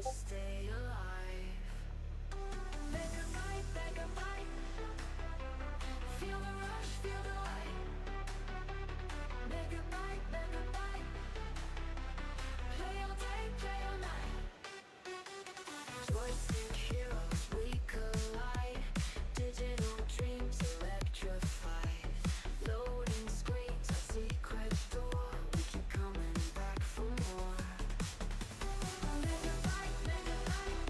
stay alive. Megabyte, megabyte, feel the rush, feel the light. Megabyte, megabyte, play all day, play all night. Joystick heroes, we collide. Digital dreams electrified. Loading screens, a secret door. We keep coming back for more. Megabyte, megabyte,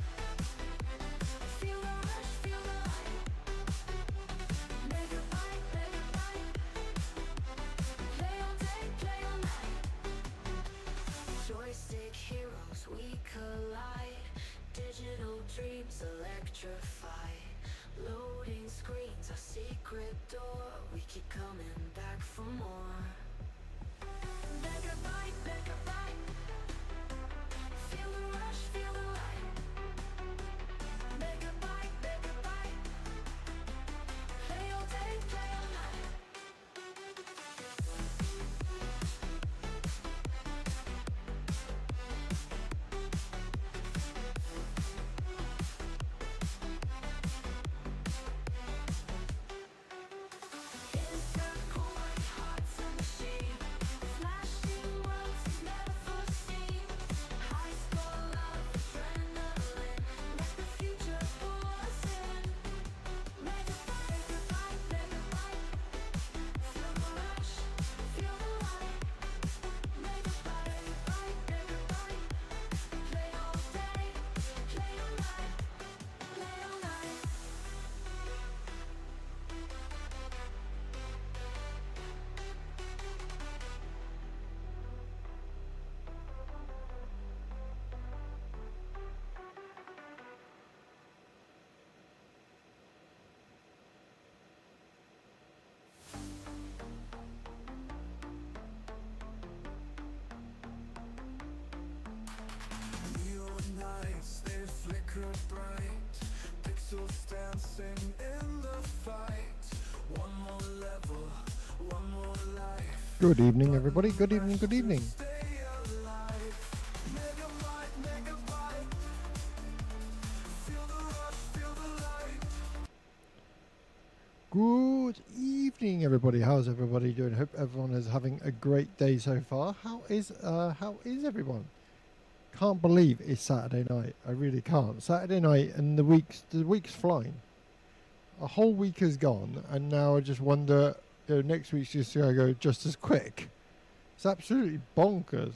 feel the rush, feel the light. Megabyte, megabyte, play all day, play all night. Joystick heroes, we collide. Digital dreams electrify. Loading screens, a secret door. We keep coming back for more. Megabyte, megabyte, feel the rush, feel the light. Megabyte, megabyte, play all day, play all night. Insert coin, hearts and machine. Flashing worlds never seen. High score love, adrenaline. Let the future pull us in. Megabyte, megabyte, megabyte, feel the rush, feel the light. Megabyte, megabyte, megabyte, play all day, play all night, play all night. Neon nights, they flicker bright. Pixels dancing in the fight. One more level, one more life. Good evening, everybody. Good evening, good evening. Stay alive. Megabyte, megabyte. Feel the rush, feel the light. Good evening, everybody. How's everybody doing? Hope everyone is having a great day so far. How is everyone? Can't believe it's Saturday night. I really can't. Saturday night and the week's flying. A whole week has gone, and now I just wonder, next week's just gonna go just as quick. It's absolutely bonkers.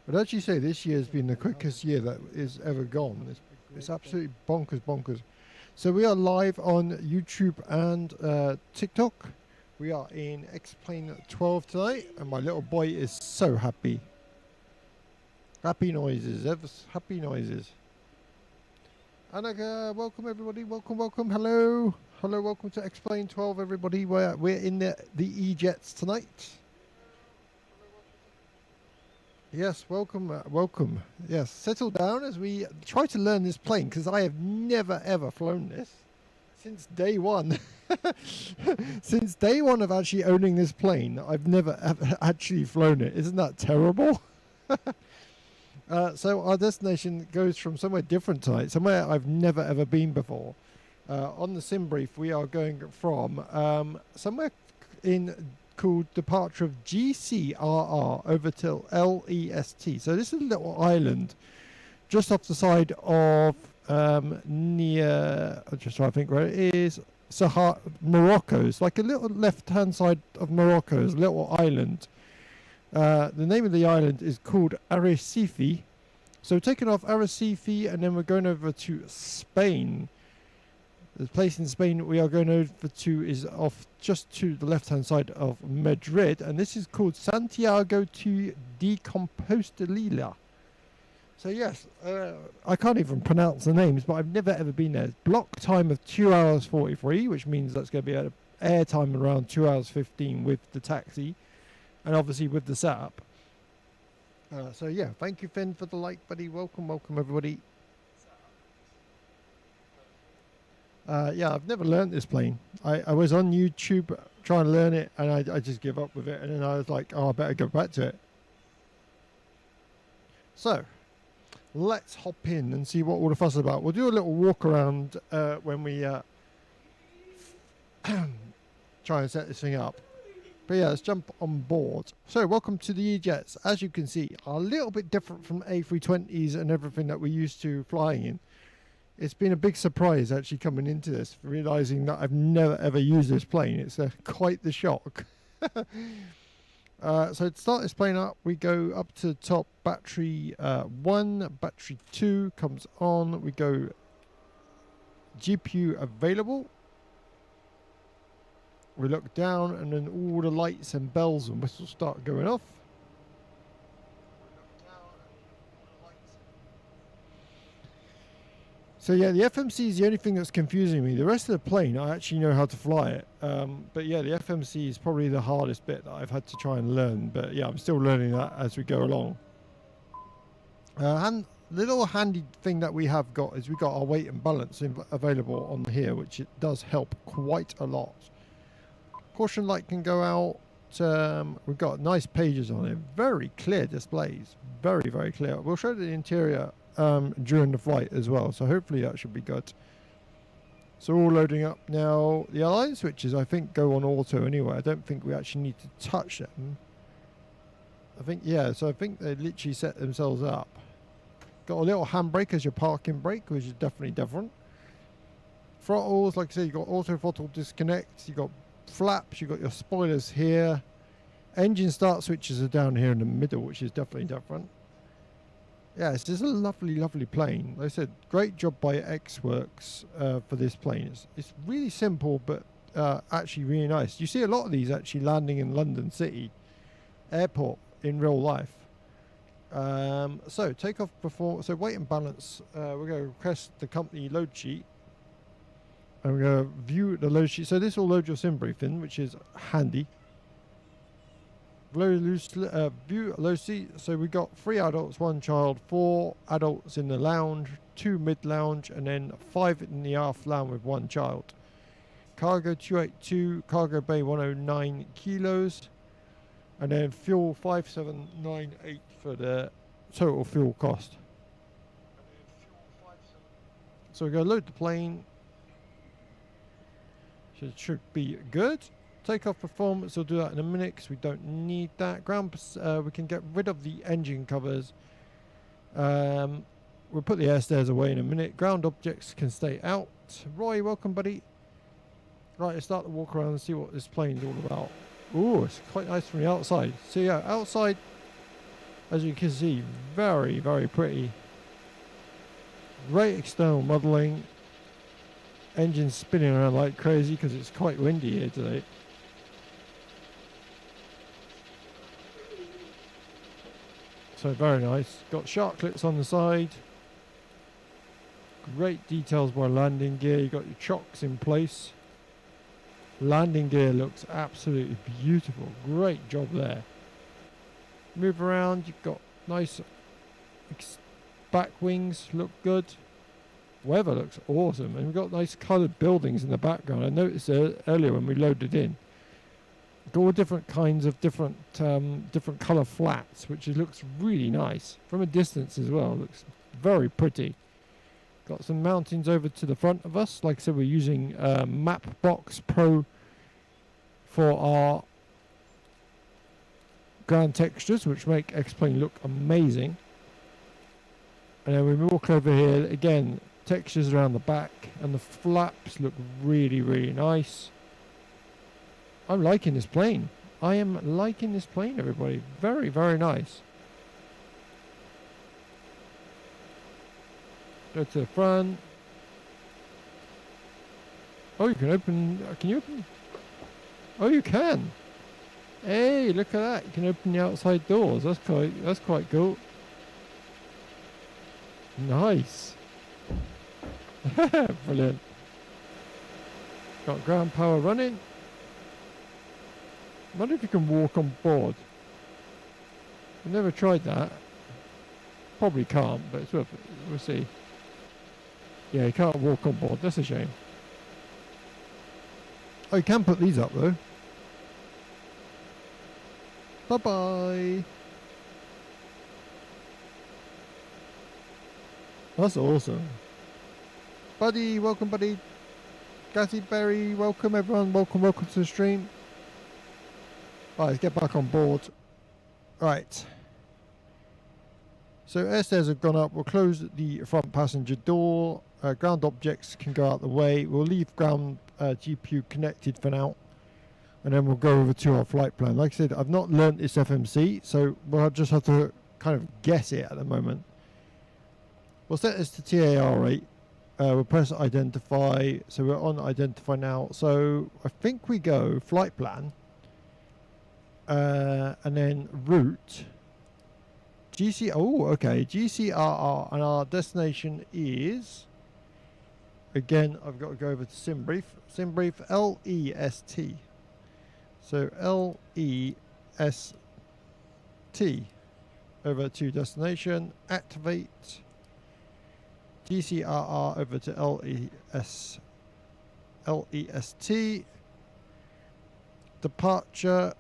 I'd actually say this year's been the quickest year that is ever gone. It's absolutely bonkers. So we are live on YouTube and TikTok. We are in XPLANE12 tonight, and my little boy is so happy. Happy noises, happy noises. And welcome everybody, welcome, hello, welcome to XPLANE12 everybody. We're in the Ejets tonight. Yes, welcome. Yes, settle down as we try to learn this plane, because I have never ever flown this since day one. Since day one of actually owning this plane, I've never ever actually flown it. Isn't that terrible? So our destination goes from somewhere different tonight, somewhere I've never ever been before. On the sim brief, we are going from somewhere called departure of GCRR over till LEST. So this is a little island just off the side of near, I'm just trying to think where it is, Sahara, Morocco. It's like a little left-hand side of Morocco, is a little island. The name of the island is called Arrecife. So taking off Arrecife, and then we're going over to Spain. The place in Spain we are going over to is off just to the left-hand side of Madrid, and this is called Santiago de Compostela. So yes, I can't even pronounce the names, but I've never ever been there. Block time of 2 hours 43, which means that's going to be an air time around 2 hours 15 with the taxi, and obviously with the setup. So yeah, thank you Finn for the like, buddy. Welcome everybody. Yeah, I've never learnt this plane. I was on YouTube trying to learn it, and I just give up with it, and then I was like, oh, I better go back to it. So let's hop in and see what all the fuss is about. We'll do a little walk around when we try and set this thing up. But yeah, let's jump on board. So welcome to the Ejets. As you can see, a little bit different from A320s and everything that we're used to flying in. It's been a big surprise actually coming into this, realizing that I've never ever used this plane. It's quite the shock. So to start this plane up, we go up to the top. Battery 1, battery 2 comes on. We go GPU available. We look down, and then all the lights and bells and whistles start going off. So yeah, the FMC is the only thing that's confusing me. The rest of the plane, I actually know how to fly it. But yeah, the FMC is probably the hardest bit that I've had to try and learn. But yeah, I'm still learning that as we go along. And the little handy thing that we have got is we got our weight and balance available on here, which it does help quite a lot. Caution light can go out. We've got nice pages on it. Very clear displays. Very, very clear. We'll show the interior during the flight as well, so hopefully that should be good. So all loading up now. The align switches I think go on auto anyway. I don't think we actually need to touch them. I think, yeah, so I think they literally set themselves up. Got a little handbrake as your parking brake, which is definitely different. Throttles, like I said, you've got auto throttle disconnect, you've got flaps, you've got your spoilers here. Engine start switches are down here in the middle, which is definitely different. Yeah, it's just a lovely, lovely plane. Like I said, great job by Xworks for this plane. It's really simple, but actually really nice. You see a lot of these actually landing in London City Airport in real life. So takeoff before, so weight and balance. We're going to request the company load sheet. And we're going to view the load sheet. So this will load your sim briefing, which is handy. View load seat. So we got 3 adults, 1 child, 4 adults in the lounge, 2 mid lounge, and then 5 in the aft lounge with 1 child. Cargo 282, cargo bay 109 kilos, and then fuel 5798 for the total fuel cost. So we're going to load the plane. So it should be good. Takeoff performance, we'll do that in a minute because we don't need that. Ground, we can get rid of the engine covers. We'll put the air stairs away in a minute. Ground objects can stay out. Roy, welcome, buddy. Right, let's start the walk around and see what this plane's all about. Ooh, it's quite nice from the outside. So yeah, outside, as you can see, very, very pretty. Great external modelling. Engine spinning around like crazy because it's quite windy here today. So very nice. Got shark clips on the side. Great details by landing gear. You got your chocks in place. Landing gear looks absolutely beautiful. Great job there. Move around. You've got nice back wings. Look good. Weather looks awesome, and we've got nice coloured buildings in the background. I noticed earlier when we loaded in, got all different kinds of different colour flats, which looks really nice from a distance as well. Looks very pretty. Got some mountains over to the front of us. Like I said, we're using Mapbox Pro for our ground textures, which make X-Plane look amazing. And then we walk over here again. Textures around the back, and the flaps look really, really nice. I'm liking this plane. I am liking this plane, everybody. Very, very nice. Go to the front. Oh, you can open. Can you open? Oh, you can. Hey, look at that. You can open the outside doors. That's quite cool. Nice. Brilliant. Got ground power running. I wonder if you can walk on board. I've never tried that. Probably can't, but it's worth it. We'll see. Yeah, you can't walk on board. That's a shame. Oh, you can put these up though. Bye-bye. That's awesome. Buddy, welcome, buddy. Gassy Berry, welcome everyone. Welcome to the stream. Right, let's get back on board. Right. So airstairs have gone up. We'll close the front passenger door. Ground objects can go out the way. We'll leave ground GPU connected for now. And then we'll go over to our flight plan. Like I said, I've not learnt this FMC, so we'll just have to kind of guess it at the moment. We'll set this to TAR rate. We'll press identify. So we're on identify now. So I think we go flight plan. And then route. GC. Oh, okay. GCRR. And our destination is. Again, I've got to go over to SimBrief. SimBrief LEST. So LEST. Over to destination. Activate. GCRR over to LEST. Departure.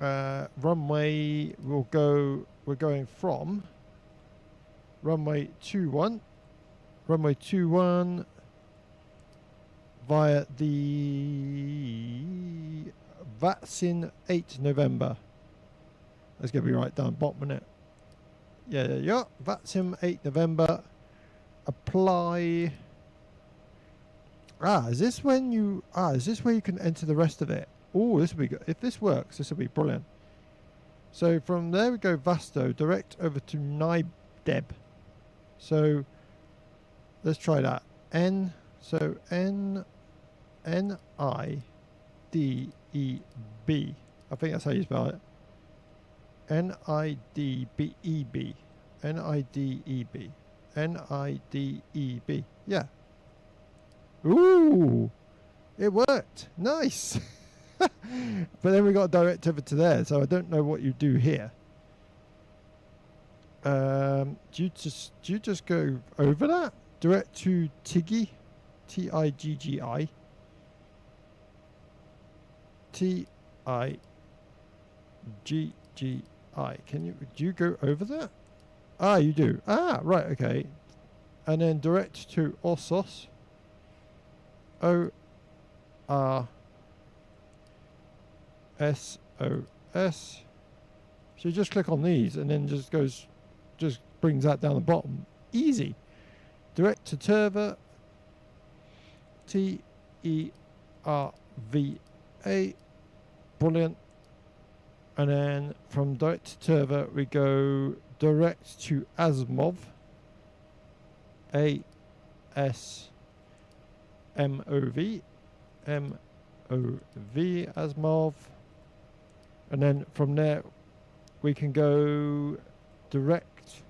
Runway will go. We're going from runway 21. Runway 21 via the Vatsin 8 November. That's going to be right down bottom, isn't it? Yeah. Vatsim 8 November. Apply. Is this when you? Is this where you can enter the rest of it? Oh, this will be good. If this works, this will be brilliant. So from there we go Vasto, direct over to Nideb. So let's try that. So N I D E B. I think that's how you spell it. NIDBEB. NIDEB. NIDEB. Yeah. Ooh, it worked. Nice. But then we got direct over to there, so I don't know what you do here. Do you just go over that? Direct to Tiggy, TIGGI. TIGGI. Do you go over that? You do. Right, okay. And then direct to Ossos. OR SOS. So you just click on these and then just brings that down the bottom. Easy. Direct to Terva. TERVA. Brilliant. And then from direct to Terva we go direct to Asmov. ASMOV. MOV Asmov. And then from there we can go direct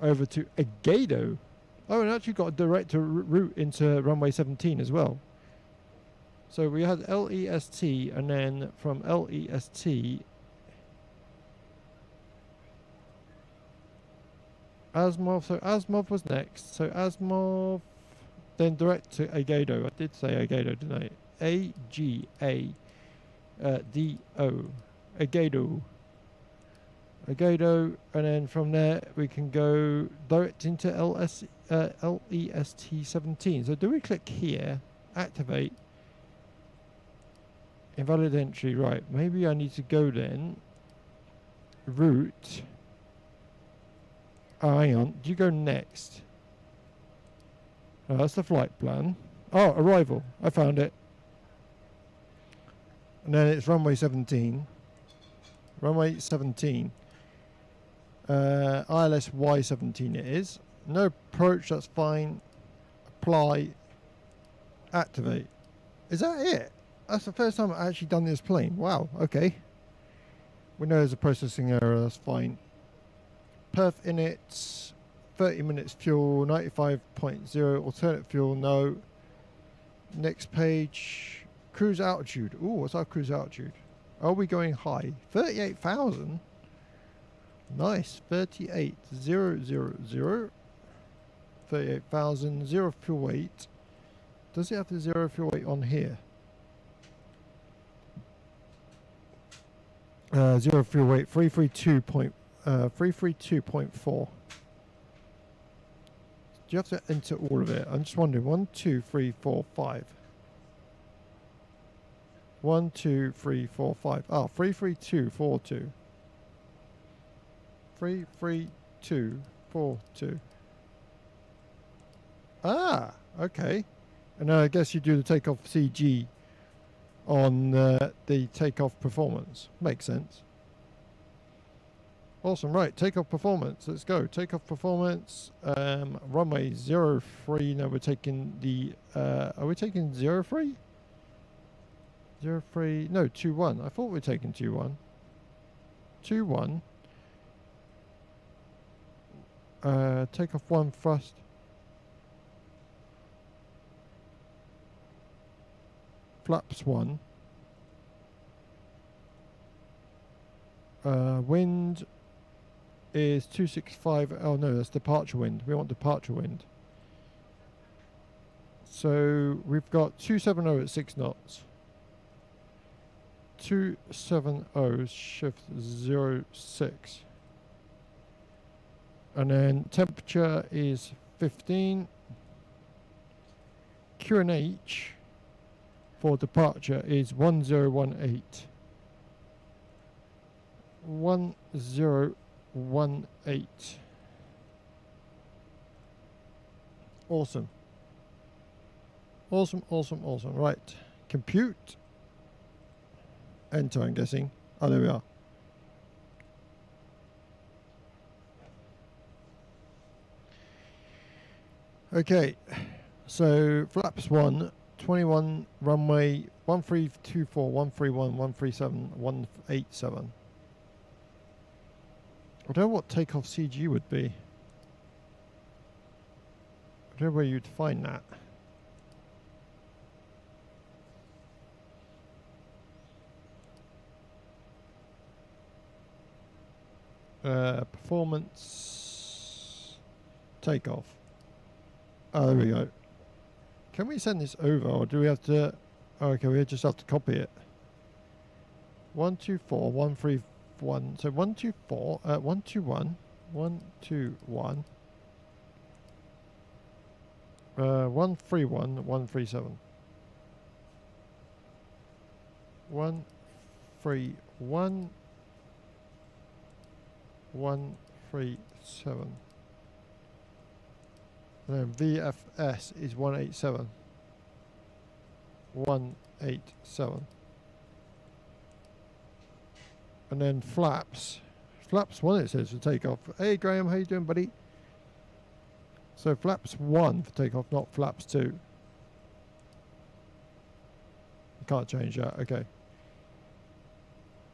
over to Agado. Oh, and actually got a direct route into runway 17 as well. So we had LEST, and then from LEST Asmov. So Asmov was next. So Asmov, then direct to Agado. I did say Agado, didn't I? AGADO. Agado, and then from there we can go direct into LEST 17. So do we click here, activate, invalid entry? Right, maybe I need to go then route. Hang on, do you go next? That's the flight plan. Arrival, I found it. And then it's runway 17. Runway 17. ILS Y17 it is. No approach, that's fine. Apply. Activate. Is that it? That's the first time I've actually done this plane. Wow, okay. We know there's a processing error, that's fine. Perf init. 30 minutes fuel, 95.0. Alternate fuel, no. Next page. Cruise altitude. Ooh, what's our cruise altitude? Are we going high? 38,000? Nice. 38,000. 38,000. Zero fuel weight. Does it have the zero fuel weight on here? Zero fuel weight. 332.4. Do you have to enter all of it? I'm just wondering. 1, 2, 3, 4, 5. 1, 2, 3, 4, 5. Ah, 3, 3, 2, 4, 2. 3, 3, 2, 4, 2. Ah, okay. And I guess you do the takeoff CG on the takeoff performance. Makes sense. Awesome, right, takeoff performance, let's go. Takeoff performance, runway 03, now we're taking the, are we taking 03? 03, no, 21, I thought we were taking 21. 21. Takeoff 1 thrust. Flaps 1. Wind is 265. Oh no, that's departure wind. We want departure wind. So we've got 270 at 6 knots. 270 shift 06. And then temperature is 15. QNH for departure is 1018. 1018. Awesome. Awesome, awesome, awesome. Right. Compute. Enter, I'm guessing. Oh, there we are. Okay. So, flaps 1, 21, runway 1324, 131, 137, 187. I don't know what takeoff CG would be. I don't know where you'd find that. Performance takeoff. Oh, there we go. Can we send this over, or do we have to? Oh, okay, we just have to copy it. 124, 131. So 124, 121, 121, 131, 137. 131, 137. And then VFS is 187. 187. And then flaps. Flaps 1 it says for takeoff. Hey Graham, how you doing, buddy? So flaps 1 for takeoff, not flaps 2. You can't change that, okay.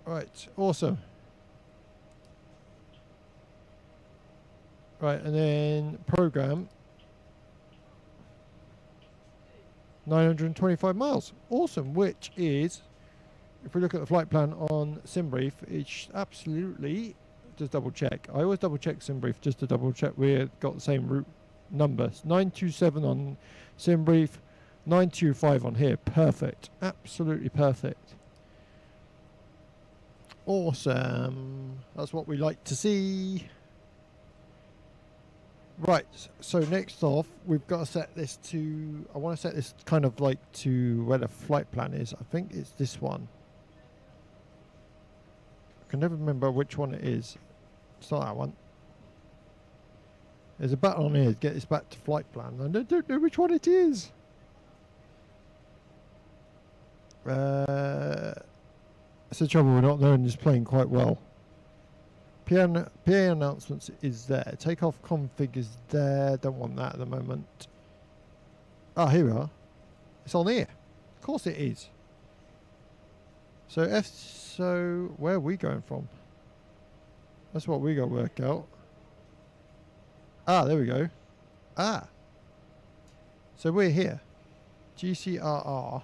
Right, awesome. Right, and then program. 925 miles. Awesome, which is, if we look at the flight plan on SimBrief, it's absolutely, just double check. I always double check SimBrief just to double check we've got the same route numbers. 927 on SimBrief, 925 on here. Perfect. Absolutely perfect. Awesome. That's what we like to see. Right, so next off, we've got to set this to, I want to set this kind of like to where the flight plan is. I think it's this one. I can never remember which one it is. It's not that one. There's a button on here to get this back to flight plan. I don't know which one it is. It's the trouble, we're not knowing this plane quite well. PA announcements is there. Takeoff config is there. Don't want that at the moment. Ah, here we are. It's on here. Of course it is. So so where are we going from? That's what we got to work out. Ah, there we go. Ah. So we're here. GCRR.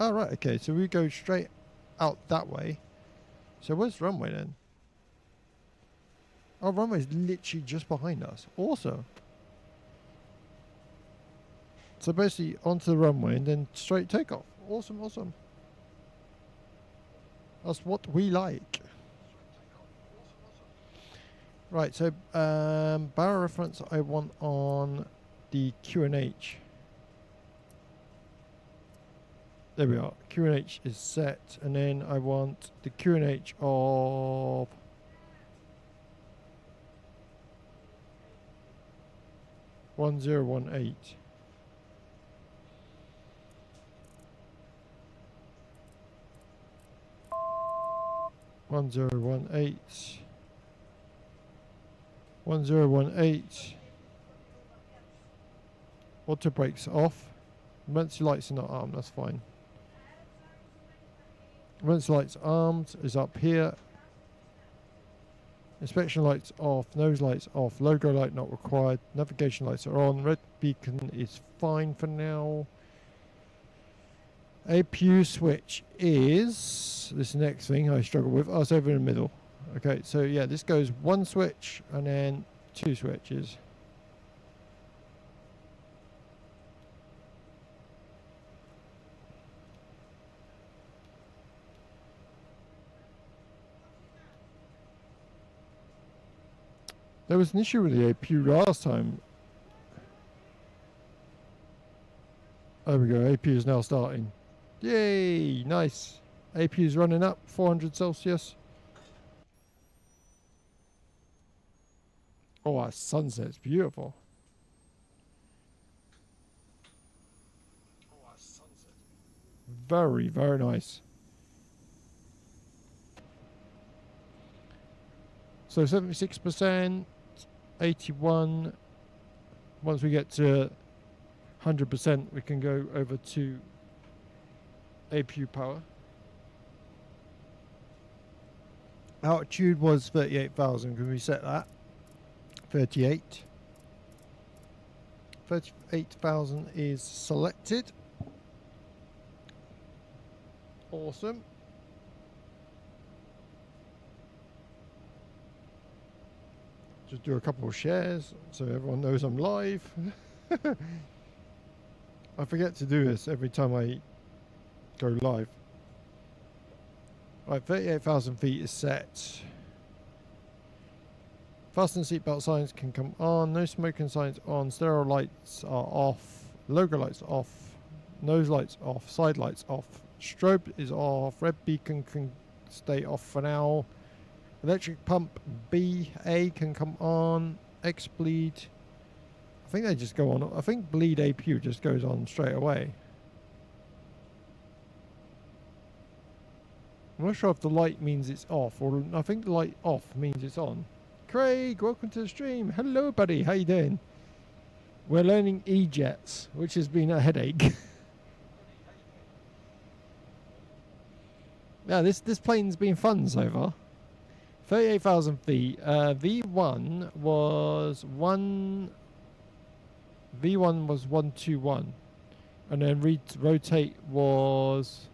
Oh, right, okay. So we go straight out that way. So where's the runway then? Our runway is literally just behind us. Awesome. So basically onto the runway and then straight takeoff. Awesome, awesome. That's what we like. Right, so barrel reference I want on the QNH. There we are. QNH is set, and then I want the QNH of 1018. 1018. 1018. Auto brakes off. Emergency lights are not armed, that's fine. Emergency lights armed is up here. Inspection lights off, nose lights off, logo light not required, navigation lights are on, red beacon is fine for now. APU switch is this next thing I struggle with. Oh, it's over in the middle. Okay, so yeah, this goes one switch and then two switches. There was an issue with the APU last time. There we go, APU is now starting. Yay, nice. APU is running up, 400 Celsius. Oh, our sunset's beautiful. Oh, our sunset. Very, very nice. So 76%, 81. Once we get to 100%, we can go over to APU power. Altitude was 38,000. Can we set that? 38. 38,000 is selected. Awesome. Just do a couple of shares so everyone knows I'm live. I forget to do this every time I go live. Right, 38,000 feet is set. Fasten seatbelt signs can come on. No smoking signs on. Stereo lights are off. Logo lights off. Nose lights off. Side lights off. Strobe is off. Red beacon can stay off for now. Electric pump BA can come on. X bleed. I think they just go on. I think bleed APU just goes on straight away. I'm not sure if the light means it's off, or I think the light off means it's on. Craig, welcome to the stream. Hello, buddy. How you doing? We're learning Ejets, which has been a headache. Yeah, this plane's been fun so far. 38,000 feet. V1 was 121, and then rotate was.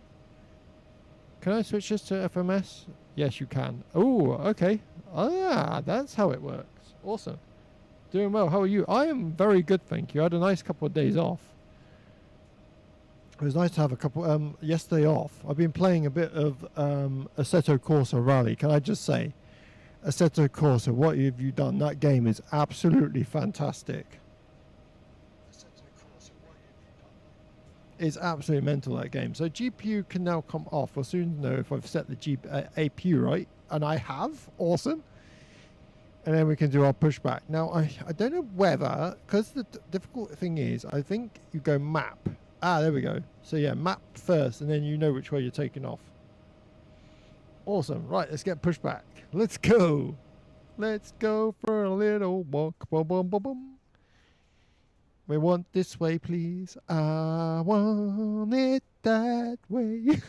Can I switch this to FMS? Yes, you can. Oh, okay. Ah, that's how it works. Awesome. Doing well. How are you? I am very good, thank you. I had a nice couple of days off. It was nice to have a couple yesterday off. I've been playing a bit of Assetto Corsa Rally. Can I just say, Assetto Corsa, what have you done? That game is absolutely fantastic. It's absolutely mental, that game. So GPU can now come off. We'll soon know if I've set the APU right, and I have. Awesome. And then we can do our pushback. Now I don't know whether, because the difficult thing is, I think you go map. Ah, there we go. So yeah, map first, and then you know which way you're taking off. Awesome. Right, let's get pushback. Let's go. Let's go for a little walk. Boom, boom, boom, boom. We want this way, please. I want it that way.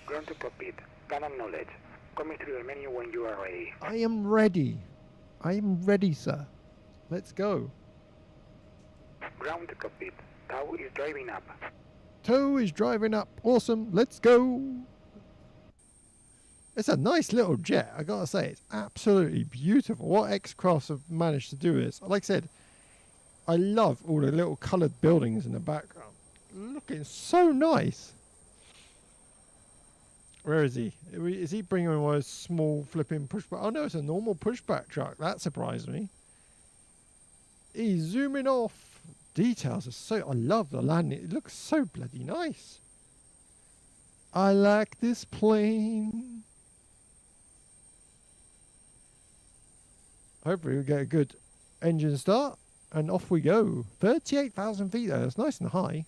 Ground to cockpit. Can acknowledge. Coming through the menu when you are ready. I am ready. I am ready, sir. Let's go. Ground to cockpit. Tow is driving up. Tow is driving up. Awesome. Let's go. It's a nice little jet. I gotta say, it's absolutely beautiful. What X-Crafts have managed to do is, like I said, I love all the little coloured buildings in the background. Looking so nice. Where is he? Is he bringing one of those small flipping pushback? Oh no, it's a normal pushback truck. That surprised me. is zooming off. Details are so... I love the landing. It looks so bloody nice. I like this plane. Hopefully we'll get a good engine start. And off we go. 38,000 feet there. That's nice and high.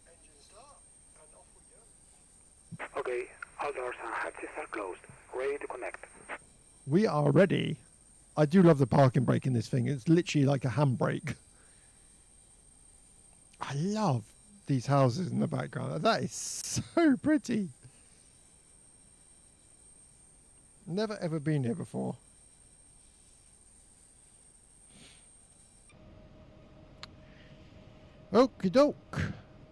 Engine start. And off we go. Okay, all doors and hatches are closed. Ready to connect. We are ready. I do love the parking brake in this thing. It's literally like a handbrake. I love these houses in the background. That is so pretty. Never ever been here before. Okie doke.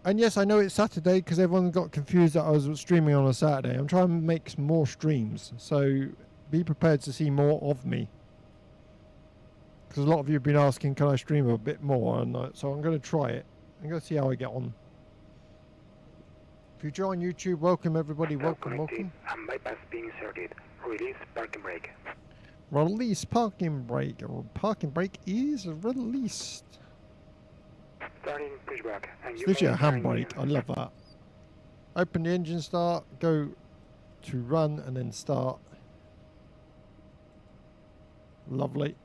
And yes, I know it's Saturday because everyone got confused that I was streaming on a Saturday. I'm trying to make some more streams, so be prepared to see more of me. Because a lot of you have been asking, can I stream a bit more? And so I'm going to try it. I'm going to see how I get on. If you join YouTube, welcome everybody. Welcome, welcome. And bypass being inserted. Release parking brake. Release parking brake. Parking brake is released. Starting pushback. And It's you literally a may turn handbrake. in. I love that. Open the engine start. Go to run and then start. Lovely.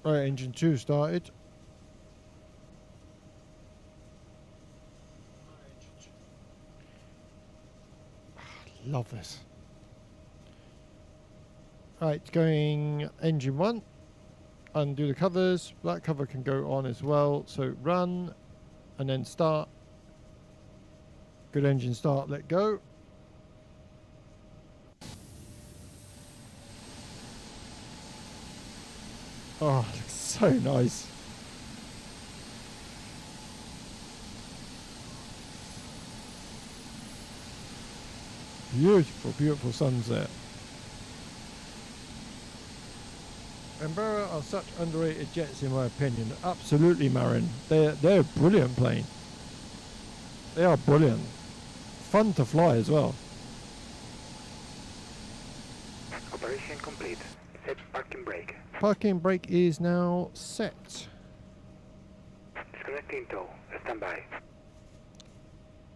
Right, engine 2 started. Love this. Right, going engine 1. Undo the covers. That cover can go on as well. So run and then start. Good engine start, let go. Oh, it looks so nice. Beautiful, beautiful sunset. Embraer are such underrated jets in my opinion. Absolutely, Marin. They're a brilliant plane. They are brilliant. Fun to fly as well. Operation complete. Set parking brake. Parking brake is now set. Disconnecting tow. Stand by.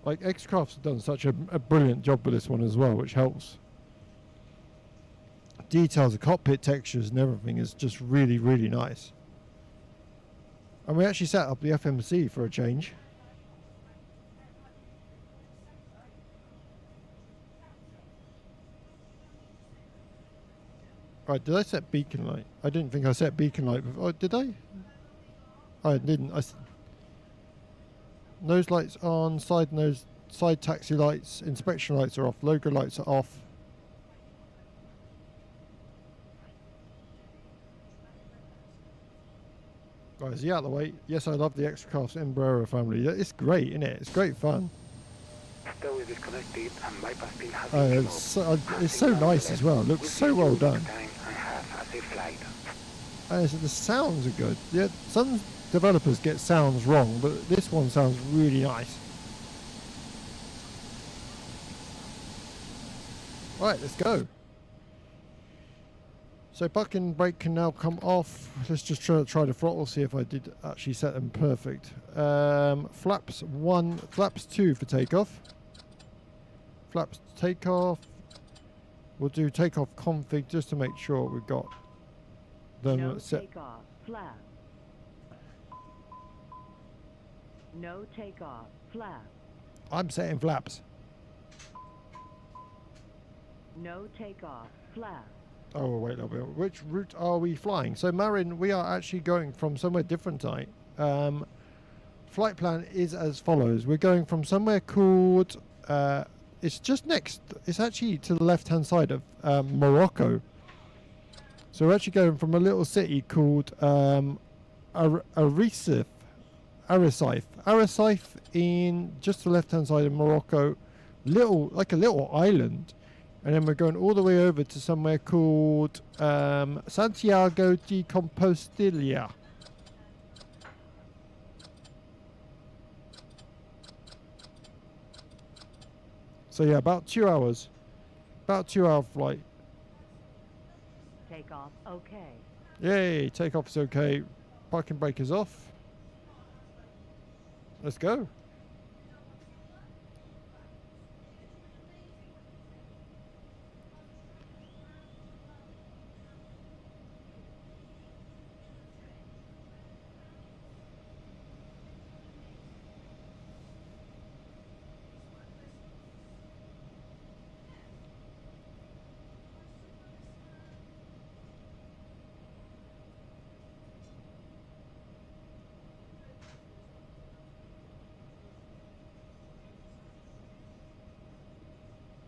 Like X-Crafts have done such a brilliant job with this one as well, which helps. Details, the cockpit textures and everything is just really, really nice. And we actually set up the FMC for a change. Right, did I set beacon light? I didn't think I set beacon light before. Oh, did I? I didn't. Nose lights on, side taxi lights, inspection lights are off, logo lights are off. Right, is he out of the way? Yes, I love the X-Crafts Embraer family. It's great, isn't it? It's great fun. Tow is disconnected and bypass pin has Oh, been it's so nice as well. It looks so well done. Time and have a safe flight. And the sounds are good. Yeah, some developers get sounds wrong, but this one sounds really nice. Right, let's go. So parking brake can now come off. Let's just try the throttle, see if I did actually set them perfect. Flaps 1, flaps 2 for takeoff. Flaps takeoff. We'll do takeoff config just to make sure we've got them No set. takeoff, flap. No takeoff, flap. I'm setting flaps. No takeoff, flap. Oh, wait a little bit. Which route are we flying? So, Marin, we are actually going from somewhere different tonight. Flight plan is as follows. We're going from somewhere called... it's just next... It's actually to the left-hand side of Morocco. So we're actually going from a little city called Arisif. Arisif in just the left-hand side of Morocco. Like a little island. And then we're going all the way over to somewhere called Santiago de Compostela. So yeah, about 2 hours. About 2 hour flight. Take off okay. Yay, takeoff is okay. Parking brake is off. Let's go.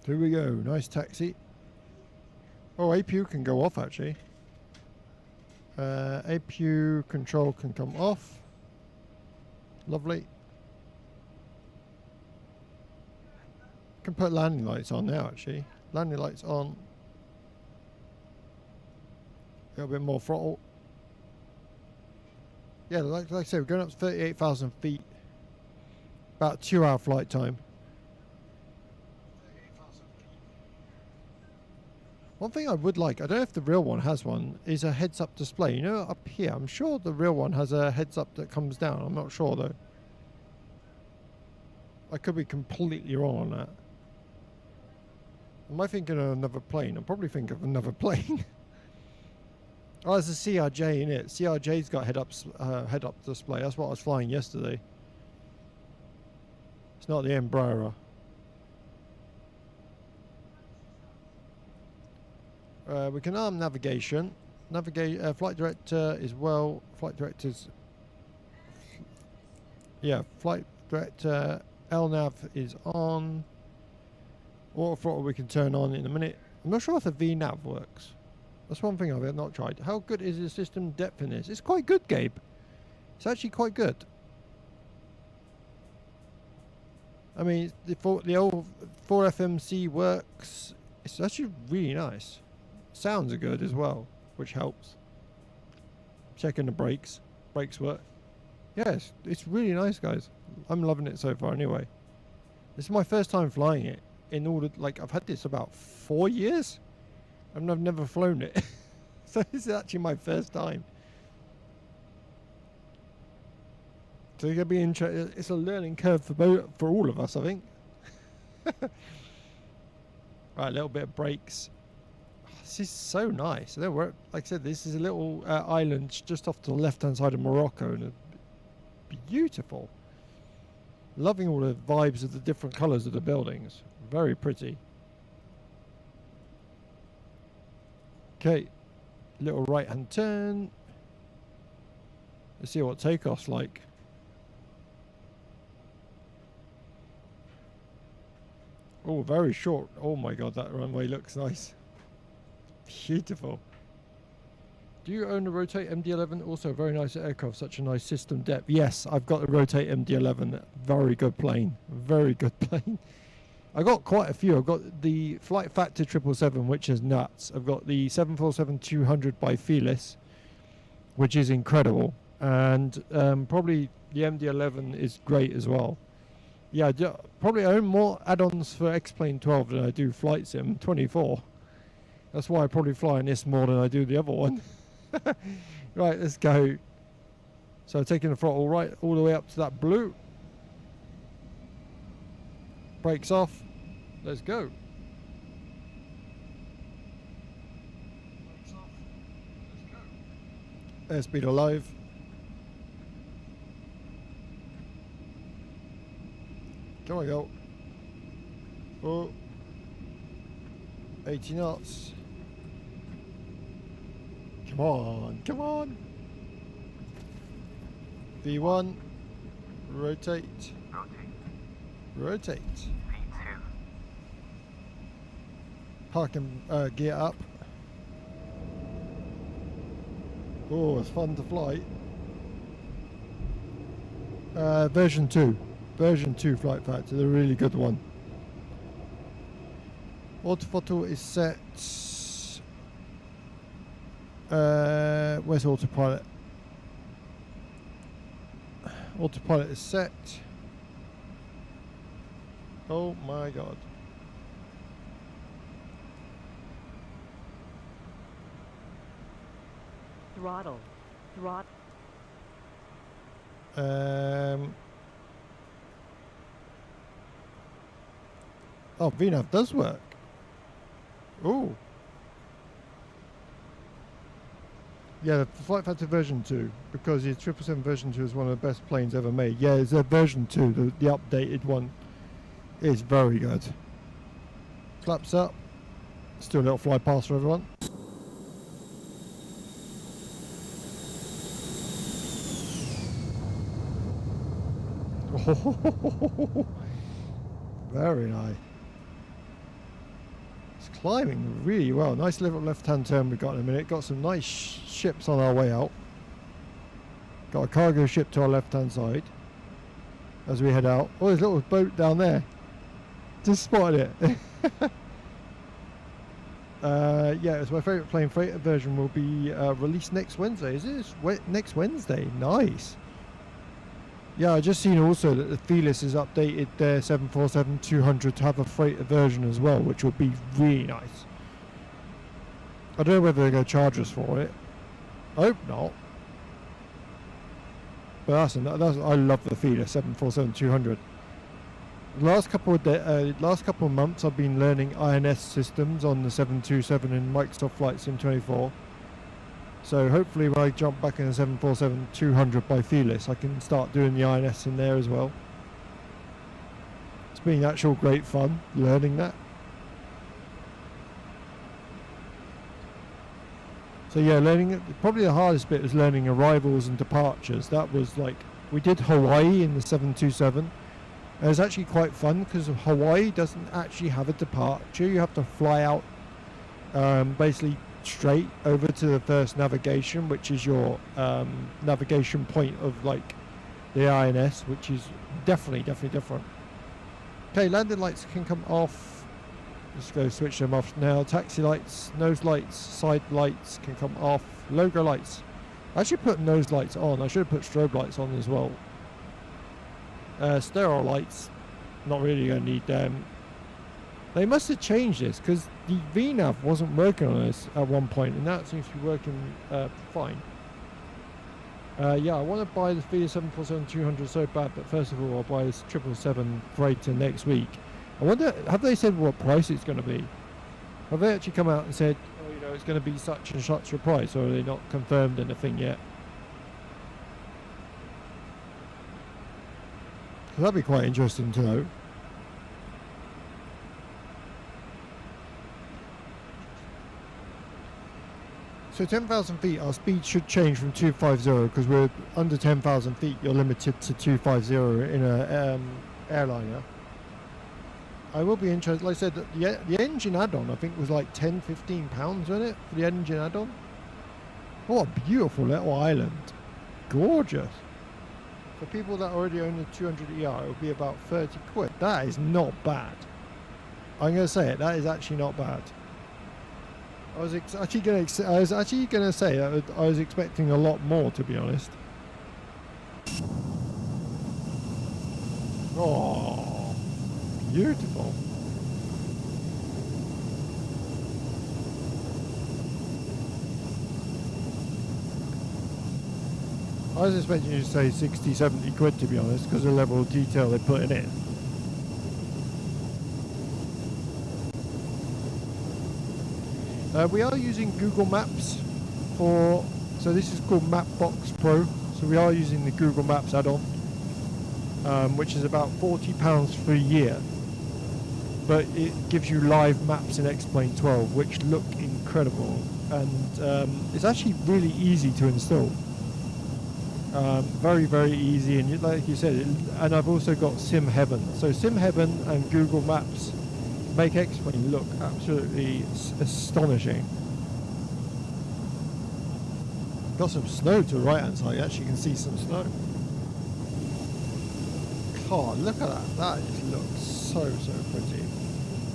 Here we go. Nice taxi. Oh, APU can go off actually. APU control can come off. Lovely. Can put landing lights on now actually. Landing lights on. A little bit more throttle. Yeah, like I said, we're going up to 38,000 feet. About 2 hour flight time. One thing I would like, I don't know if the real one has one, is a heads-up display. You know, up here, I'm sure the real one has a heads-up that comes down. I'm not sure, though. I could be completely wrong on that. Am I thinking of another plane? I'm probably thinking of another plane. Oh, there's a CRJ in it. CRJ's got head-up display. That's what I was flying yesterday. It's not the Embraer. We can arm navigation. Flight director is well. Flight director's. Yeah, flight director LNAV is on. Auto throttle we can turn on in a minute. I'm not sure if the VNAV works. That's one thing I've not tried. How good is the system depth in this? It's quite good, Gabe. It's actually quite good. I mean, the old 4FMC works. It's actually really nice. Sounds are good as well, which helps. Checking the brakes. Brakes work. Yes, it's really nice, guys. I'm loving it so far anyway. This is my first time flying it. In order, like, I've had this about 4 years. And I've never flown it. So this is actually my first time. So it's going to be interesting. It's a learning curve for all of us, I think. Right, a little bit of brakes. This is so nice. Like I said, this is a little island just off to the left-hand side of Morocco, and beautiful. Loving all the vibes of the different colours of the buildings. Very pretty. Okay, little right-hand turn. Let's see what takeoff's like. Oh, very short. Oh my god, that runway looks nice. Beautiful. Do you own a Rotate MD-11? Also a very nice aircraft, such a nice system depth. Yes, I've got the Rotate MD-11. Very good plane. Very good plane. I got quite a few. I've got the Flight Factor 777, which is nuts. I've got the 747-200 by Felis, which is incredible. And probably the MD-11 is great as well. Yeah, I probably own more add-ons for XPLANE12 than I do Flight Sim 24. That's why I probably fly in this more than I do the other one. Right, let's go. So taking the throttle right all the way up to that blue. Brakes off. Let's go. Airspeed alive. Come on, go. Oh. 80 knots. on, come on. V1. Rotate. Rotate. V2. Park and gear up. Oh, it's fun to fly. Version 2. Version 2 flight factor, the really good one. Autothrottle is set. Where's autopilot? Autopilot is set. Oh my god. Throttle. Throttle. Oh, VNAV does work. Ooh. Yeah, the Flight Factor version 2, because the 777 version 2 is one of the best planes ever made. Yeah, it's a version 2, the updated one is very good. Flaps up. Still a little fly past for everyone. Very nice. It's climbing really well. Nice little left-hand turn we've got in a minute. Got some nice ships on our way out. Got a cargo ship to our left-hand side as we head out. Oh, there's a little boat down there. Just spotted it. Yeah, it's my favourite plane. Freighter version will be released next Wednesday. Is it next Wednesday? Nice. Yeah, I just seen also that the Felis has updated their 747-200 to have a freighter version as well, which will be really nice. I don't know whether they're going to charge us for it. I hope not. But that's I love the Felis 747-200. Last couple of months, I've been learning INS systems on the 727 in Microsoft Flight Sim 24. So hopefully when I jump back in the 747-200 by Felis, I can start doing the INS in there as well. It's been actual great fun learning that. So yeah, probably the hardest bit was learning arrivals and departures. That was like, we did Hawaii in the 727. It was actually quite fun because Hawaii doesn't actually have a departure. You have to fly out basically straight over to the first navigation, which is your navigation point of like the INS, which is definitely different. Okay, landing lights can come off. Let's go switch them off now. Taxi lights, nose lights, side lights can come off. Logo lights. I should put nose lights on. I should have put strobe lights on as well. Stereo lights, not really going to need them. They must have changed this because the VNAV wasn't working on this at one point, and now it seems to be working fine. Yeah, I want to buy the Felis 747-200 so bad, but first of all, I'll buy this 777 freighter next week. I wonder, have they said what price it's going to be? Have they actually come out and said, oh, you know, it's going to be such and such a price, or are they not confirmed anything yet? That'd be quite interesting to know. So 10,000 feet, our speed should change from 250 because we're under 10,000 feet. You're limited to 250 in a airliner. I will be interested. Like I said, the engine add-on I think was like 10-15 pounds, wasn't it, for the engine add-on? What a beautiful little island, gorgeous. For people that already own the 200ER, it will be about 30 quid. That is not bad. I'm going to say it. That is actually not bad. I was actually going to say that I was expecting a lot more, to be honest. Oh, beautiful. I was expecting you to say 60-70 quid, to be honest, because of the level of detail they put in it. We are using Google Maps so this is called Mapbox Pro. So we are using the Google Maps add-on, which is about £40 for a year. But it gives you live maps in XPLANE12, which look incredible. and it's actually really easy to install. Very, very easy, and like you said, and I've also got Sim Heaven. So Sim Heaven and Google Maps make XPLANE look absolutely astonishing. Got some snow to the right hand side. You actually can see some snow. God, look at that. That just looks so pretty.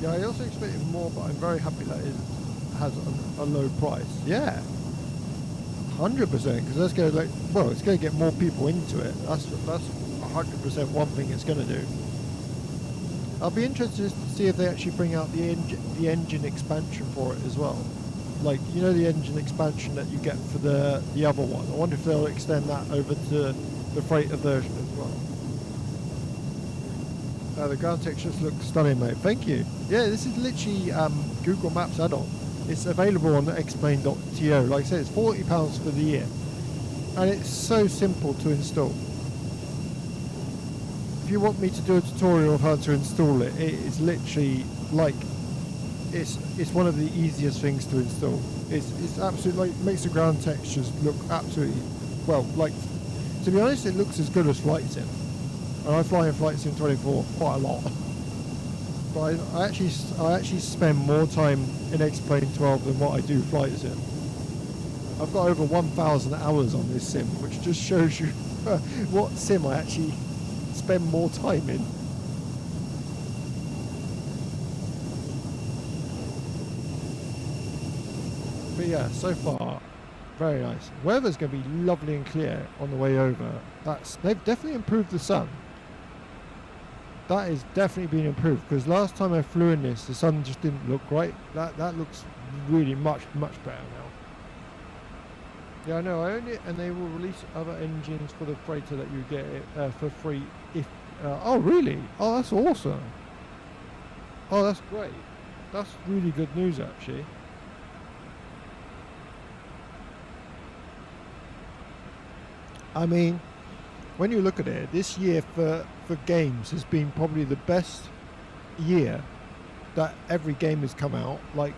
Yeah, I also expected more, but I'm very happy that it has a low price. Yeah, 100%, because that's going to it's going to get more people into it. That's 100% one thing it's going to do. I'll be interested to see if they actually bring out the engine expansion for it as well. Like, you know, the engine expansion that you get for the other one. I wonder if they'll extend that over to the freighter version as well. The ground textures look stunning, mate. Thank you. Yeah, this is literally Google Maps add-on. It's available on the XPLANE.to. Like I said, it's £40 for the year. And it's so simple to install. If you want me to do a tutorial of how to install it, it is literally like, it's one of the easiest things to install. It's absolutely, like, makes the ground textures look absolutely, well, like, to be honest, it looks as good as Flight Sim. And I fly in Flight Sim 24 quite a lot. But I actually spend more time in XPLANE12 than what I do Flight Sim. I've got over 1,000 hours on this sim, which just shows you what sim I actually spend more time in. But yeah, so far, very nice. Weather's going to be lovely and clear on the way over. They've definitely improved the sun. That is definitely been improved, because last time I flew in this, the sun just didn't look right. That looks really much better now. Yeah, I know. And they will release other engines for the freighter that you get for free. If oh really? Oh, that's awesome. Oh, that's great. That's really good news, actually. I mean, when you look at it, this year for games has been probably the best year that every game has come out. Like,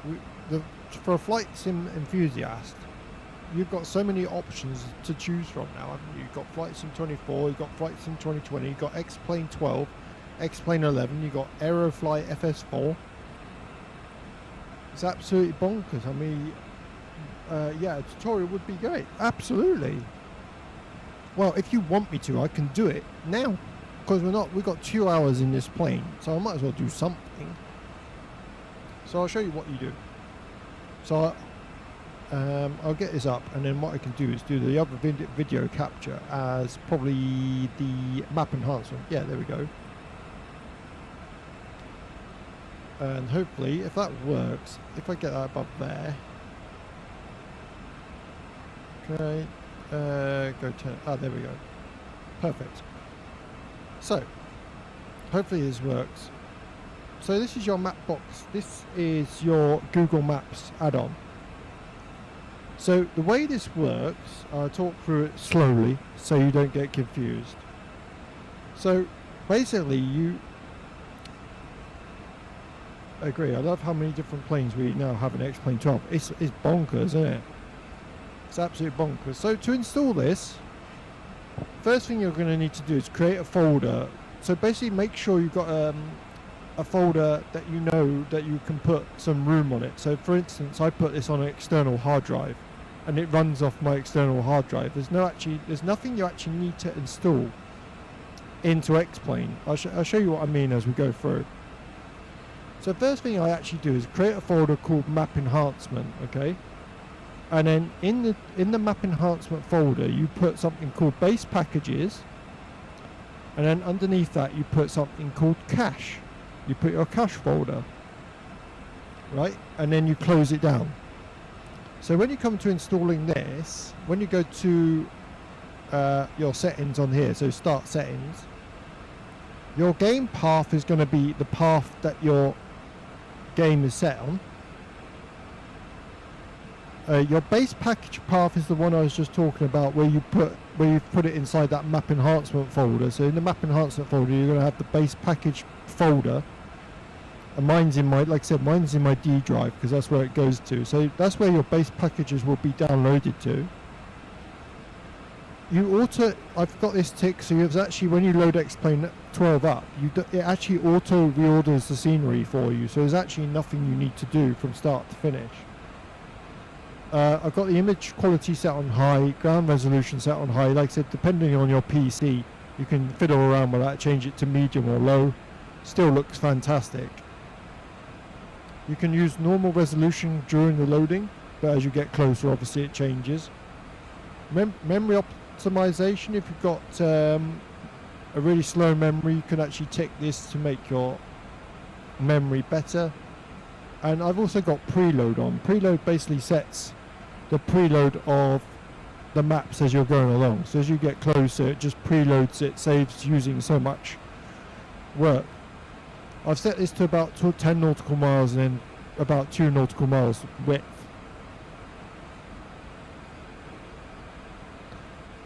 for a Flight Sim enthusiast, you've got so many options to choose from now, haven't you? You've got Flight Sim 24, you've got Flight Sim 2020, you've got XPLANE12, XPLANE11, you've got Aerofly FS4. It's absolutely bonkers. I mean, yeah, a tutorial would be great. Absolutely. Well, if you want me to, I can do it now, because we've got 2 hours in this plane, so I might as well do something. So I'll show you what you do. So I'll get this up, and then what I can do is do the other video capture as probably the map enhancement. Yeah, there we go. And hopefully, if that works, if I get that above there. Okay. Go 10. Ah, there we go. Perfect. So, hopefully this works. So this is your map box. This is your Google Maps add-on. So the way this works, I'll talk through it slowly so you don't get confused. So basically I agree. I love how many different planes we now have in XPLANE12. It's bonkers, isn't it? It's absolutely bonkers. So to install this, first thing you're going to need to do is create a folder. So basically make sure you've got a folder that you know that you can put some room on it. So for instance, I put this on an external hard drive, and it runs off my external hard drive. There's nothing you actually need to install into XPLANE. I'll show you what I mean as we go through. So first thing I actually do is create a folder called Map Enhancement, okay? And then in the Map Enhancement folder, you put something called Base Packages, and then underneath that you put something called Cache. You put your cache folder, right? And then you close it down. So when you come to installing this, when you go to your settings on here, so start settings, your game path is going to be the path that your game is set on. Your base package path is the one I was just talking about, where you put it inside that map enhancement folder. So in the map enhancement folder, you're going to have the base package folder, And mine's in my, like I said, mine's in my D drive because that's where it goes to. So that's where your base packages will be downloaded to. I've got this tick, so it's actually, when you load XPLANE12 up, it actually auto reorders the scenery for you. So there's actually nothing you need to do from start to finish. I've got the image quality set on high, ground resolution set on high. Like I said, depending on your PC, you can fiddle around with that, change it to medium or low. Still looks fantastic. You can use normal resolution during the loading, but as you get closer, obviously it changes. Memory optimization, if you've got a really slow memory, you can actually tick this to make your memory better. And I've also got preload on. Preload basically sets the preload of the maps as you're going along. So as you get closer, it just preloads it, saves using so much work. I've set this to about 10 nautical miles and then about 2 nautical miles width.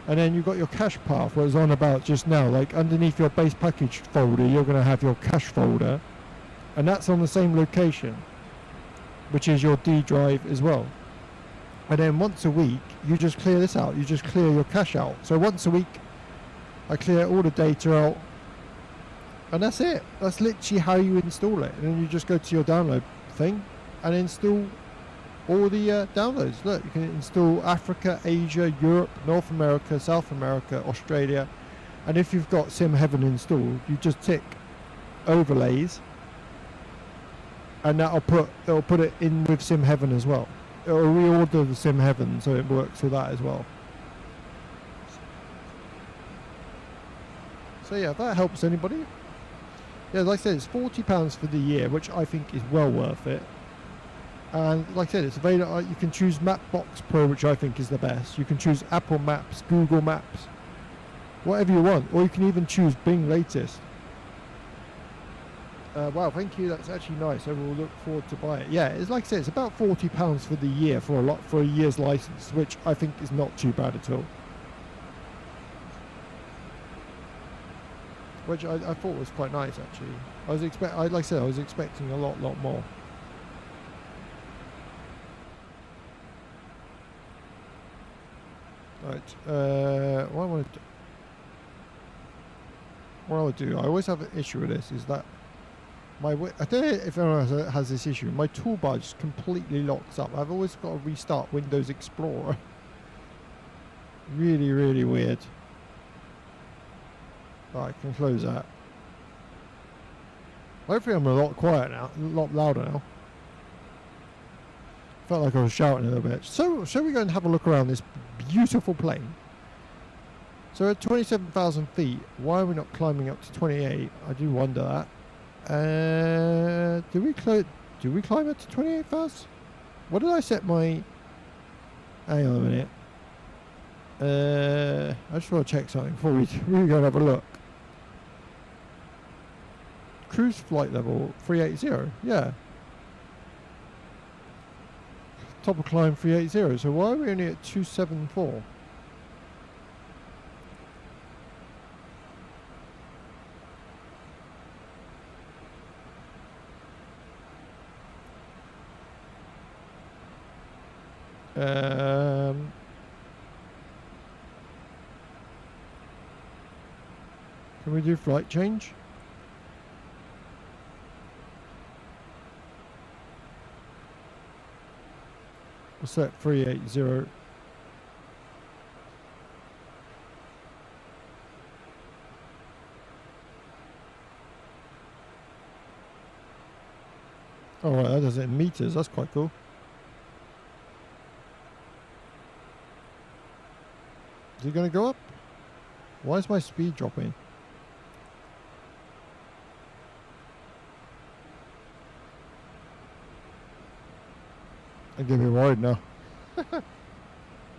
And then you've got your cache path, what I was on about just now. Like underneath your base package folder, you're going to have your cache folder, and that's on the same location, which is your D drive as well. And then once a week, you just clear this out. You just clear your cache out. So once a week, I clear all the data out, and that's it. That's literally how you install it. And then you just go to your download thing and install all the downloads. Look, you can install Africa, Asia, Europe, North America, South America, Australia. And if you've got SimHeaven installed, you just tick overlays, and it'll put it in with SimHeaven as well. It'll reorder the SimHeaven so it works with that as well. So yeah, if that helps anybody. Yeah, like I said, it's £40 for the year, which I think is well worth it. And like I said, it's available. You can choose Mapbox Pro, which I think is the best. You can choose Apple Maps, Google Maps, whatever you want, or you can even choose Bing Latest. Wow, thank you. That's actually nice. I will look forward to buy it. Yeah, it's like I said, it's about £40 for the year for a year's license, which I think is not too bad at all. Which I thought was quite nice actually. Like I said, I was expecting a lot more. Right. What I would do, I always have an issue with this, is that I don't know if anyone has this issue. My toolbar just completely locks up. I've always got to restart Windows Explorer. Really, really weird. Right, I can close that. Hopefully I'm a lot quieter now, a lot louder now. Felt like I was shouting a little bit. So, shall we go and have a look around this beautiful plane? So at 27,000 feet, why are we not climbing up to 28? I do wonder that. Do we climb up to 28,000? What did I set my... Hang on a minute. I just want to check something before we go and have a look. Cruise flight level 380, yeah. Top of climb 380, so why are we only at 274? Can we do flight change? We'll set 380. Alright, that does it in meters, that's quite cool. Is it going to go up? Why is my speed dropping? I'm getting worried now.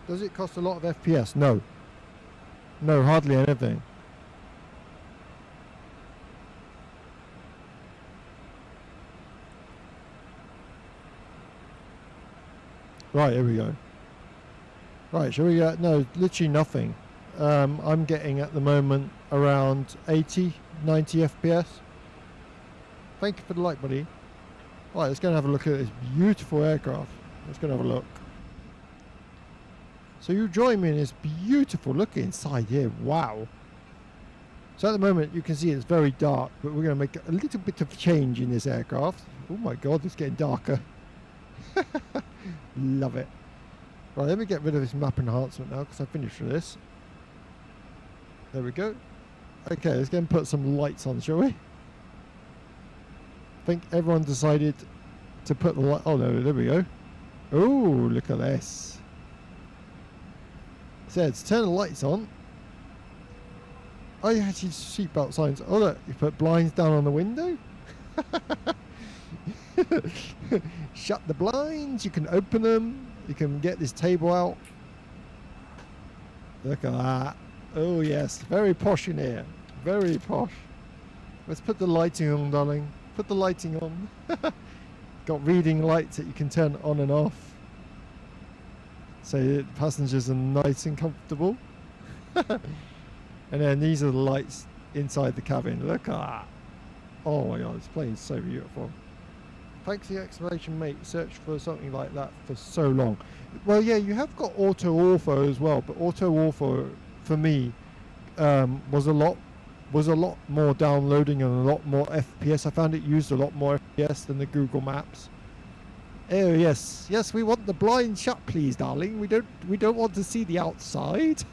Does it cost a lot of FPS? No. No, hardly anything. Right, here we go. Right, shall we go? No, literally nothing. I'm getting at the moment around 80, 90 FPS. Thank you for the like, buddy. Right, let's go and have a look at this beautiful aircraft. Let's go and have a look. So you join me in this beautiful look inside here. Wow. So at the moment you can see it's very dark, but we're going to make a little bit of change in this aircraft. Oh my god, it's getting darker. Love it. Right, let me get rid of this map enhancement now because I finished with this. There we go. Okay, let's go and put some lights on, shall we? I think everyone decided to put the light. Oh no, there we go. Oh, look at this. So let's turn the lights on. Oh, you actually seatbelt signs. Oh look, you put blinds down on the window. Shut the blinds. You can open them. You can get this table out. Look at that. Oh yes, very posh in here. Very posh. Let's put the lighting on, darling. Put the lighting on. Got reading lights that you can turn on and off. So the passengers are nice and comfortable. And then these are the lights inside the cabin. Look at that. Oh my god, this plane is so beautiful. Thanks for the explanation, mate. Searched for something like that for so long. Well, yeah, you have got auto ortho as well, but auto ortho for me was a lot more downloading and a lot more FPS. I found it used a lot more FPS than the Google Maps. Oh yes, yes, we want the blind shut, please, darling. We don't want to see the outside.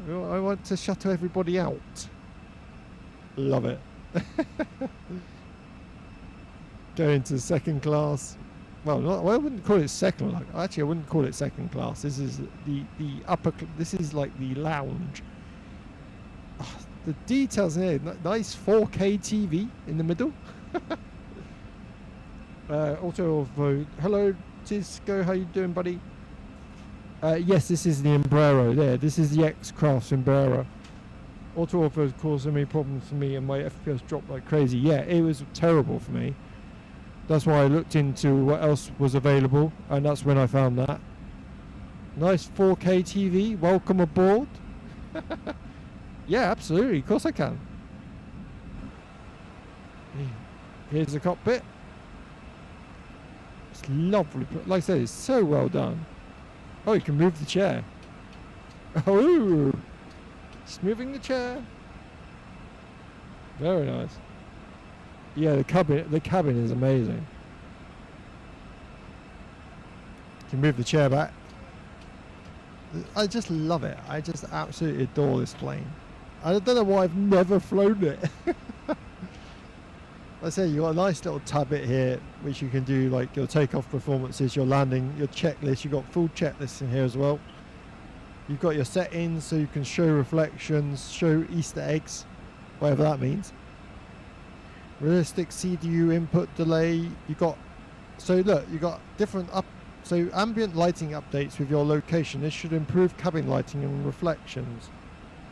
I want to shut everybody out. Love it. Go into second class. Well, I wouldn't call it second. Actually, I wouldn't call it second class. This is the upper. This is like the lounge. Oh, the details in here. Nice 4K TV in the middle. Also, hello, Tisco. How you doing, buddy? Yes, this is the Embraer there. This is the X-Class Embraer. Auto Ortho has caused so many problems for me and my FPS dropped like crazy. Yeah, it was terrible for me. That's why I looked into what else was available, and that's when I found that. Nice 4K TV, welcome aboard. Yeah, absolutely, of course I can. Here's the cockpit. It's lovely, like I said, it's so well done. Oh, you can move the chair. Oh, just moving the chair. Very nice. Yeah, the cabin is amazing. You can move the chair back. I just love it. I just absolutely adore this plane. I don't know why I've never flown it. I say you got a nice little tab bit here, which you can do like your takeoff performances, your landing, your checklist. You've got full checklists in here as well. You've got your settings, so you can show reflections, show Easter eggs, whatever that means. Realistic CDU input delay. You got, so look, you got different so ambient lighting updates with your location. This should improve cabin lighting and reflections.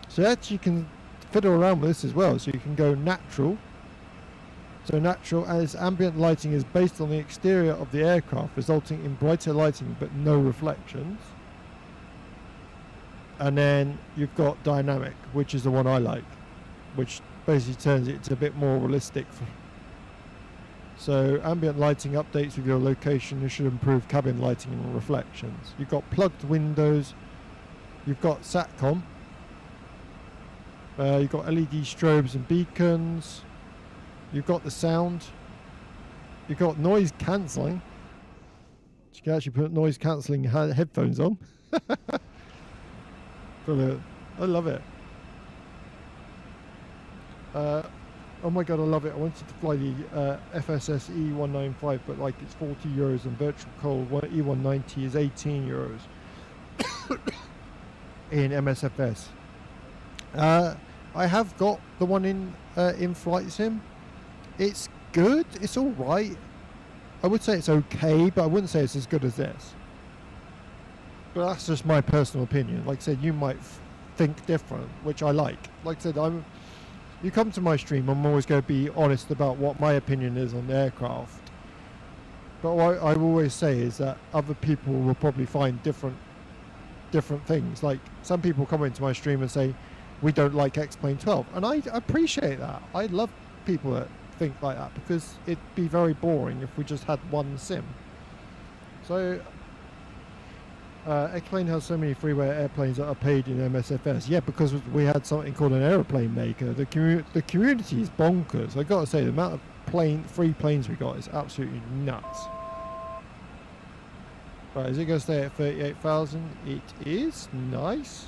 So actually you can fiddle around with this as well. So you can go natural. So natural as ambient lighting is based on the exterior of the aircraft, resulting in brighter lighting but no reflections. And then you've got dynamic, which is the one I like, which basically turns it to a bit more realistic. So ambient lighting updates with your location. This should improve cabin lighting and reflections. You've got plugged windows. You've got SATCOM. You've got LED strobes and beacons. You've got the sound. You've got noise cancelling. You can actually put noise cancelling headphones on. Brilliant. I love it. Oh my god, I love it. I wanted to fly the FSS E195, but like it's 40 euros and virtual cold E190 is 18 euros in MSFS. I have got the one in Flight Sim. It's good. It's all right. I would say it's okay, but I wouldn't say it's as good as this. But that's just my personal opinion. Like I said, you might think different, which I like. Like I said, you come to my stream, I'm always going to be honest about what my opinion is on the aircraft. But what I always say is that other people will probably find different things. Like some people come into my stream and say, we don't like XPLANE12. And I appreciate that. I love people that think like that, because it'd be very boring if we just had one sim. So XPLANE has so many freeware airplanes that are paid in MSFS. Yeah, because we had something called an aeroplane maker. The community is bonkers. I gotta say, the amount of free planes we got is absolutely nuts. Right, is it gonna stay at 38,000? It is. Nice.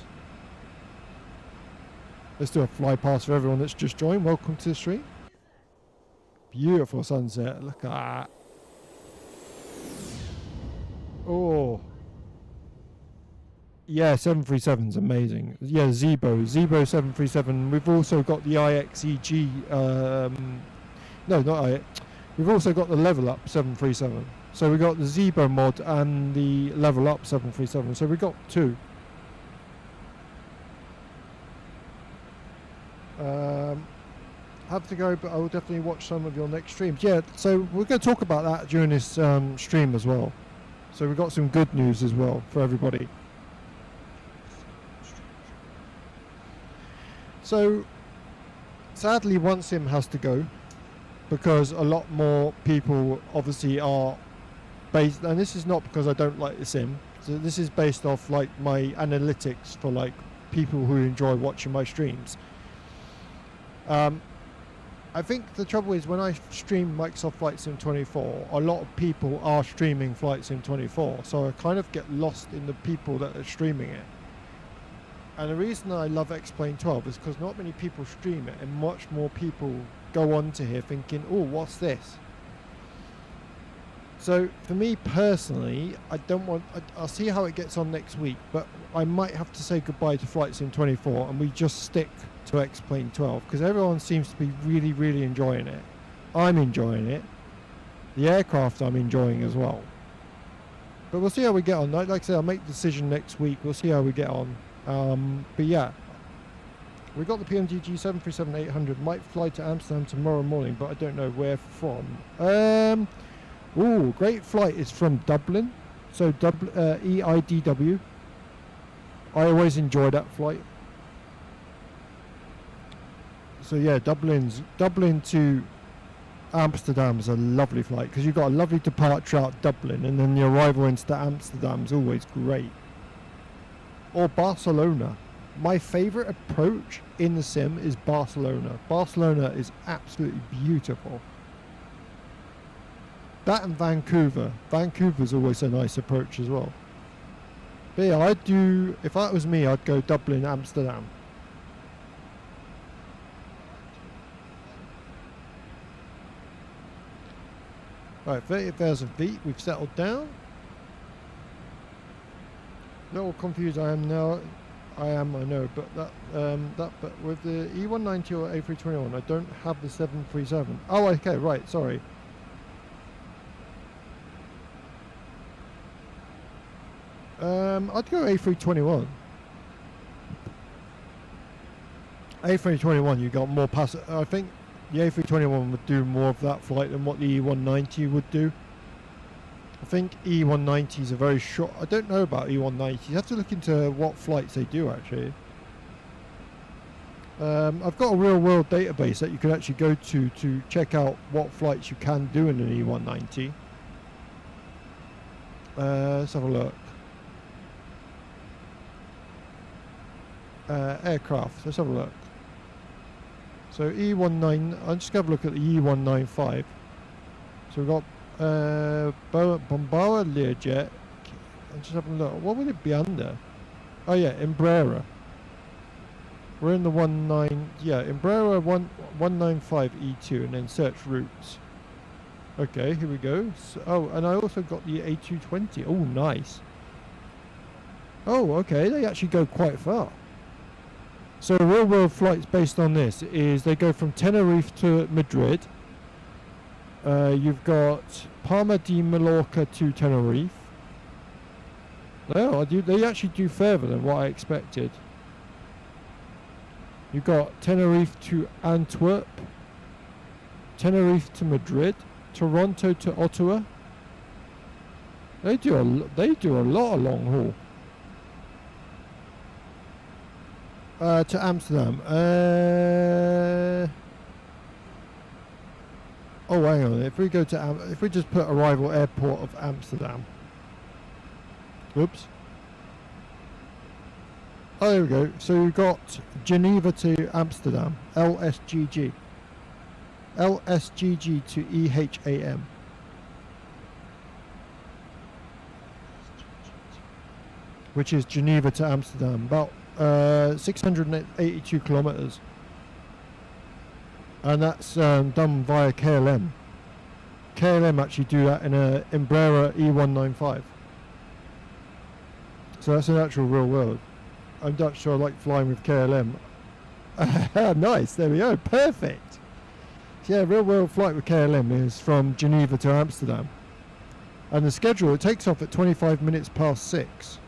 Let's do a fly past for everyone that's just joined. Welcome to the stream. Beautiful sunset. Look at that. Oh. Yeah, 737's amazing. Yeah, Zebo 737. We've also got the IXEG. No, not I. We've also got the Level Up 737. So we got the Zebo mod and the Level Up 737. So we got two. Have to go, but I will definitely watch some of your next streams. Yeah, so we're going to talk about that during this stream as well. So we've got some good news as well for everybody. So sadly, one sim has to go because a lot more people obviously are based, and this is not because I don't like the sim. So this is based off like my analytics for like people who enjoy watching my streams. I think the trouble is when I stream Microsoft Flight Sim 24, a lot of people are streaming Flight Sim 24, so I kind of get lost in the people that are streaming it. And the reason I love XPLANE12 is because not many people stream it, and much more people go on to here thinking, oh, what's this? So for me personally, I'll see how it gets on next week, but I might have to say goodbye to Flight Sim 24 and we just stick to XPLANE12 because everyone seems to be really, really enjoying it. I'm enjoying it. The aircraft I'm enjoying as well. But we'll see how we get on. Like I said, I'll make the decision next week. We'll see how we get on. But yeah, we got the PMDG 737-800. Might fly to Amsterdam tomorrow morning, but I don't know where from. Ooh, great flight is from Dublin. So EIDW. I always enjoy that flight. So yeah, Dublin to Amsterdam is a lovely flight because you've got a lovely departure out Dublin, and then the arrival into Amsterdam is always great. Or Barcelona. My favourite approach in the sim is Barcelona. Barcelona is absolutely beautiful. That and Vancouver. Vancouver's always a nice approach as well. But yeah, if that was me, I'd go Dublin, Amsterdam. Right, 30,000 feet, we've settled down. A little confused I am now. I know, but but with the E190 or A321, I don't have the 737. Oh, okay, right, sorry. I'd go A321. A321, you got more I think the A321 would do more of that flight than what the E190 would do. I think E190s are very short. I don't know about E190s. You have to look into what flights they do actually. I've got a real world database that you can actually go to check out what flights you can do in an E190. Let's have a look. Aircraft, let's have a look. So E19, I'll just have a look at the E195. So we've got Bombara Learjet. I'm just having a look. What would it be under? Oh yeah, Embraer. We're in the Embraer 195 E2 and then search routes. Okay, here we go. So, and I also got the A220. Oh, nice. Oh, okay, they actually go quite far. So real world flights based on this is they go from Tenerife to Madrid. You've got Palma de Mallorca to Tenerife. No, they actually do further than what I expected. You've got Tenerife to Antwerp, Tenerife to Madrid, Toronto to Ottawa. They do a lot of long haul. To Amsterdam. Oh, hang on. If we go to if we just put arrival airport of Amsterdam. Oops. Oh, there we go. So we've got Geneva to Amsterdam, LSGG. LSGG to EHAM. Which is Geneva to Amsterdam, about 682 kilometers. And that's done via KLM. KLM actually do that in a Embraer E195. So that's an actual real world. I'm Dutch, so I like flying with KLM. Nice, there we go, perfect. So yeah, real world flight with KLM is from Geneva to Amsterdam. And the schedule, it takes off at 25 minutes past 6.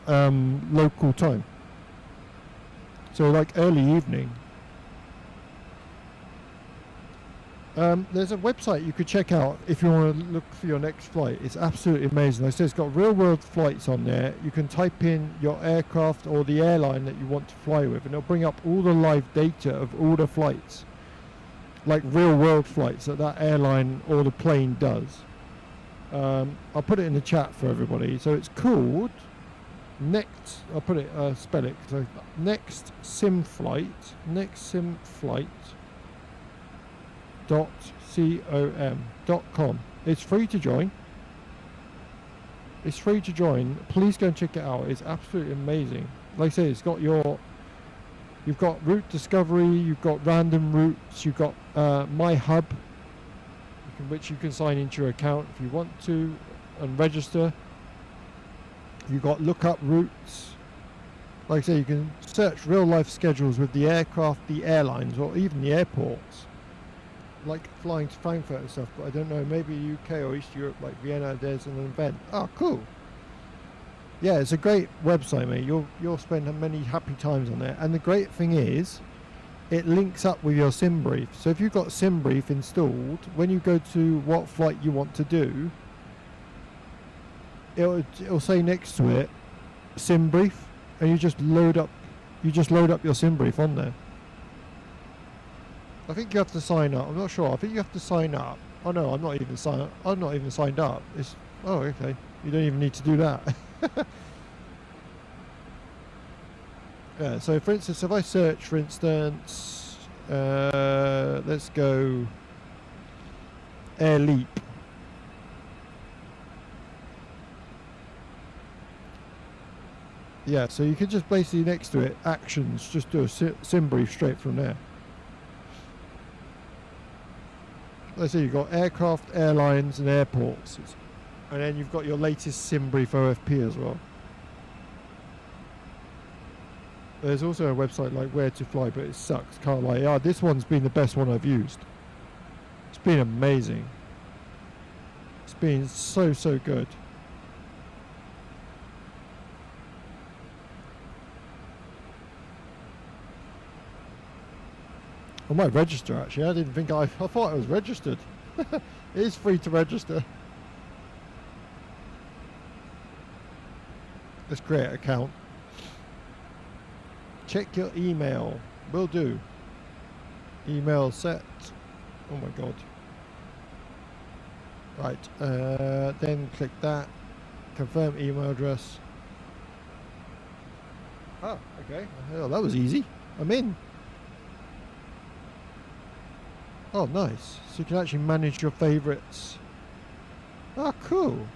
Local time. So like early evening. There's a website you could check out if you want to look for your next flight. It's absolutely amazing. Like I said, it's got real world flights on there. You can type in your aircraft or the airline that you want to fly with, and it'll bring up all the live data of all the flights, like real world flights that that airline or the plane does. I'll put it in the chat for everybody. So it's called Next. I'll put it spell it. So Next Sim Flight. .com. It's free to join. It's free to join. Please go and check it out. It's absolutely amazing. Like I say, it's got you've got route discovery, you've got random routes, you've got My Hub, which you can sign into your account if you want to and register. You've got lookup routes. Like I say, you can search real life schedules with the aircraft, the airlines, or even the airports. Like flying to Frankfurt and stuff, but I don't know, maybe UK or East Europe, like Vienna, there's an event. Oh, cool. Yeah, it's a great website, mate. You'll spend many happy times on there. And the great thing is, it links up with your SimBrief. So if you've got SimBrief installed, when you go to what flight you want to do, it'll say next to it, SimBrief, and you just load up your SimBrief on there. I think you have to sign up. I'm not sure. I think you have to sign up. Oh no, I'm not even signed up. Oh, okay. You don't even need to do that. Yeah, so for instance, if I search, for instance, let's go Air Leap. Yeah, so you can just basically next to it, actions, just do a SimBrief straight from there. Let's see, you've got aircraft, airlines and airports. And then you've got your latest SimBrief OFP as well. There's also a website like Where to Fly, but it sucks. Can't lie. Yeah, this one's been the best one I've used. It's been amazing. It's been so good. I might register actually. I didn't think I thought I was registered. It is free to register. Let's create an account. Check your email. Will do. Email set. Oh my god. Right. Then click that. Confirm email address. Oh, okay. Oh, that was easy. I'm in. Oh, nice. So you can actually manage your favorites. Oh, cool.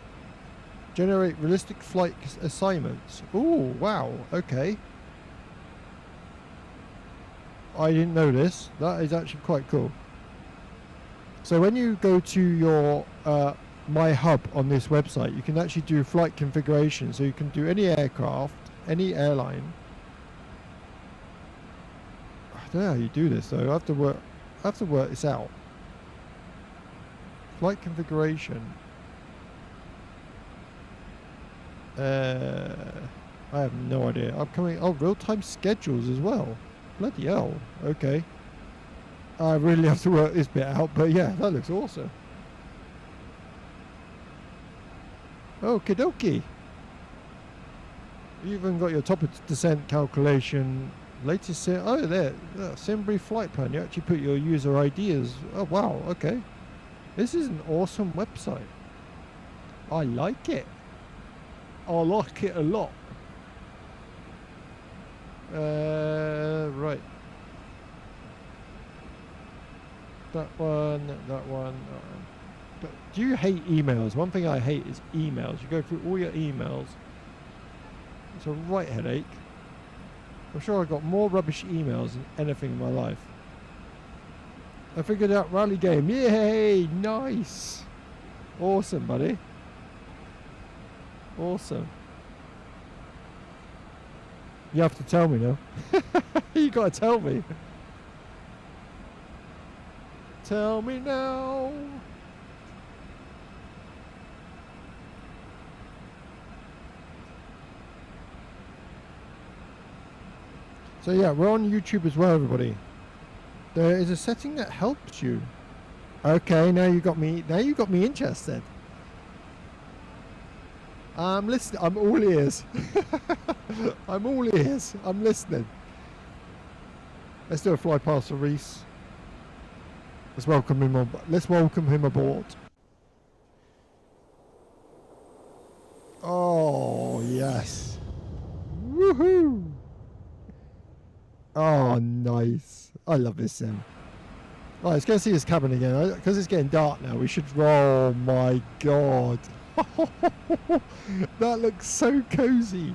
Generate realistic flight assignments. Oh, wow. Okay. I didn't know this. That is actually quite cool. So when you go to your My Hub on this website, you can actually do flight configuration. So you can do any aircraft, any airline. I don't know how you do this though. I have to work this out. Flight configuration. I have no idea. Upcoming. Oh, real-time schedules as well. Bloody hell. Okay. I really have to work this bit out, but yeah, that looks awesome. Okie dokie. You even got your top of descent calculation, Latest oh there, Simbury flight plan. You actually put your user ID as. Oh wow, okay. This is an awesome website. I like it. I like it a lot. Right. That one, that one. But do you hate emails? One thing I hate is emails. You go through all your emails. It's a right headache. I'm sure I got more rubbish emails than anything in my life. I figured out rally game. Yay! Nice! Awesome, buddy. Awesome. You have to tell me now. You gotta tell me. Tell me now. So yeah, we're on YouTube as well, everybody. There is a setting that helps you. Okay, now you got me. Now you got me interested. I'm listening. I'm all ears. I'm all ears. I'm listening. Let's do a fly past for Reese. Let's welcome him on. Let's welcome him aboard. Oh yes. Woohoo! Oh, nice. I love this sim. Right, let's go see his cabin again. Because it's getting dark now, we should... Oh, my God. That looks so cozy.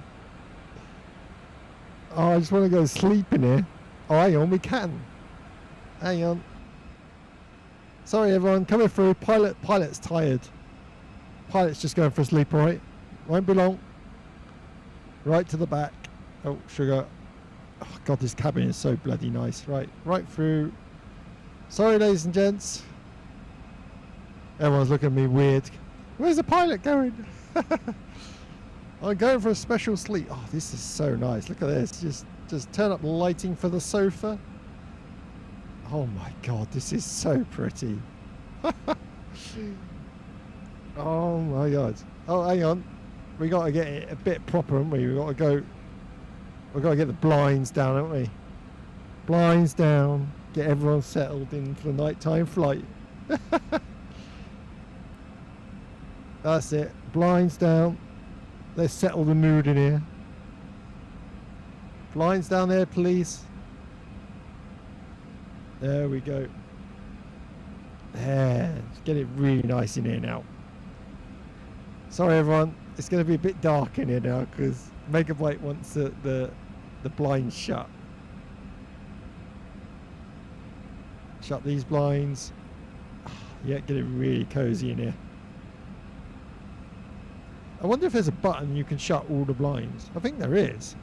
Oh, I just want to go sleep in here. Oh, hang on, we can. Hang on. Sorry, everyone. Coming through. Pilot's tired. Pilot's just going for a sleep, all right? Won't be long. Right to the back. Oh, sugar. Oh, God, this cabin is so bloody nice. Right through. Sorry, ladies and gents. Everyone's looking at me weird. Where's the pilot going? I'm going for a special sleep. Oh, this is so nice. Look at this. Just turn up lighting for the sofa. Oh my God, this is so pretty. Oh my God. Oh, hang on. We got to get it a bit proper, haven't we? We've got to get the blinds down, haven't we? Blinds down. Get everyone settled in for the nighttime flight. That's it. Blinds down. Let's settle the mood in here. Blinds down there, please. There we go. There. Let's get it really nice in here now. Sorry, everyone. It's going to be a bit dark in here now because Megabyte wants the blinds shut. Shut these blinds. Yeah, get it really cozy in here. I wonder if there's a button you can shut all the blinds. I think there is.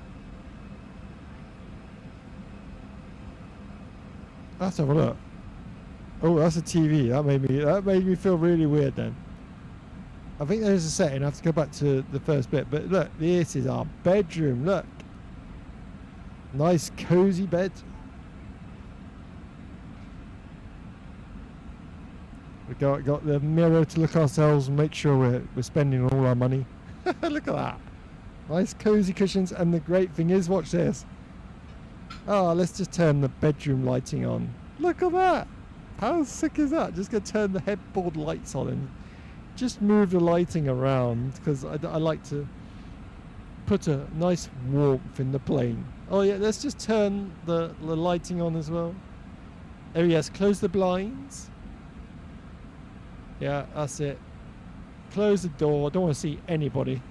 Let's have a look. Oh, that's a TV. That made me feel really weird then. I think there's a setting. I have to go back to the first bit. But look, this is our bedroom. Look. Nice cozy bed. We got the mirror to look ourselves and make sure we're spending all our money. Look at that. Nice cozy cushions. And the great thing is, watch this. Oh, let's just turn the bedroom lighting on. Look at that. How sick is that? Just going to turn the headboard lights on and just move the lighting around because I like to put a nice warmth in the plane. Oh yeah, let's just turn the lighting on as well. Oh yes, close the blinds. Yeah, that's it. Close the door. I don't want to see anybody.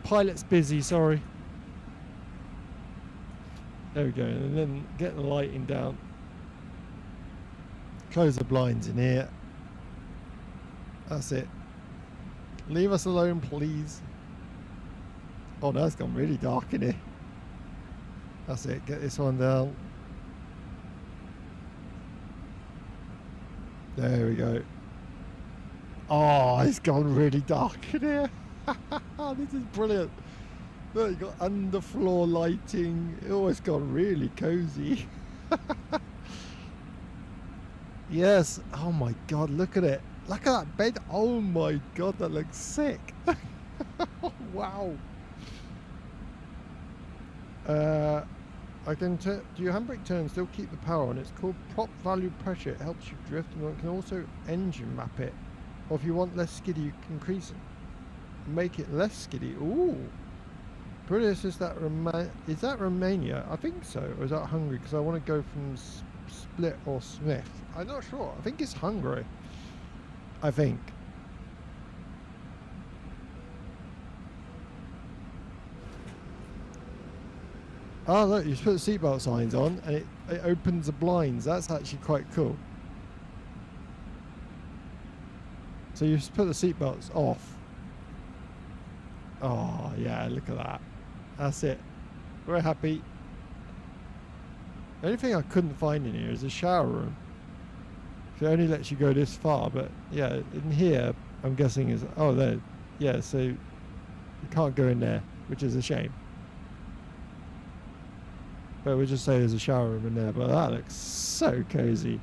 Pilot's busy, sorry. There we go. And then get the lighting down. Close the blinds in here. That's it. Leave us alone, please. Oh, no, it's gone really dark in here. That's it. Get this one down. There we go. Oh, it's gone really dark in here. This is brilliant. Look, you got underfloor lighting. Oh, it's gone really cozy. Yes. Oh my God, look at it. Look at that bed. Oh my God, that looks sick. Wow. Do your handbrake turn and still keep the power on? It's called prop value pressure. It helps you drift, and you can also engine map it. Or if you want less skiddy, you can increase it. Make it less skiddy. Ooh. British, is that Romania? I think so. Or is that Hungary? Because I want to go from Split or Smith. I'm not sure. I think it's Hungary. I think. Oh look, you just put the seatbelt signs on and it opens the blinds. That's actually quite cool. So you just put the seatbelts off. Oh yeah, look at that. That's it. We're happy. The only thing I couldn't find in here is a shower room. It only lets you go this far, but yeah, in here I'm guessing is, oh there, yeah, so you can't go in there, which is a shame. But we'll just say there's a shower room in there, but that looks so cozy.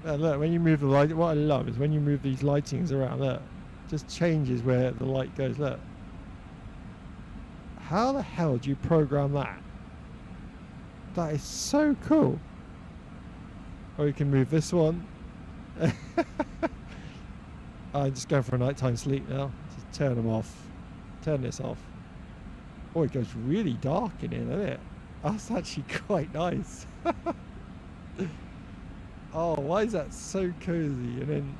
And look, when you move the light, what I love is when you move these lightings around, look, it just changes where the light goes, look. How the hell do you program that? That is so cool. Or you can move this one. I'm just going for a nighttime sleep now. Just turn them off. Turn this off. Oh, it goes really dark in here, doesn't it? That's actually quite nice. Oh, why is that so cozy? And then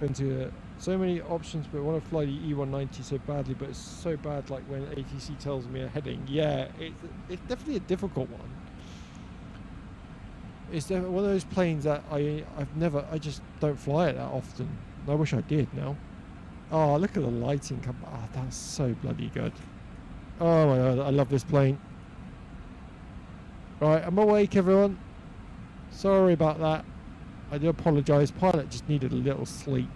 into so many options, but I want to fly the E190 so badly, but it's so bad like when ATC tells me a heading. Yeah, it's definitely a difficult one. It's one of those planes that I just don't fly it that often. I wish I did now. Oh, look at the lighting. Oh, that's so bloody good. Oh my god, I love this plane. Right, I'm awake, everyone. Sorry about that. I do apologise. Pilot just needed a little sleep.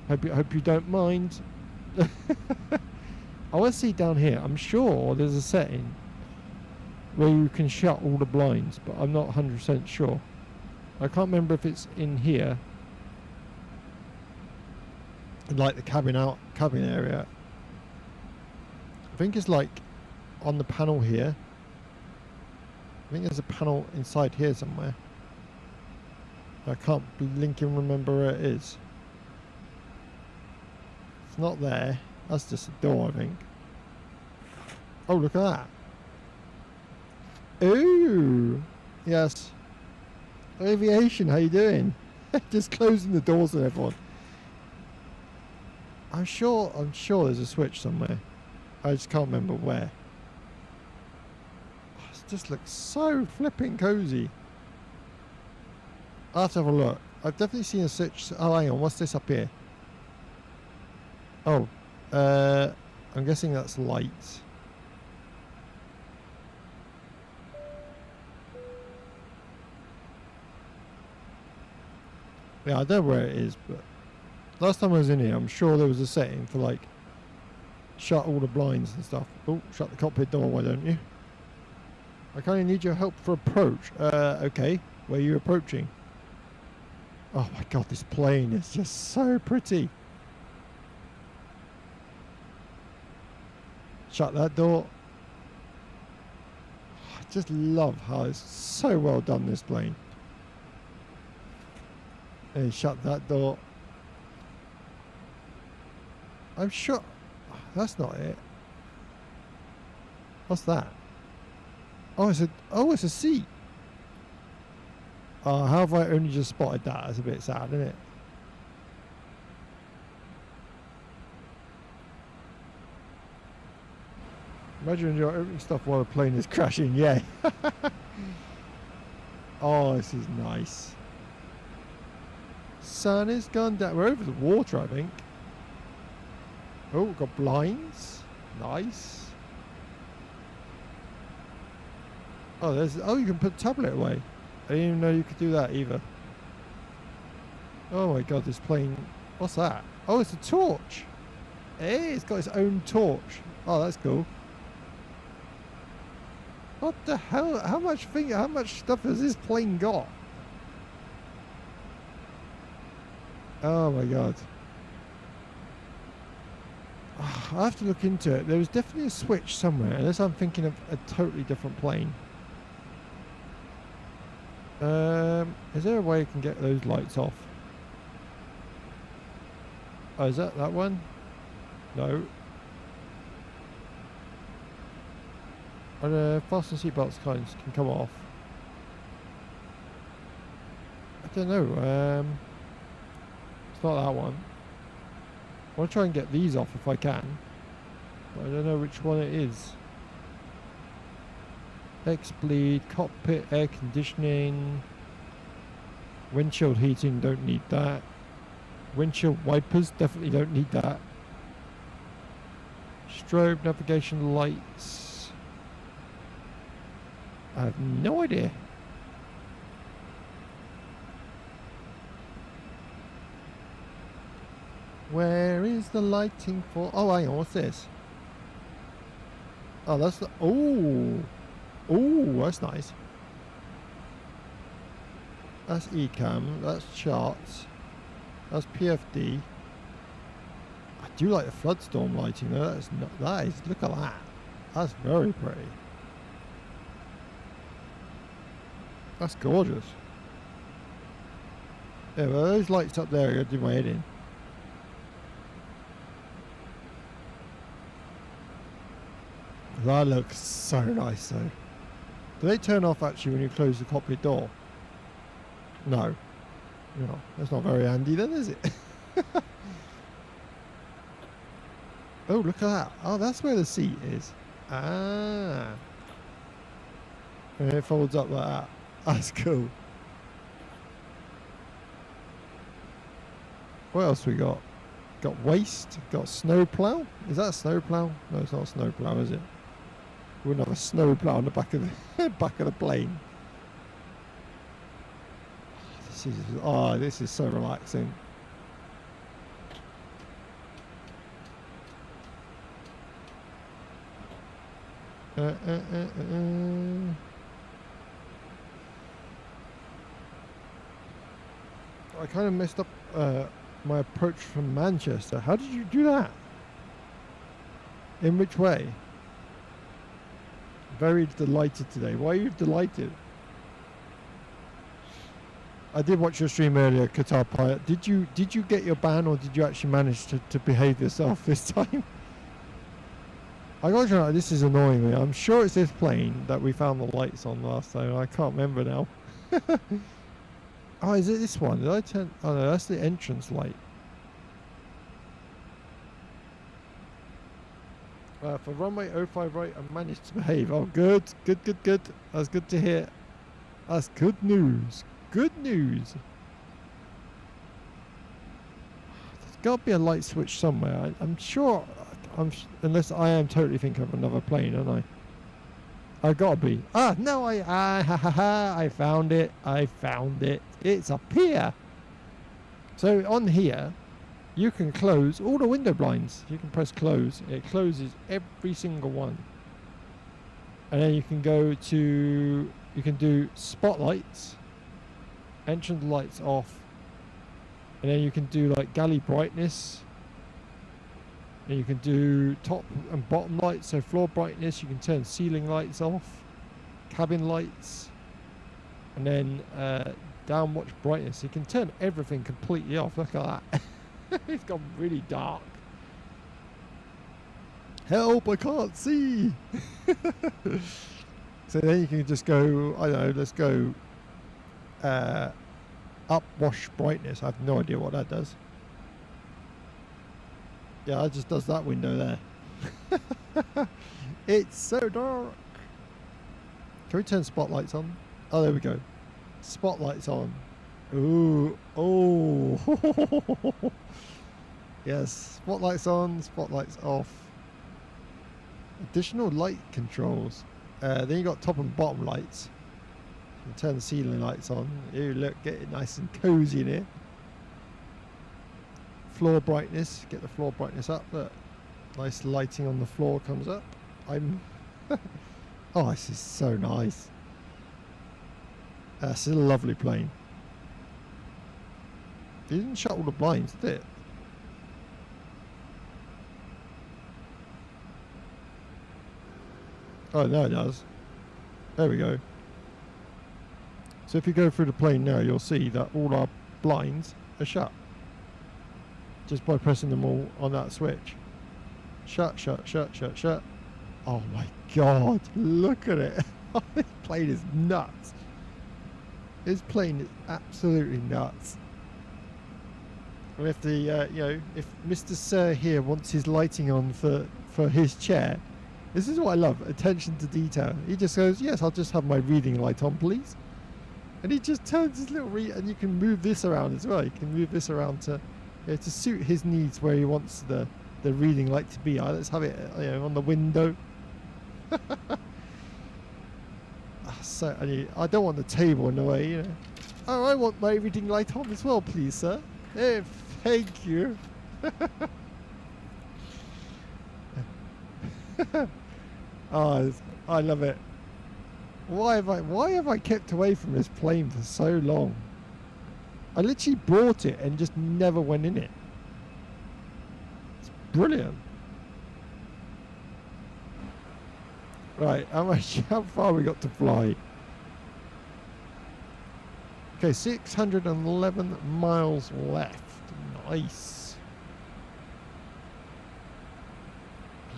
Hope you don't mind. I want to see down here. I'm sure there's a setting where you can shut all the blinds, but I'm not 100% sure. I can't remember if it's in here. Like the cabin area. I think it's like on the panel here. I think there's a panel inside here somewhere. I can't blink and remember where it is. It's not there. That's just a door, I think. Oh, look at that. Ooh. Yes. Aviation, how you doing? Just closing the doors on everyone. I'm sure there's a switch somewhere. I just can't remember where. Oh, it just looks so flipping cozy. I'll have to have a look. I've definitely seen a switch. Oh, hang on. What's this up here? Oh, I'm guessing that's lights. Yeah, I don't know where it is, but last time I was in here, I'm sure there was a setting for like shut all the blinds and stuff. Oh, shut the cockpit door, why don't you? I kind of need your help for approach. Okay, where are you approaching? Oh my god, this plane is just so pretty. Shut that door. I just love how it's so well done, this plane. And shut that door. I'm sure that's not it. What's that? Oh, it's a seat. How have I only just spotted that? That's a bit sad, isn't it? Imagine you're opening stuff while the plane is crashing. Yeah. Oh, this is nice. Sun has gone down. We're over the water, I think. Oh, we've got blinds. Nice. Oh, you can put the tablet away. I didn't even know you could do that either. Oh my god, this plane. What's that? Oh, it's a torch. Hey, it's got its own torch. Oh, that's cool. What the hell? How much stuff has this plane got? Oh my god. Oh, I have to look into it. There was definitely a switch somewhere, unless I'm thinking of a totally different plane. Is there a way you can get those lights off? Oh, is that one? No. Fasten seatbelts kinds can come off. I don't know. It's not that one. I want to try and get these off if I can, but I don't know which one it is. X-bleed, cockpit air conditioning, windshield heating, don't need that. Windshield wipers, definitely don't need that. Strobe navigation lights. I have no idea. Where is the lighting for? Oh, hang on, what's this? Oh, that's the. Oh, that's nice. That's ECAM. That's charts. That's PFD. I do like the flood storm lighting though. That is. Look at that. That's very pretty. That's gorgeous. Yeah, well, those lights up there are going to do my head in. That looks so nice though. Do they turn off actually when you close the cockpit door? No. No, that's not very handy then, is it? Oh, look at that. Oh, that's where the seat is. Ah. And it folds up like that. That's cool. What else we got? Got waste. Got snowplow. Is that a snowplow? No, it's not a snowplow, is it? We wouldn't have a snowplow on the back of the back of the plane. This is so relaxing. I kind of messed up my approach from Manchester. How did you do that? In which way? Very delighted today. Why are you delighted? I did watch your stream earlier, Qatar Pilot. Did you get your ban, or did you actually manage to behave yourself this time? I gotta try. This is annoying me. I'm sure it's this plane that we found the lights on last time. I can't remember now. Oh, is it this one? Did I turn? Oh no, that's the entrance light. For runway 05 right, I managed to behave. Oh, good. That's good to hear. That's good news. Good news. There's got to be a light switch somewhere. I'm sure. Unless I am totally thinking of another plane, aren't I? I gotta be. Ah, no, I found it. I found it. It's up here. So on here, you can close all the window blinds. You can press close. It closes every single one. And then you can go to, you can do spotlights, entrance lights off, and then you can do like galley brightness. And you can do top and bottom lights, so floor brightness. You can turn ceiling lights off, cabin lights, and then down watch brightness. You can turn everything completely off. Look at that. It's gone really dark. Help, I can't see. So then you can just go, I don't know, let's go up wash brightness. I have no idea what that does. Yeah, it just does that window there. It's so dark. Can we turn spotlights on? Oh, there we go. Spotlights on. Ooh, oh. Yes, spotlights on, spotlights off. Additional light controls. Then you got top and bottom lights. You can turn the ceiling lights on. Ooh, look, get it nice and cozy in here. Floor brightness, get the floor brightness up. Look, nice lighting on the floor comes up. Oh, this is so nice. This is a lovely plane. It didn't shut all the blinds, did it? Oh, no, it does. There we go. So if you go through the plane now, you'll see that all our blinds are shut. Just by pressing them all on that switch. Shut, shut, shut, shut, shut. Oh my god, look at it. This plane is nuts. This plane is absolutely nuts. And if the, you know, if Mr. Sir here wants his lighting on for his chair, this is what I love, attention to detail. He just goes, yes, I'll just have my reading light on, please. And he just turns his little and you can move this around as well. You can move this around to, you know, to suit his needs where he wants the reading light to be. Let's have it, you know, on the window. So I don't want the table in the way, you know. Oh, I want my reading light on as well, please, sir. Hey, thank you. Oh, I love it. Why have I kept away from this plane for so long? I literally brought it and just never went in it. It's brilliant. Right, how far we got to fly? Okay, 611 miles left. Nice.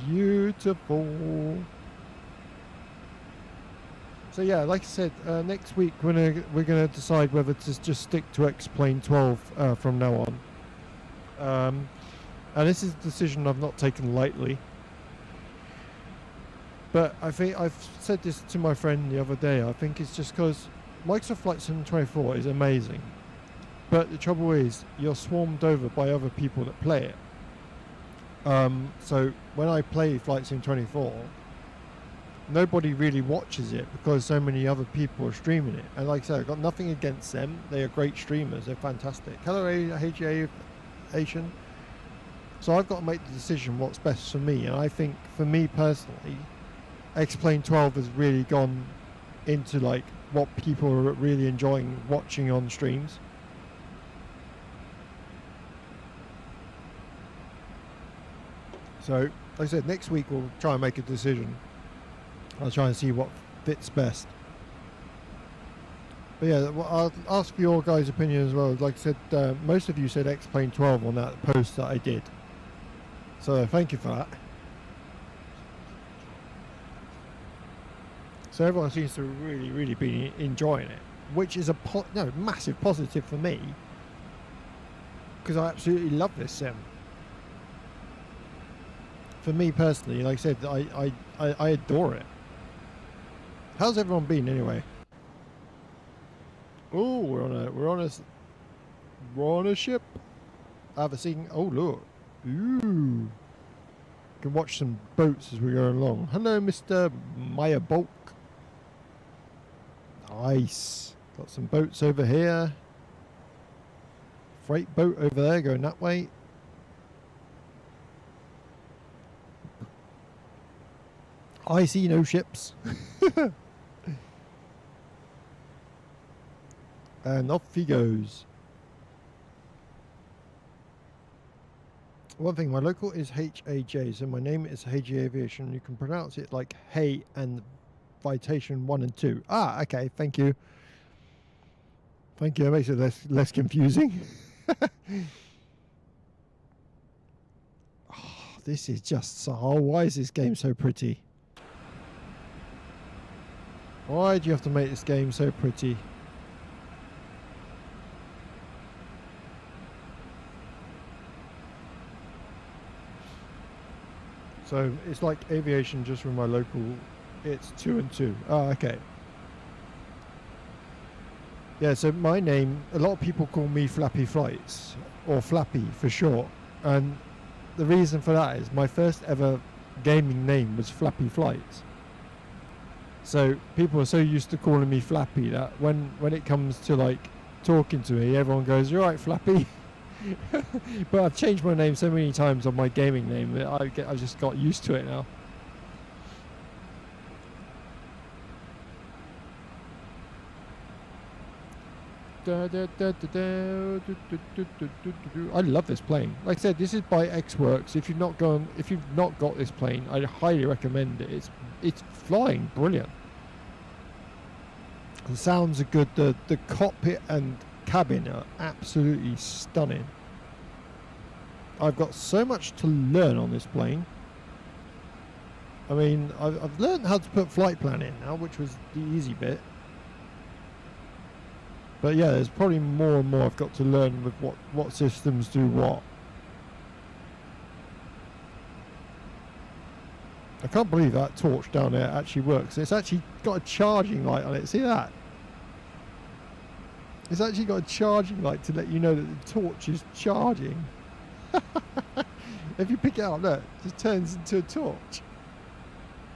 Beautiful. So yeah, like I said, next week we're gonna decide whether to just stick to XPLANE12 from now on. And this is a decision I've not taken lightly. But I think I've said this to my friend the other day. I think it's just because Microsoft Flight Sim 24 is amazing, but the trouble is you're swarmed over by other people that play it. So when I play Flight Sim 24, nobody really watches it because so many other people are streaming it. And like I said, I've got nothing against them. They are great streamers. They're fantastic. Hello, Asian. So I've got to make the decision what's best for me. And I think for me personally, XPLANE12 has really gone into like what people are really enjoying watching on streams. So, like I said, next week we'll try and make a decision. I'll try and see what fits best. But yeah, I'll ask for your guys' opinion as well. Like I said, most of you said XPLANE12 on that post that I did. So thank you for that. So everyone seems to really be enjoying it, which is a massive positive for me, because I absolutely love this sim. For me personally, like I said, I adore it. How's everyone been anyway? Oh, we're on a ship. I have a scene. Oh look, ooh. Can watch some boats as we go along. Hello, Mr. Maya Bulk. Nice. Got some boats over here. Freight boat over there going that way. I see no ships. And off he goes. One thing, my local is HAJ, so my name is HAJ Aviation. You can pronounce it like Hay and Vitation 1 and 2. Ah, okay, thank you. Thank you, it makes it less confusing. Oh, this is just so... Oh, why is this game so pretty? Why do you have to make this game so pretty? So it's like aviation just from my local. It's 2 and 2. Oh, okay. Yeah, so my name, a lot of people call me Flappy Flights, or Flappy for short. And the reason for that is my first ever gaming name was Flappy Flights. So people are so used to calling me Flappy that when it comes to like talking to me, everyone goes, "You're right, Flappy." But I've changed my name so many times on my gaming name that I just got used to it now. I love this plane. Like I said, this is by Xworks. If you've not got this plane, I highly recommend it. It's it's flying brilliant. The sounds are good. The cockpit and cabin are absolutely stunning. I've got so much to learn on this plane. I mean, I've learned how to put flight plan in now, which was the easy bit. But yeah, there's probably more and more I've got to learn with what systems do what. I can't believe that torch down there actually works. It's actually got a charging light on it. See that? It's actually got a charging light to let you know that the torch is charging. If you pick it up, look, it just turns into a torch.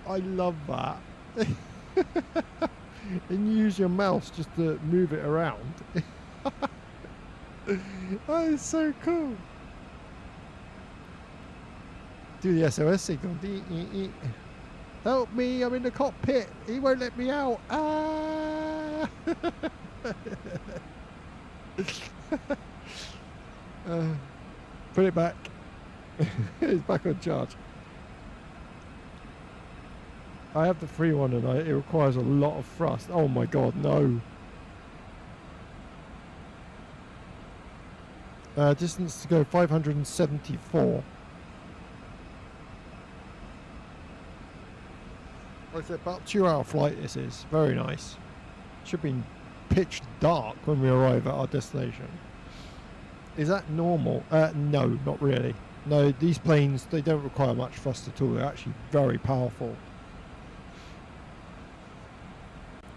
I love that. And you use your mouse just to move it around. Oh, it's so cool. Do the SOS signal. Help me, I'm in the cockpit. He won't let me out. Ah! Put it back. It's back on charge. I have the free one and it requires a lot of thrust. Oh my god, no. Distance to go 574. Like I said, about 2-hour flight this is. Very nice. Should be pitch dark when we arrive at our destination. Is that normal? No, not really. No, these planes, they don't require much thrust at all. They're actually very powerful.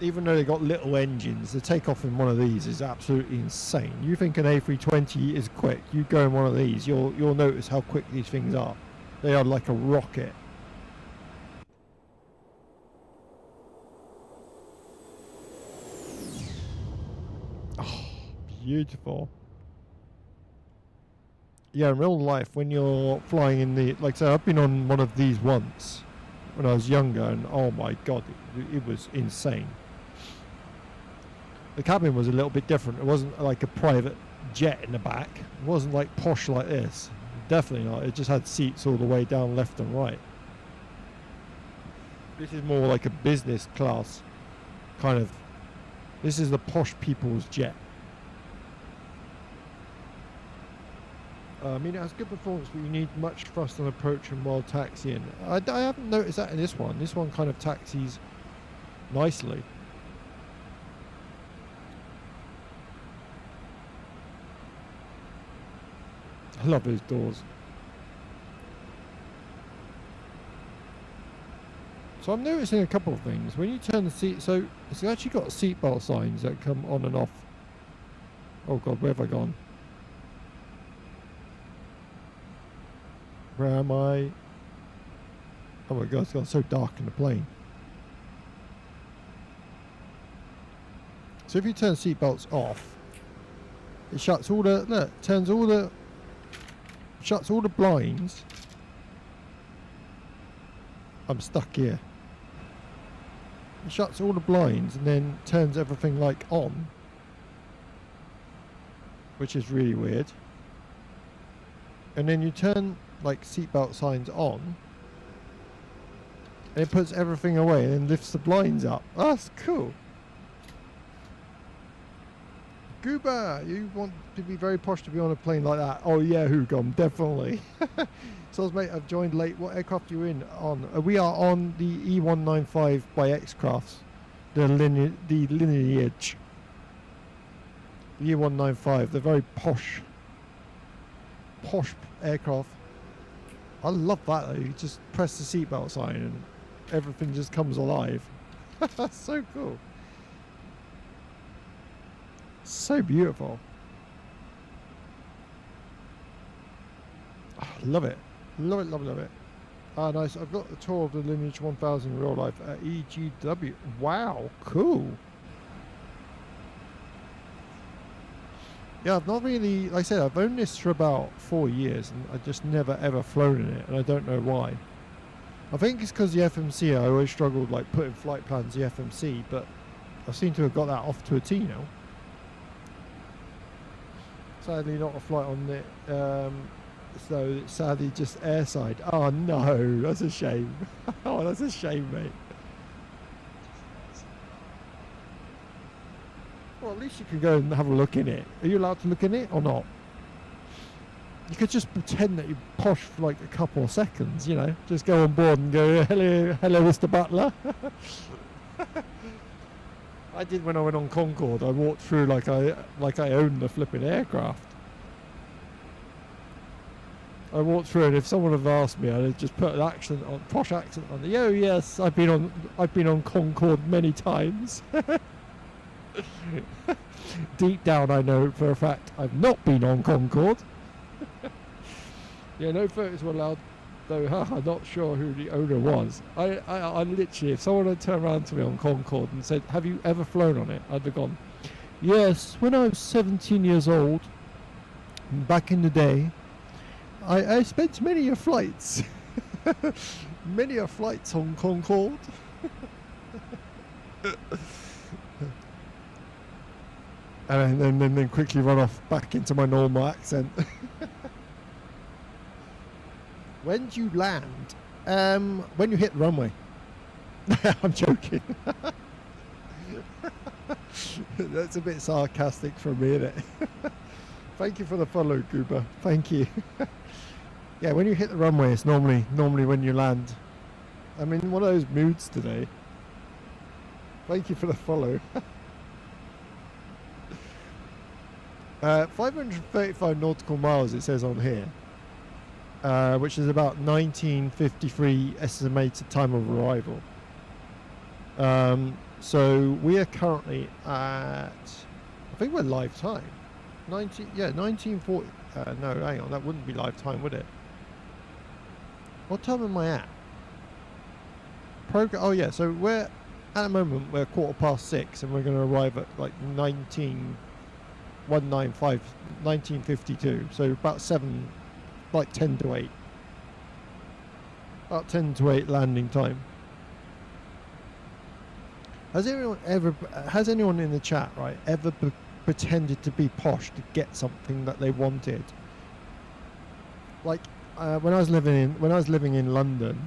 Even though they got little engines, the takeoff in one of these is absolutely insane. You think an A320 is quick, you go in one of these, you'll notice how quick these things are. They are like a rocket. Oh, beautiful. Yeah, in real life, when you're flying in the... Like I said, I've been on one of these once when I was younger, and oh my god, it was insane. The cabin was a little bit different. It wasn't like a private jet in the back. It wasn't like posh like this. Definitely not. It just had seats all the way down left and right. This is more like a business class kind of... This is the posh people's jet. I mean, it has good performance, but you need much thrust on approach and while taxiing. I haven't noticed that in this one. This one kind of taxis nicely. I love those doors. So I'm noticing a couple of things. When you turn the seat, so it's actually got seatbelt signs that come on and off. Oh god, where have I gone? Where am I? Oh my god, it's got so dark in the plane. So if you turn seatbelts off, it shuts all the, look, turns all the, shuts all the blinds. I'm stuck here. It shuts all the blinds and then turns everything like on, which is really weird. And then you turn like seatbelt signs on, and it puts everything away and then lifts the blinds up. Oh, that's cool. Goober, you want to be very posh to be on a plane like that? Oh yeah, Hugom, definitely. So, mate, I've joined late. What aircraft are you in on? We are on the E195 by X-Crafts, the lineage. The E195, the very posh aircraft. I love that though. You just press the seatbelt sign and everything just comes alive. That's so cool. So beautiful. Oh, love it. Love it, love it, love it. Ah, nice. I've got the tour of the Lineage 1000 in real life at EGW. Wow, cool. Yeah, I've not really, like I said, I've owned this for about 4 years and I've just never ever flown in it, and I don't know why. I think it's because the FMC, I always struggled like putting flight plans the FMC, but I seem to have got that off to a T now. Sadly not a flight on the so sadly just airside. Oh no, that's a shame. Oh, that's a shame, mate. Well, at least you can go and have a look in it. Are you allowed to look in it or not? You could just pretend that you're posh for like a couple of seconds, you know. Just go on board and go, hello, Mr. Butler. I did when I went on Concorde. I walked through like I owned the flipping aircraft. I walked through, and if someone had asked me, I'd have just put an accent on, posh accent on. Oh yes, I've been on Concorde many times. Deep down, I know for a fact I've not been on Concorde. Yeah, no photos were allowed, though. I'm not sure who the owner was. I literally, if someone had turned around to me on Concorde and said, "Have you ever flown on it?" I'd have gone, "Yes, when I was 17 years old, back in the day, I spent many a flights, many a flights on Concorde." And then quickly run off back into my normal accent. When do you land? When you hit the runway. I'm joking. That's a bit sarcastic from me, isn't it? Thank you for the follow, Goober. Thank you. Yeah, when you hit the runway, it's normally when you land. I'm in one of those moods today. Thank you for the follow. 535 nautical miles it says on here, which is about 1953 estimated time of arrival. So we are currently at, I think we're live time. 1940. No, hang on, that wouldn't be live time, would it? What time am I at? Oh yeah, so we're at the moment we're 6:15, and we're going to arrive at like 1952. So about 7, like 10 to 8. About 10 to 8 landing time. Has anyone in the chat, right, ever pretended to be posh to get something that they wanted? Like when I was living in London,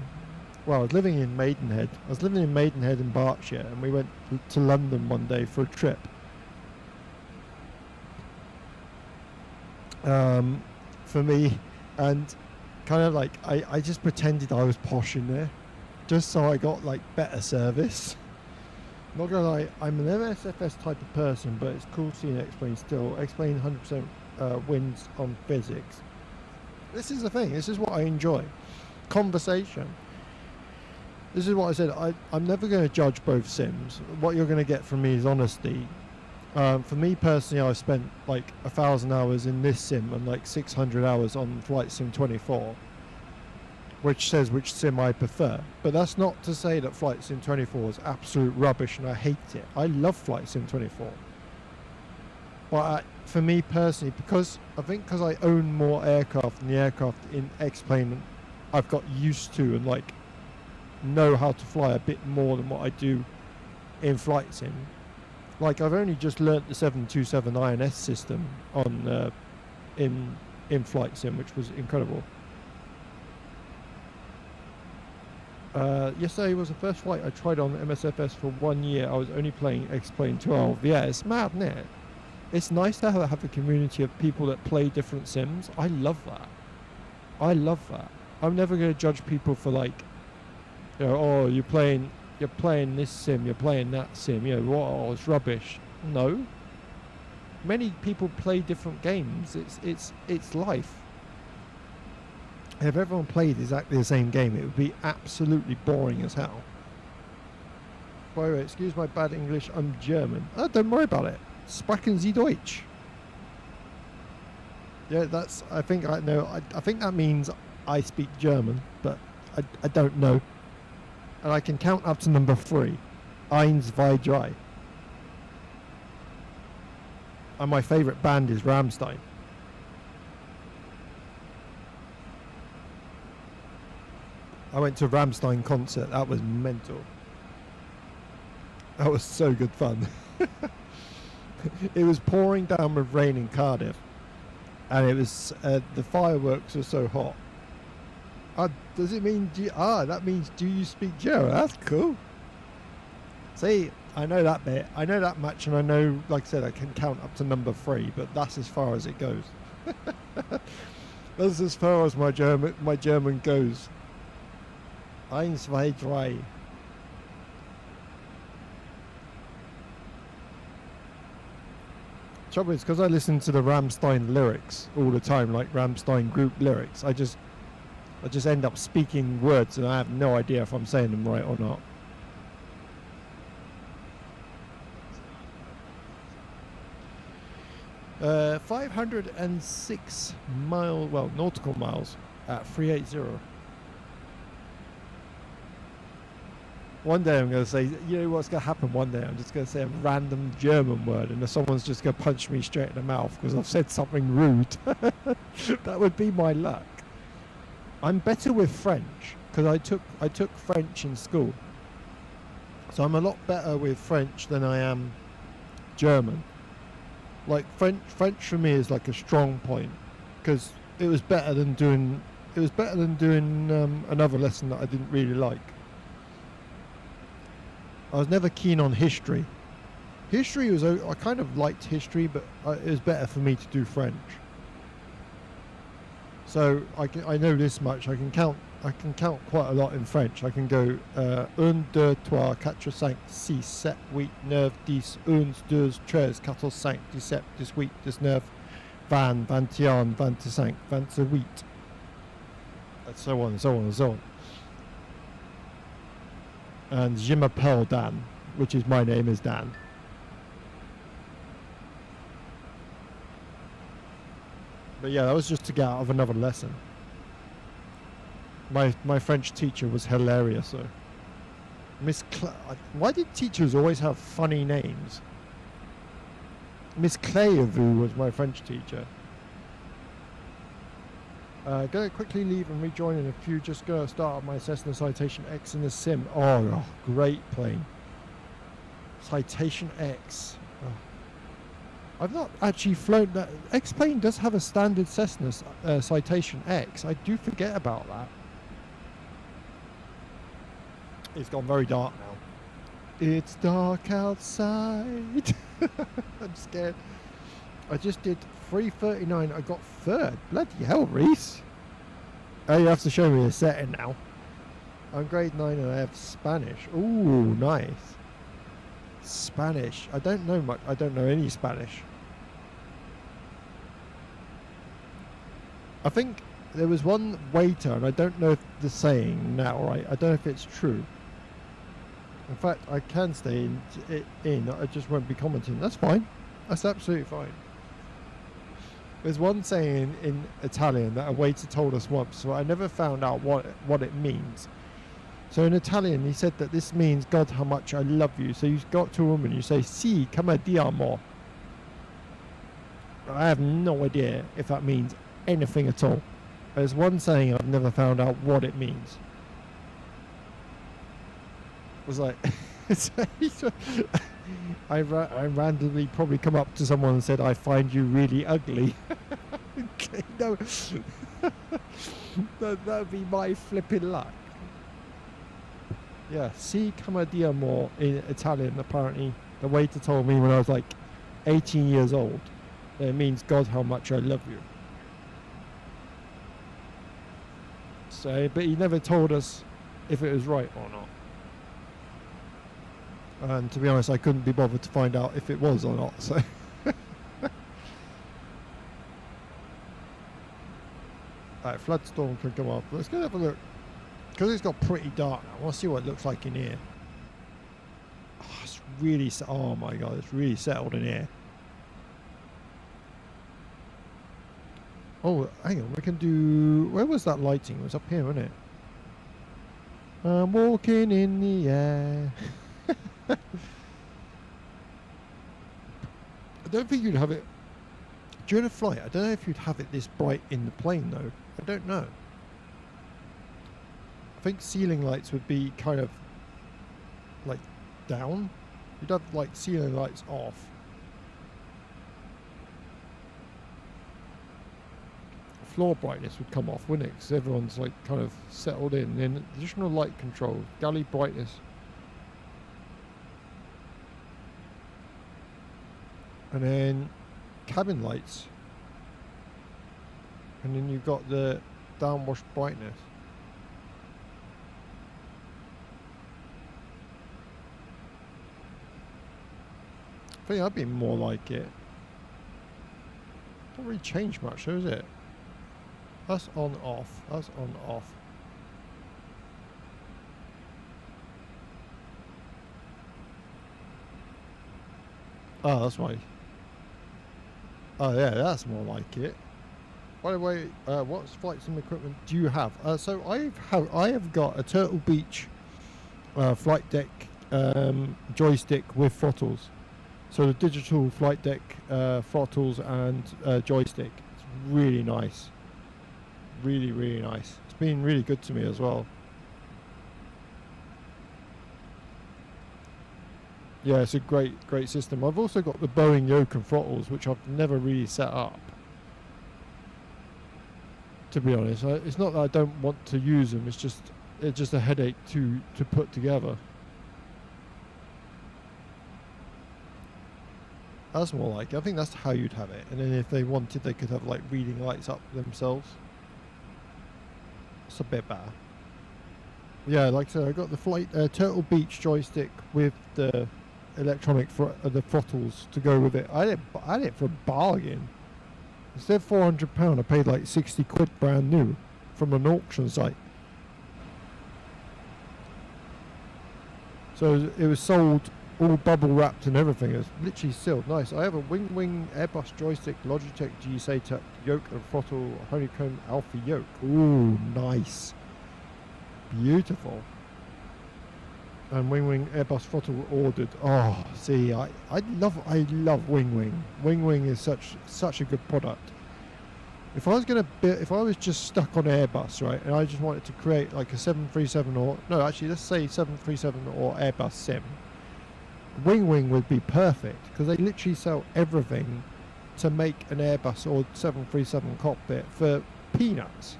well, I was living in Maidenhead. I was living in Maidenhead in Berkshire, and we went to London one day for a trip. For me, and kind of like I just pretended I was posh in there, just so I got like better service. Not gonna lie, I'm an MSFS type of person, but it's cool seeing X-Plane still. X-Plane 100% wins on physics. This is the thing. This is what I enjoy. Conversation. This is what I said. I'm never going to judge both sims. What you're going to get from me is honesty. For me personally, I've spent like 1,000 hours in this sim and like 600 hours on Flight Sim 24, which says which sim I prefer. But that's not to say that Flight Sim 24 is absolute rubbish and I hate it. I love Flight Sim 24. But for me personally, because I own more aircraft than the aircraft in X-Plane, I've got used to and like know how to fly a bit more than what I do in Flight Sim. Like I've only just learnt the 727 INS system on in Flight Sim, which was incredible. Yesterday was the first flight I tried on MSFS for 1 year. I was only playing XPLANE12. Yeah, it's mad, isn't it? It's nice to have a community of people that play different sims. I love that. I love that. I'm never going to judge people for like, you know, oh, you're playing this sim, you're playing that sim, you know, oh, it's rubbish. No. Many people play different games. It's life. If everyone played exactly the same game, it would be absolutely boring as hell. By the way, excuse my bad English, I'm German. Oh, don't worry about it. Sprechen Sie Deutsch? Yeah, that's, I think that means I speak German, but I don't know. And I can count up to number 3. 1, 2, 3. And my favourite band is Rammstein. I went to a Rammstein concert. That was mental. That was so good fun. It was pouring down with rain in Cardiff. and it was the fireworks were so hot. Does it mean that means do you speak German? That's cool. See, I know that bit. I know that much, and I know, like I said, I can count up to number 3, but that's as far as it goes. That's as far as my German goes. 1, 2, 3. Trouble is, because I listen to the Rammstein lyrics all the time, like Rammstein group lyrics, I just end up speaking words and I have no idea if I'm saying them right or not. Uh, 506 nautical miles at 380. One day I'm going to say, you know what's going to happen one day? I'm just going to say a random German word and someone's just going to punch me straight in the mouth because I've said something rude. That would be my luck. I'm better with French because I took French in school. So I'm a lot better with French than I am German. Like French for me is like a strong point because it was better than doing another lesson that I didn't really like. I was never keen on history. History was, I kind of liked history, but it was better for me to do French. So I know this much. I can count quite a lot in French. I can go 1, 2, 3, 4, 5, 6, 7, 8, 9, 10, 11, 12, 13, 14, 15, 17, 18, 19, 20, 21, 25, 28. And so on and so on and so on. And je m'appelle Dan, which is my name is Dan. But yeah, that was just to get out of another lesson. My French teacher was hilarious though. Why did teachers always have funny names? Miss Clayavou was my French teacher. Gonna quickly leave and rejoin in a few. Just gonna start up my Cessna Citation X in the sim. Oh, great plane. Citation X. Oh. I've not actually flown that. X-Plane does have a standard Cessna Citation X. I do forget about that. It's gone very dark now. It's dark outside. I'm scared. I just did 3:39. I got 3rd. Bloody hell, Reese. Oh, you have to show me a setting now. I'm grade 9 and I have Spanish. Ooh, nice. Spanish. I don't know much. I don't know any Spanish. I think there was one waiter, and I don't know if the saying now, right? I don't know if it's true. In fact, I can stay in. I just won't be commenting. That's fine. That's absolutely fine. There's one saying in Italian that a waiter told us once, so I never found out what it means. So in Italian, he said that this means, God, how much I love you. So you got to a woman, you say, "Si, come ti amo." I have no idea if that means anything at all. There's one saying I've never found out what it means. It was like, I randomly probably come up to someone and said, "I find you really ugly." Okay, no, that would be my flipping luck. Yeah, "Si come ti amo" in Italian, apparently the waiter told me when I was like 18 years old. It means, God, how much I love you. So, but he never told us if it was right or not. And to be honest, I couldn't be bothered to find out if it was or not. So, alright, Floodstorm can come up. Let's go have a look. Because it's got pretty dark now. I want to see what it looks like in here. Oh, it's really. Oh my god, it's really settled in here. Oh, hang on. We can do. Where was that lighting? It was up here, wasn't it? I'm walking in the air. I don't think you'd have it during a flight. I don't know if you'd have it this bright in the plane though. I don't know. I think ceiling lights would be kind of like down. You'd have like ceiling lights off. floor brightness would come off, wouldn't it? Because everyone's like kind of settled in. Then additional light control, galley brightness. And then cabin lights. And then you've got the downwash brightness. I think that'd be more like it. Don't really change much, though, is it? That's on off. That's on off. Oh, that's why. Oh yeah, that's more like it. By the way, what flight sim equipment do you have? So I have got a Turtle Beach flight deck joystick with throttles. So the digital flight deck throttles and joystick. It's really nice. Really, really nice. It's been really good to me as well. Yeah, it's a great system. I've also got the Boeing yoke and throttles, which I've never really set up. To be honest, it's not that I don't want to use them. It's just a headache to put together. That's more like it. I think that's how you'd have it. And then if they wanted, they could have like reading lights up themselves. It's a bit better. Yeah, like I said, I got the flight Turtle Beach joystick with the electronic the throttles to go with it. I had it for a bargain. Instead of £400, I paid like 60 quid brand new from an auction site. So it was sold all bubble wrapped and everything. It was literally sealed. Nice. I have a Wing Airbus joystick, Logitech G SATAC yoke and throttle, honeycomb alpha yoke. Ooh, nice. Beautiful. And Wing Airbus throttle ordered. Oh, see, I love Wing. Wing is such a good product. If I was just stuck on Airbus, right, and I just wanted to create like a 737 or no, actually let's say 737 or Airbus sim, Wing would be perfect because they literally sell everything to make an Airbus or 737 cockpit for peanuts.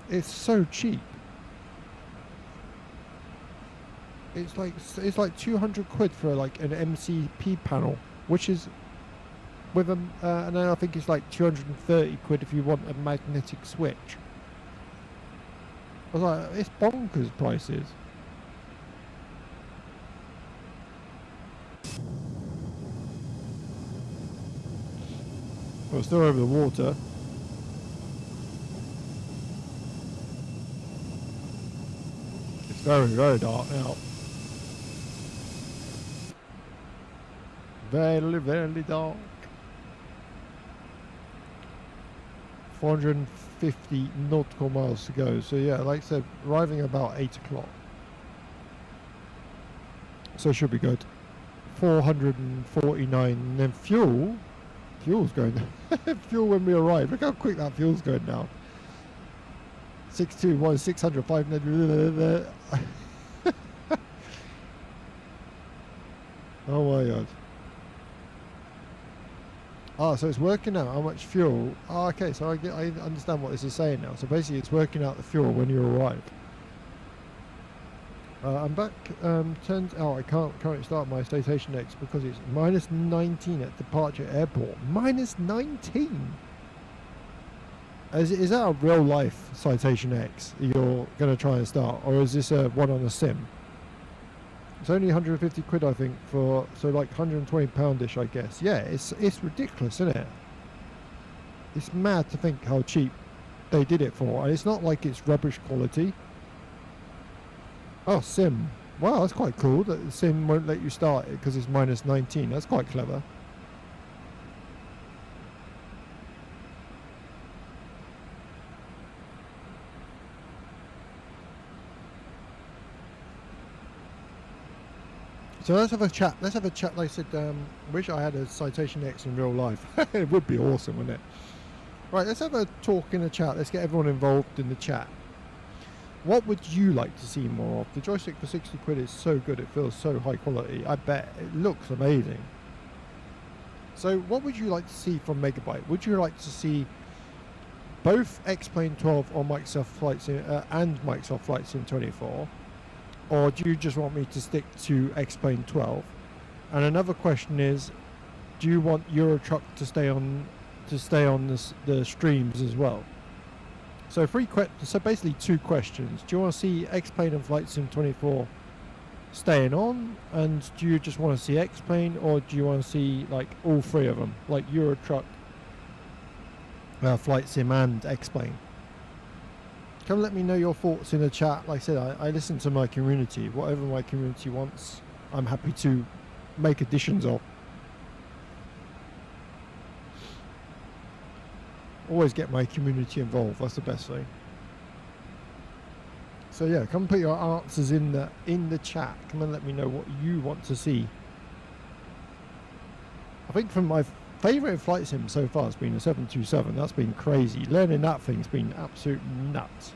It's so cheap. It's like 200 quid for like an MCP panel, which is with a and then I think it's like 230 quid if you want a magnetic switch. I was like, it's bonkers prices. Well, still over the water. It's very, very dark now. Very, very dark. 450 nautical miles to go. So yeah, like I said, arriving about 8 o'clock. So it should be good. 449. And then fuel's going down. Fuel when we arrive. Look how quick that fuel's going down. 621, 600, 500. Oh my god. Ah, so it's working out how much fuel. Ah, okay, so I understand what this is saying now. So basically it's working out the fuel when you arrive. I'm back. Turns out I can't currently start my Citation X because it's minus 19 at departure airport. Minus 19? Is that a real life Citation X you're going to try and start? Or is this a one on a sim? It's only 150 quid, I think, for, so like 120 poundish, I guess. Yeah, it's ridiculous, isn't it? It's mad to think how cheap they did it for. And it's not like it's rubbish quality. Oh, sim. Wow, that's quite cool that the sim won't let you start it because it's minus 19. That's quite clever. So let's have a chat. Let's have a chat. Like I said, wish I had a Citation X in real life. It would be awesome, wouldn't it? Right, let's have a talk in the chat. Let's get everyone involved in the chat. What would you like to see more of? The joystick for 60 quid is so good. It feels so high quality. I bet it looks amazing. So what would you like to see from Megabyte? Would you like to see both XPLANE12 or Microsoft Flight Sim and Microsoft Flight Sim 24, or do you just want me to stick to XPLANE12? And another question is, do you want Eurotruck to stay on the streams as well? So basically 2 questions. Do you want to see X-Plane and Flight Sim 24 staying on, and do you just want to see X-Plane, or do you want to see like all 3 of them, like Eurotruck, Flight Sim and X-Plane? Come let me know your thoughts in the chat. Like I said, I listen to my community. Whatever my community wants, I'm happy to make additions of. Always get my community involved. That's the best thing. So yeah, come put your answers in the chat. Come and let me know what you want to see. I think from my favourite flight sim so far has been a 727. That's been crazy. Learning that thing's been absolute nuts.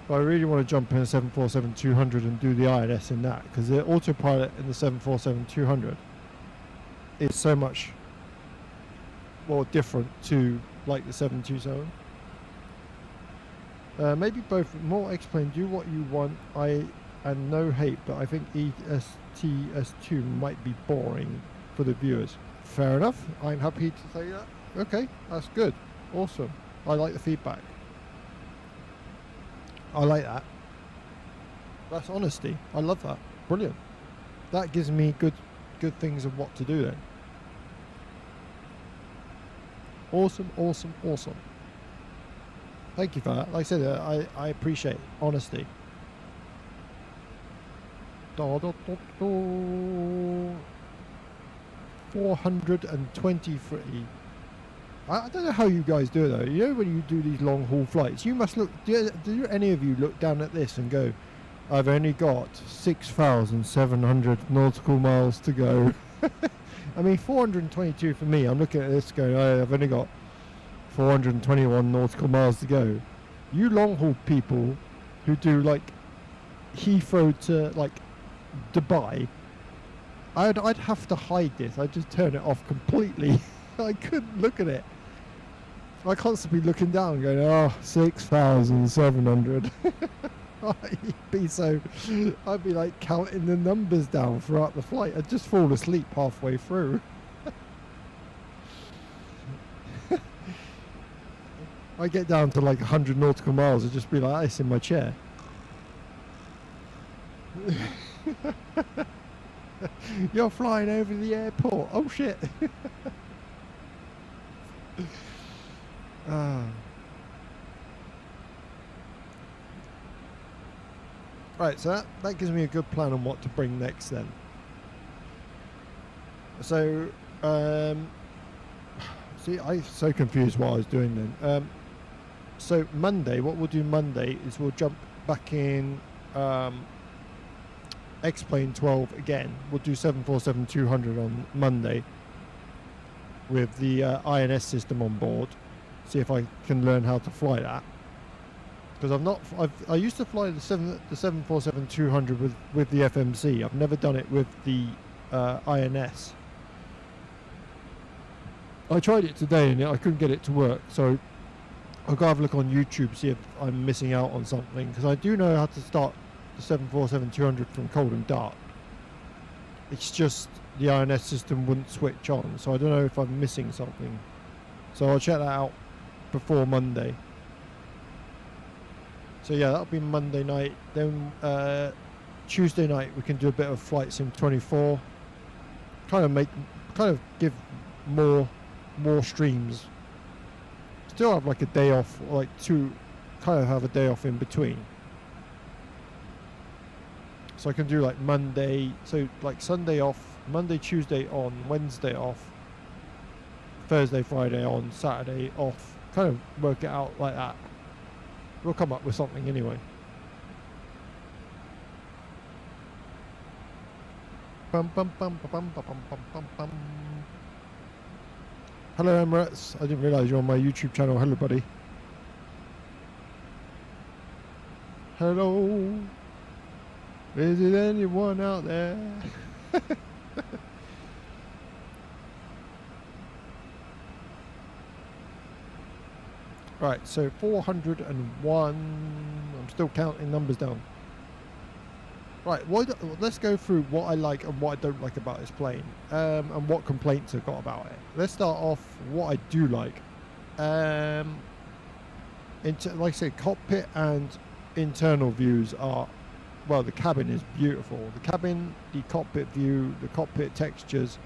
But I really want to jump in a 747-200 and do the INS in that, because the autopilot in the 747-200 is so much more different to like the 727. Maybe both. More explain. Do what you want. And no hate, but I think ESTS2 might be boring for the viewers. Fair enough. I'm happy to say that. Okay, that's good. Awesome. I like the feedback. I like that. That's honesty. I love that. Brilliant. That gives me good things of what to do then. Awesome, awesome, awesome. Thank you for that. Like I said, I appreciate honesty. 423. I don't know how you guys do it though. You know when you do these long haul flights, you must look. Do any of you look down at this and go, "I've only got 6,700 nautical miles to go." I mean, 422 for me. I'm looking at this going, I've only got 421 nautical miles to go. You long haul people who do like Heathrow to like Dubai, I'd have to hide this. I'd just turn it off completely. I couldn't look at it. I constantly looking down going, oh, 6,700. I'd be like counting the numbers down throughout the flight. I'd just fall asleep halfway through. I get down to like 100 nautical miles, I'd just be like this in my chair. You're flying over the airport. Oh shit. Right, so that gives me a good plan on what to bring next then. So, see, I'm so confused what I was doing then. So Monday, what we'll do Monday is we'll jump back in XPLANE12 again. We'll do 747-200 on Monday with the INS system on board. See if I can learn how to fly that. Because I used to fly the 747-200 with the FMC. I've never done it with the INS. I tried it today and I couldn't get it to work, so I'll go have a look on YouTube, see if I'm missing out on something, because I do know how to start the 747-200 from cold and dark. It's just the INS system wouldn't switch on, so I don't know if I'm missing something. So I'll check that out before Monday. So yeah, that'll be Monday night. Then Tuesday night we can do a bit of Flight Sim 24. Kind of give more streams. Still have like a day off, like kind of have a day off in between. So I can do like Monday, so like Sunday off, Monday, Tuesday on, Wednesday off, Thursday, Friday on, Saturday off. Kind of work it out like that. We'll come up with something anyway. Bum, bum, bum, bum, bum, bum, bum, bum, bum. Hello Emirates, I didn't realise you're on my YouTube channel. Hello buddy. Hello. Is it anyone out there? Right, so 401. I'm still counting numbers down. Right, let's go through what I like and what I don't like about this plane, and what complaints I've got about it. Let's start off what I do like. Like I said, cockpit and internal views are, well, the cabin is beautiful. The cabin, the cockpit view, the cockpit textures,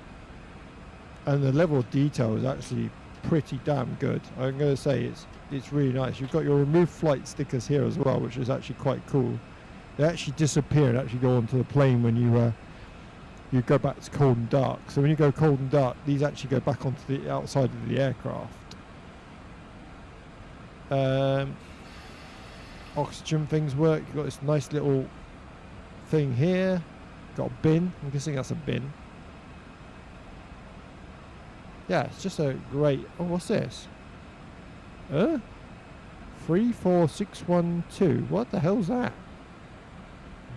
and the level of detail is actually pretty damn good. I'm going to say it's really nice. You've got your remove flight stickers here as well, which is actually quite cool. They actually disappear and actually go onto the plane when you go back to cold and dark. So when you go cold and dark, these actually go back onto the outside of the aircraft. Oxygen things work. You've got this nice little thing here. Got a bin. I'm guessing that's a bin. Yeah, it's just a great... Oh, what's this? 34612. What the hell's that?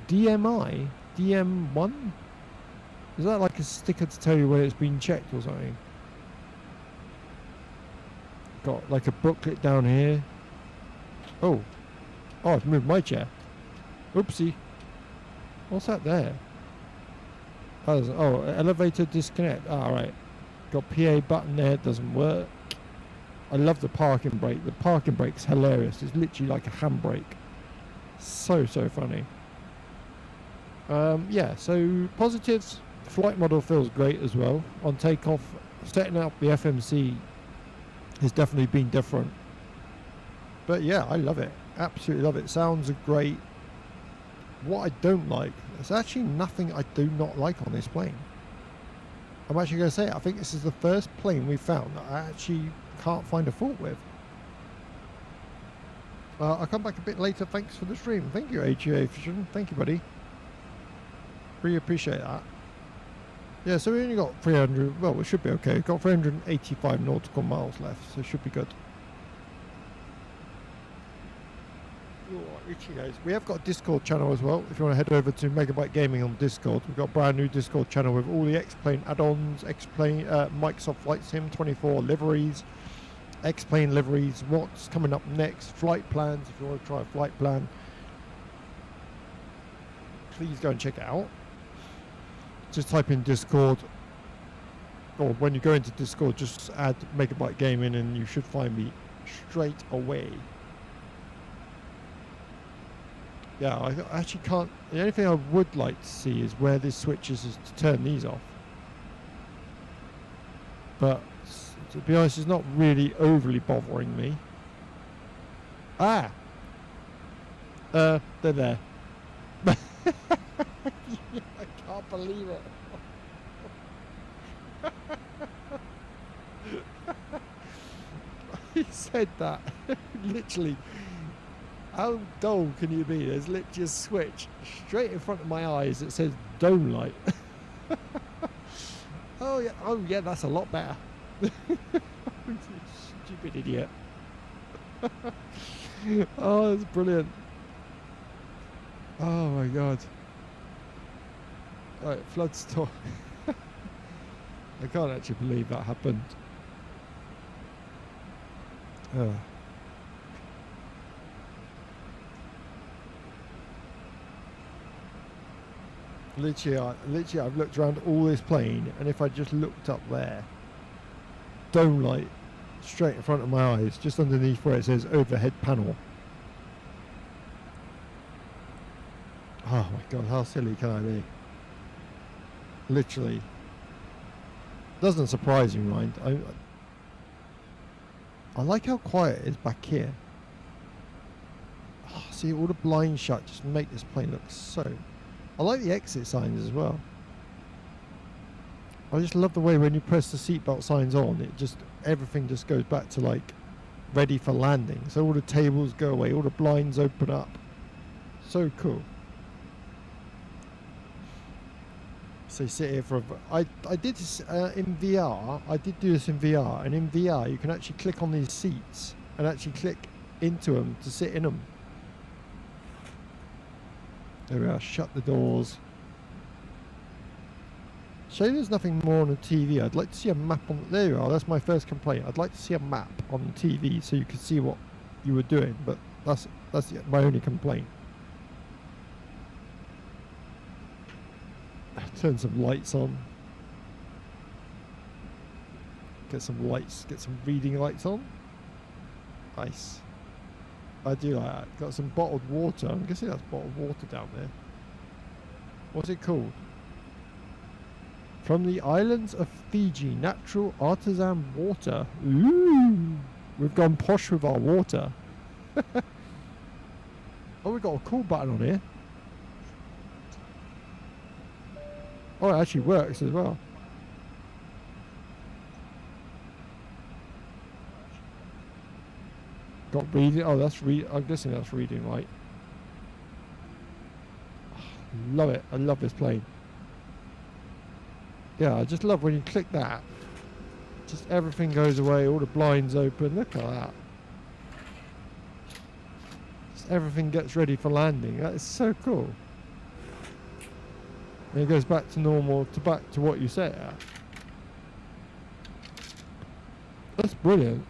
DMI? DM1? Is that like a sticker to tell you when it's been checked or something? Got like a booklet down here. Oh, I've moved my chair. Oopsie. What's that there? Oh, elevator disconnect. Right. Got PA button there, it doesn't work. I love the parking brake. The parking brake's hilarious. It's literally like a handbrake. So funny. Yeah, so positives. Flight model feels great as well. On takeoff, setting up the FMC has definitely been different. But yeah, I love it. Absolutely love it. Sounds great. What I don't like, there's actually nothing I do not like on this plane. I'm actually going to say it. I think this is the first plane we've found that I actually can't find a fault with. I'll come back a bit later. Thanks for the stream. Thank you, Aviation. Thank you, buddy. Really appreciate that. Yeah, so we only got 300. Well, we should be okay. We've got 385 nautical miles left, so it should be good. We have got a Discord channel as well. If you want to head over to Megabyte Gaming on Discord, we've got a brand new Discord channel with all the X-Plane add-ons, X-Plane, Microsoft Flight Sim 24 liveries, X-Plane liveries, what's coming up next, flight plans. If you want to try a flight plan, please go and check it out. Just type in Discord, or when you go into Discord, just add Megabyte Gaming and you should find me straight away. Yeah, I actually can't... The only thing I would like to see is where this switches is to turn these off. But, to be honest, it's not really overly bothering me. They're there. I can't believe it. He said that. Literally. How dull can you be? There's literally a switch straight in front of my eyes that says dome light. Oh yeah, that's a lot better. Stupid idiot. Oh, that's brilliant. Oh my god. Right, flood storm. I can't actually believe that happened. Literally, I've looked around all this plane, and if I just looked up there, dome light straight in front of my eyes, just underneath where it says overhead panel. Oh my god, how silly can I be? Literally. Doesn't surprise me, mind. I like how quiet it is back here. Oh, see, all the blinds shut just make this plane look so... I like the exit signs as well. I just love the way when you press the seatbelt signs on, everything just goes back to like ready for landing. So all the tables go away, all the blinds open up. So cool. So sit here for I did this in VR. I did do this in VR, and in VR you can actually click on these seats and actually click into them to sit in them. There we are, shut the doors. Shame there's nothing more on the TV. I'd like to see a map on... There you are, that's my first complaint. I'd like to see a map on the TV so you can see what you were doing, but that's my only complaint. Turn some lights on. Get some lights, get some reading lights on. Nice. I do like that. Got some bottled water. I'm guessing that's bottled water down there. What's it called? From the islands of Fiji, natural artisan water. Ooh, we've gone posh with our water. Oh, we've got a call button on here. Oh, it actually works as well. Got reading. Oh, that's I'm guessing that's reading light. Love it. I love this plane. Yeah, I just love when you click that. Just everything goes away. All the blinds open. Look at that. Just everything gets ready for landing. That is so cool. And it goes back to normal, back to what you set at. That's brilliant.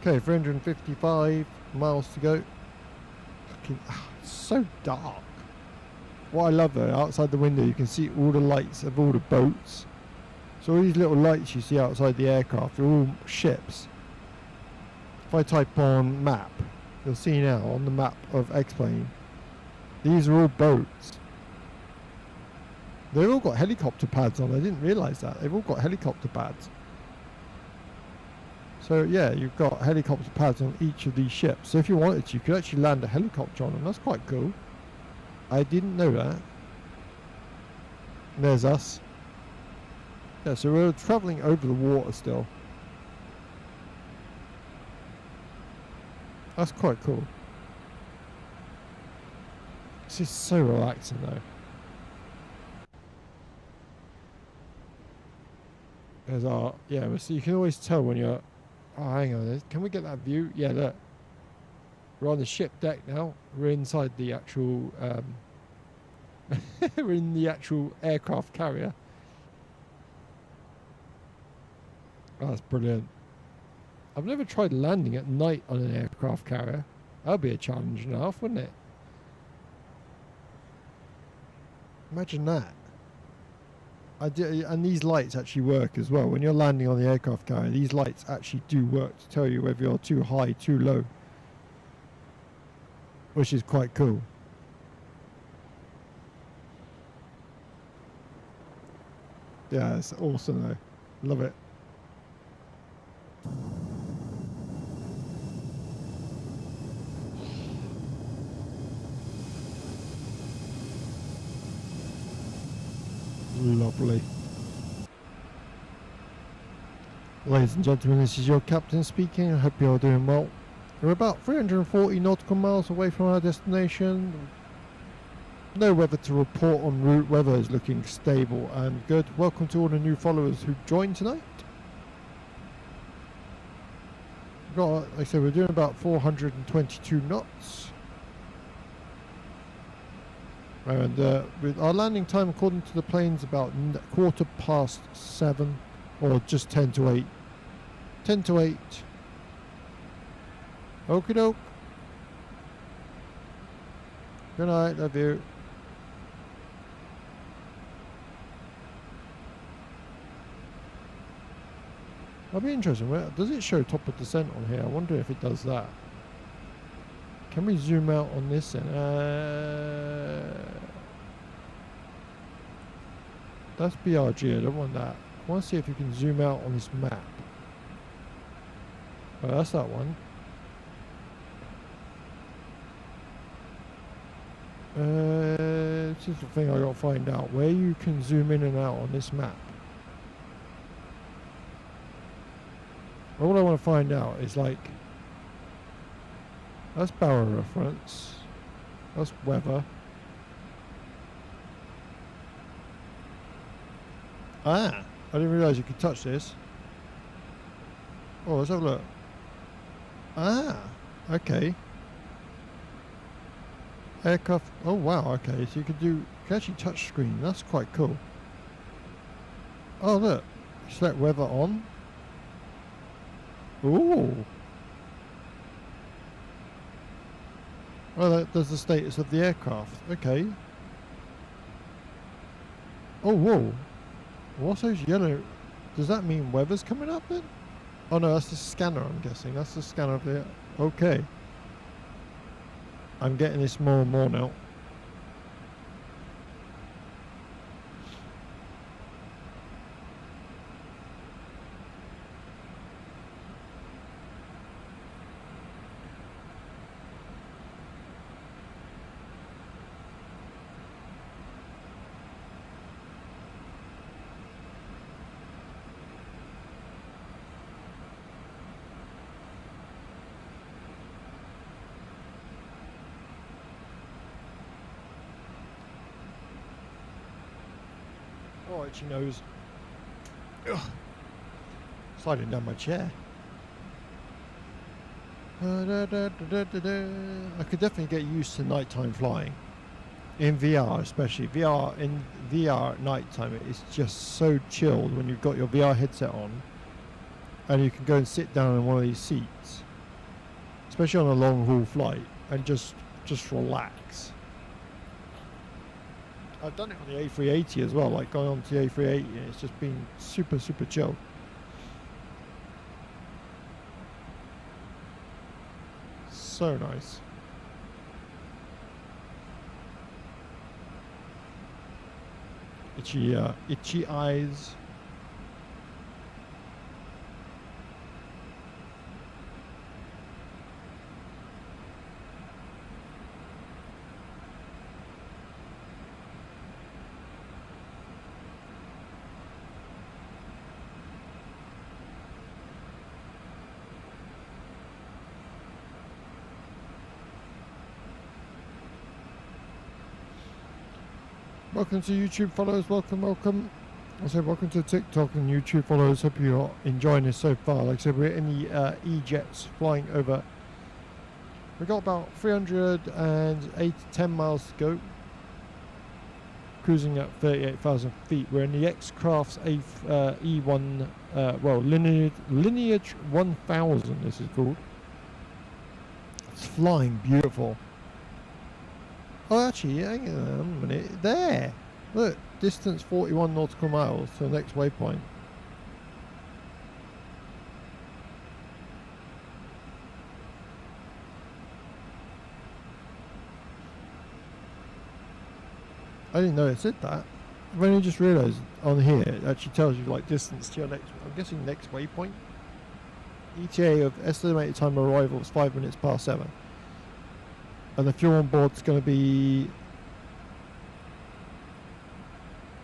Okay, 355 miles to go. Fucking, it's so dark. What I love though, outside the window you can see all the lights of all the boats. So all these little lights you see outside the aircraft are all ships. If I type on map, you'll see now on the map of X-Plane, these are all boats. They've all got helicopter pads on. I didn't realise that. They've all got helicopter pads. So yeah, you've got helicopter pads on each of these ships. So if you wanted to, you could actually land a helicopter on them. That's quite cool. I didn't know that. And there's us. Yeah, so we're travelling over the water still. That's quite cool. This is so relaxing though. There's our, yeah, so you can always tell when you're, oh hang on, can we get that view? Yeah, look. We're on the ship deck now. We're inside the actual, we're in the actual aircraft carrier. Oh, that's brilliant. I've never tried landing at night on an aircraft carrier. That'd be a challenge enough, wouldn't it? Imagine that. And these lights actually work as well. When you're landing on the aircraft carrier, these lights actually do work to tell you whether you're too high, too low. Which is quite cool. Yeah, it's awesome though. Love it. Lovely. Ladies and gentlemen, this is your captain speaking. I hope you're all doing well. We're about 340 nautical miles away from our destination. No weather to report en route. Weather is looking stable and good. Welcome to all the new followers who joined tonight. Like I said, we're doing about 422 knots. And with our landing time, according to the planes, about 7:15 or just 10 to 8. 10 to 8. Okie doke. Good night, love you. That'll be interesting. Does it show top of descent on here? I wonder if it does that. Can we zoom out on this then? That's BRG, I don't want that. I want to see if you can zoom out on this map. Oh, that's that one. This is the thing I got to find out. Where you can zoom in and out on this map. All I want to find out is like, that's barrel reference, that's weather. Ah, I didn't realise you could touch this. Oh, let's have a look. Ah, okay. Aircraft, oh wow, okay, so you can actually touch screen, that's quite cool. Oh look, select weather on. Ooh. Well, there's the status of the aircraft. Okay. Oh, whoa. What's those yellow? Does that mean weather's coming up then? Oh no, that's the scanner, I'm guessing. That's the scanner of the... Okay. I'm getting this more and more now. Oh, itchy nose. Ugh. Sliding down my chair. I could definitely get used to nighttime flying. In VR especially. In VR at nighttime, it's just so chilled when you've got your VR headset on and you can go and sit down in one of these seats. Especially on a long haul flight and just relax. I've done it on the A380 as well, like going on to the A380 and it's just been super chill. So nice. Itchy eyes. Welcome to YouTube followers, welcome. I said welcome to TikTok and YouTube followers. Hope you're enjoying this so far. Like I said, we're in the Ejets flying over. We've got about 310 miles to go. Cruising at 38,000 feet. We're in the X-Craft's E1, Lineage 1000 this is called. It's flying beautiful. Oh, actually, hang on a minute. There! Look, distance 41 nautical miles to the next waypoint. I didn't know it said that. I've only just realised on here it actually tells you like distance to your next, I'm guessing next waypoint. ETA of estimated time of arrival is 5 minutes past 7. And the fuel on board is going to be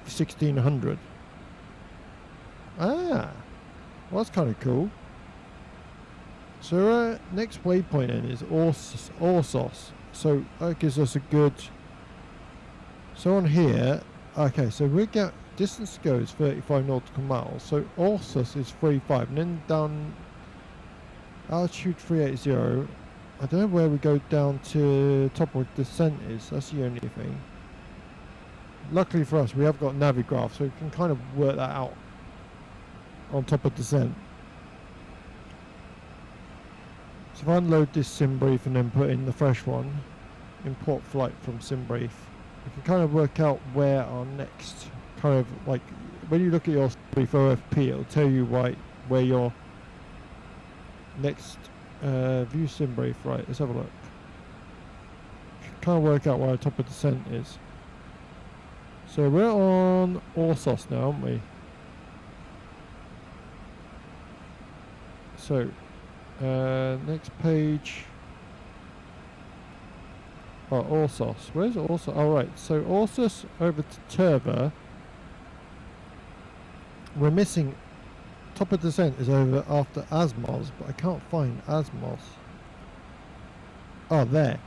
1600. Ah, well, that's kind of cool. So next waypoint then is Orsos. So that gives us a good. So on here, okay. So we get distance to go is 35 nautical miles. So Orsos is 35, and then down altitude 380. I don't know where we go down to top of descent is. That's the only thing. Luckily for us, we have got Navigraph, so we can kind of work that out on top of descent. So if I unload this sim brief and then put in the fresh one, import flight from sim brief, we can kind of work out where our next kind of like when you look at your sim brief OFP, it'll tell you where your next view sim brief. Right, let's have a look. Can't work out where our top of descent is. So we're on Orsos now, aren't we? So next page. Oh, Orsos. Where's Orsos? Oh, right. So Orsos over to Turva. We're missing. Top of descent is over after Asmos, but I can't find Asmos. Oh, there.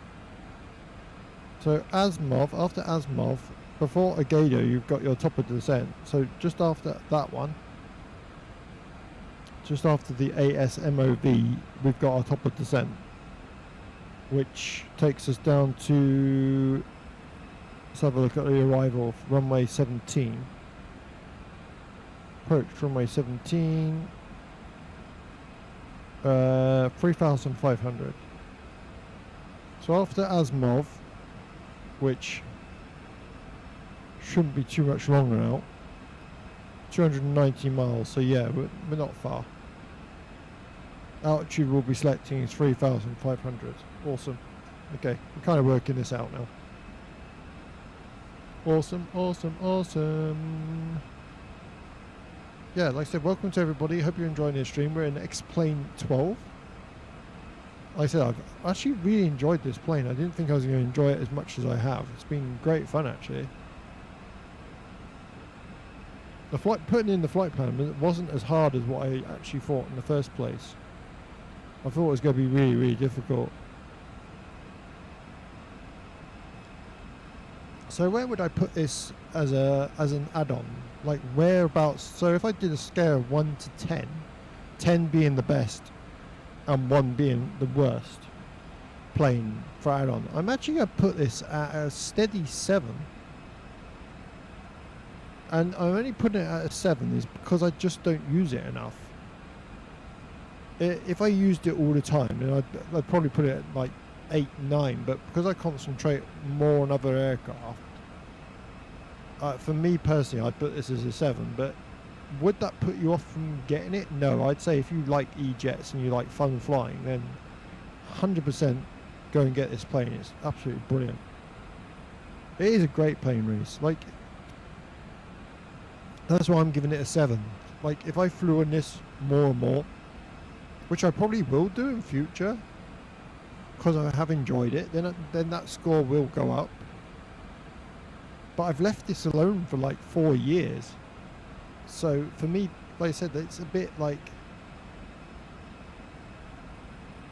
So Asmov, after Asmov, before Agado, you've got your top of descent. So just after that one, just after the ASMOV, we've got our top of descent, which takes us down to, let's have a look at the arrival of runway 17. Approach runway 17. 3,500. So after Asmov, which shouldn't be too much longer now, 290 miles, so yeah, we're not far. Altitude we'll be selecting is 3,500. Awesome. Okay, we're kind of working this out now. Awesome, awesome, awesome. Yeah, like I said, welcome to everybody. Hope you're enjoying this stream. We're in XPLANE12. Like I said, I've actually really enjoyed this plane. I didn't think I was going to enjoy it as much as I have. It's been great fun, actually. The putting in the flight plan wasn't as hard as what I actually thought in the first place. I thought it was going to be really, really difficult. So where would I put this as an add-on? Like whereabouts? So if I did a scale of 1 to 10, 10 being the best and 1 being the worst plane for add-on, I'm actually going to put this at a steady 7. And I'm only putting it at a 7 is because I just don't use it enough. If I used it all the time, then I'd probably put it at like 8, 9. But because I concentrate more on other aircraft, for me personally, I'd put this as a 7. But would that put you off from getting it? No, I'd say if you like Ejets and you like fun flying, then 100% go and get this plane. It's absolutely brilliant. It is a great plane, Reese. Like, that's why I'm giving it a 7. Like, if I flew in this more and more, which I probably will do in future, because I have enjoyed it, then that score will go up. But I've left this alone for like 4 years. So for me, like I said, it's a bit like,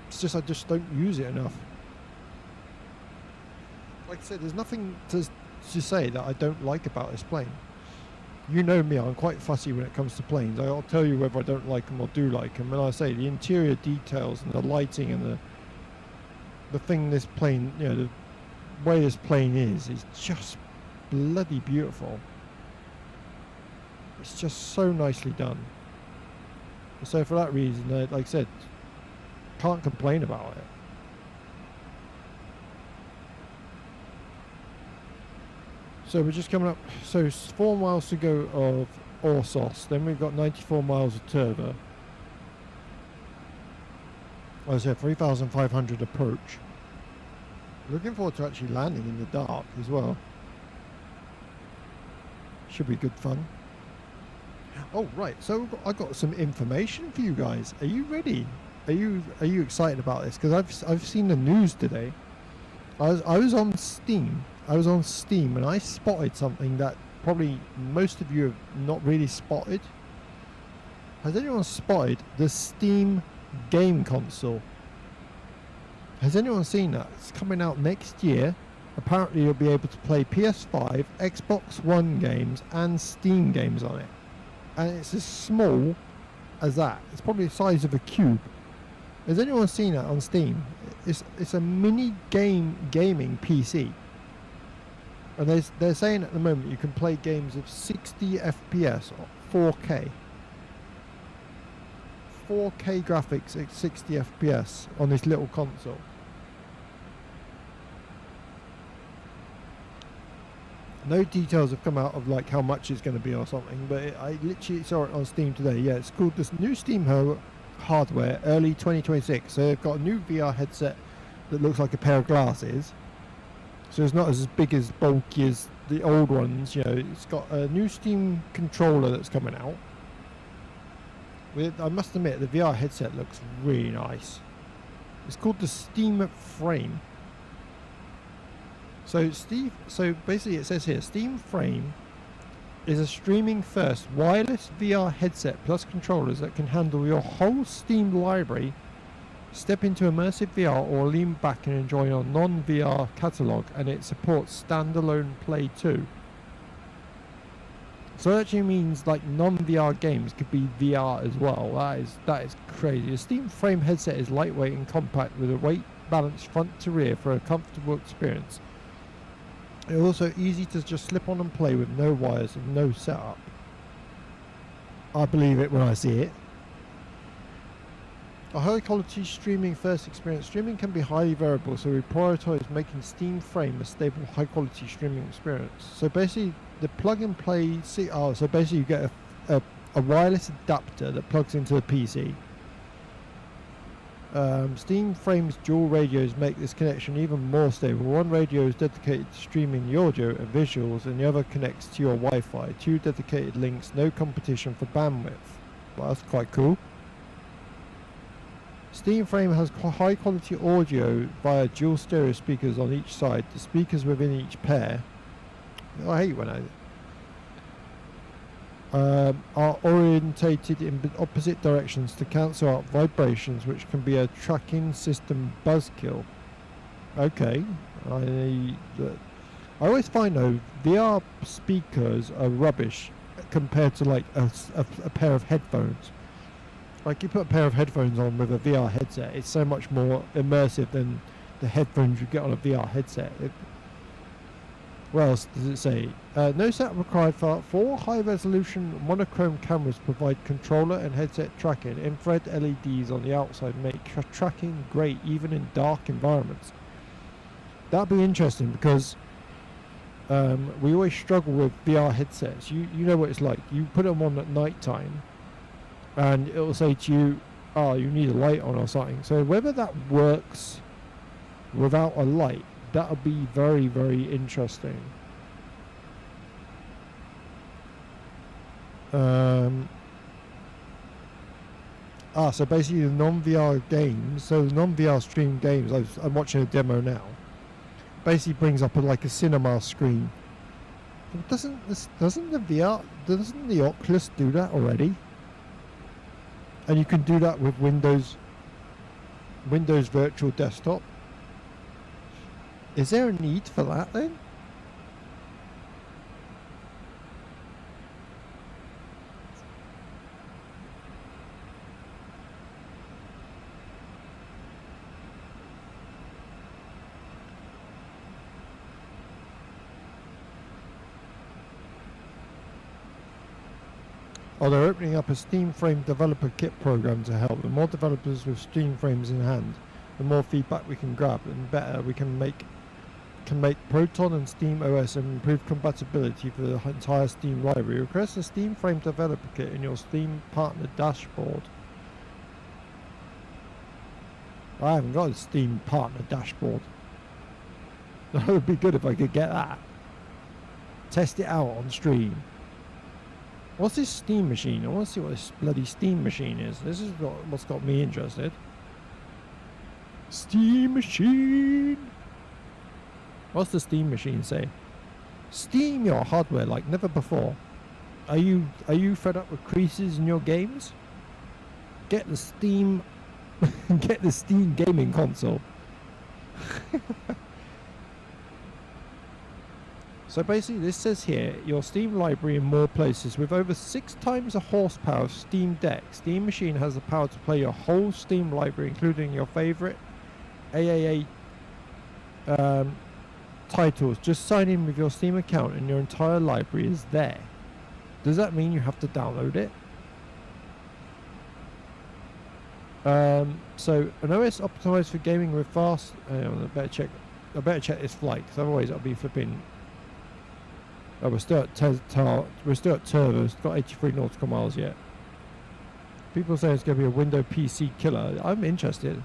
it's just I just don't use it enough. Like I said, there's nothing to say that I don't like about this plane. You know me, I'm quite fussy when it comes to planes. I'll tell you whether I don't like them or do like them. And I say the interior details and the lighting and the thing this plane, you know, the way this plane is just bloody beautiful. It's just so nicely done. So for that reason, like I said, can't complain about it. So we're just coming up, so it's 4 miles to go of Orsos, then we've got 94 miles of Turbo. As I said, 3,500 approach. Looking forward to actually landing in the dark as well. Should be good fun. Oh right, so I got some information for you guys. Are you ready? Are you excited about this? Because I've seen the news today. I was on Steam. And I spotted something that probably most of you have not really spotted. Has anyone spotted the Steam game console? Has anyone seen that? It's coming out next year. Apparently you'll be able to play PS5, Xbox One games and Steam games on it. And it's as small as that. It's probably the size of a cube. Has anyone seen that on Steam? It's a mini gaming PC. And they're saying at the moment you can play games of 60 FPS or 4K. 4K graphics at 60 FPS on this little console. No details have come out of like how much it's going to be or something, but I literally saw it on Steam today. Yeah, it's called this new Steam hardware, early 2026. So they've got a new VR headset that looks like a pair of glasses. So it's not as big as bulky as the old ones, you know. It's got a new Steam controller that's coming out. I must admit, the VR headset looks really nice. It's called the Steam Frame. So basically it says here, Steam Frame is a streaming first wireless VR headset plus controllers that can handle your whole Steam library. Step into immersive VR or lean back and enjoy your non-VR catalogue, and it supports standalone play too. So that actually means like non-VR games could be VR as well. That is crazy. The Steam Frame headset is lightweight and compact with a weight balanced front to rear for a comfortable experience. It's also easy to just slip on and play with no wires and no setup. I believe it when I see it. A high quality streaming first experience. Streaming can be highly variable, so we prioritize making Steam Frame a stable, high quality streaming experience. So basically, the plug and play. So basically, you get a wireless adapter that plugs into the PC. Steam Frame's dual radios make this connection even more stable. One radio is dedicated to streaming the audio and visuals, and the other connects to your Wi-Fi. 2 dedicated links, no competition for bandwidth. Well, that's quite cool. Steam Frame has high quality audio via dual stereo speakers on each side. The speakers within each pair, I hate when are orientated in opposite directions to cancel out vibrations, which can be a tracking system buzzkill. Okay, I always find though VR speakers are rubbish compared to like a pair of headphones. Like you put a pair of headphones on with a VR headset, it's so much more immersive than the headphones you get on a VR headset. What else does it say? No setup required for 4 high-resolution monochrome cameras provide controller and headset tracking. Infrared LEDs on the outside make tracking great even in dark environments. That'd be interesting because we always struggle with VR headsets. You know what it's like. You put them on at night time and it'll say to you, oh, you need a light on or something. So whether that works without a light, that'll be very, very interesting. So basically the non-VR games, so the non-VR stream games, I'm watching a demo now, basically brings up like a cinema screen. But doesn't the Oculus do that already? And you can do that with Windows Virtual Desktop. Is there a need for that then? Oh, they're opening up a Steam Frame developer kit program to help. The more developers with Steam Frames in hand, the more feedback we can grab, and better we can make Proton and Steam OS and improve compatibility for the entire Steam library. Request a Steam Frame developer kit in your Steam partner dashboard. I haven't got a Steam partner dashboard. That would be good if I could get that. Test it out on stream. What's this Steam machine? I want to see what this bloody Steam machine is. This is what's got me interested. Steam machine! What's the Steam machine say? Steam your hardware like never before. Are you fed up with creases in your games? Get the Steam get the Steam gaming console. So basically this says here, your Steam library in more places. With over 6 times the horsepower of Steam Deck, Steam Machine has the power to play your whole Steam library, including your favorite AAA titles. Just sign in with your Steam account and your entire library is there. Does that mean you have to download it? So an OS optimized for gaming with fast. I better check this flight, because otherwise I'll be flipping. Oh, we're still at Turbo. It's got 83 nautical miles yet. People say it's going to be a Windows PC killer. I'm interested.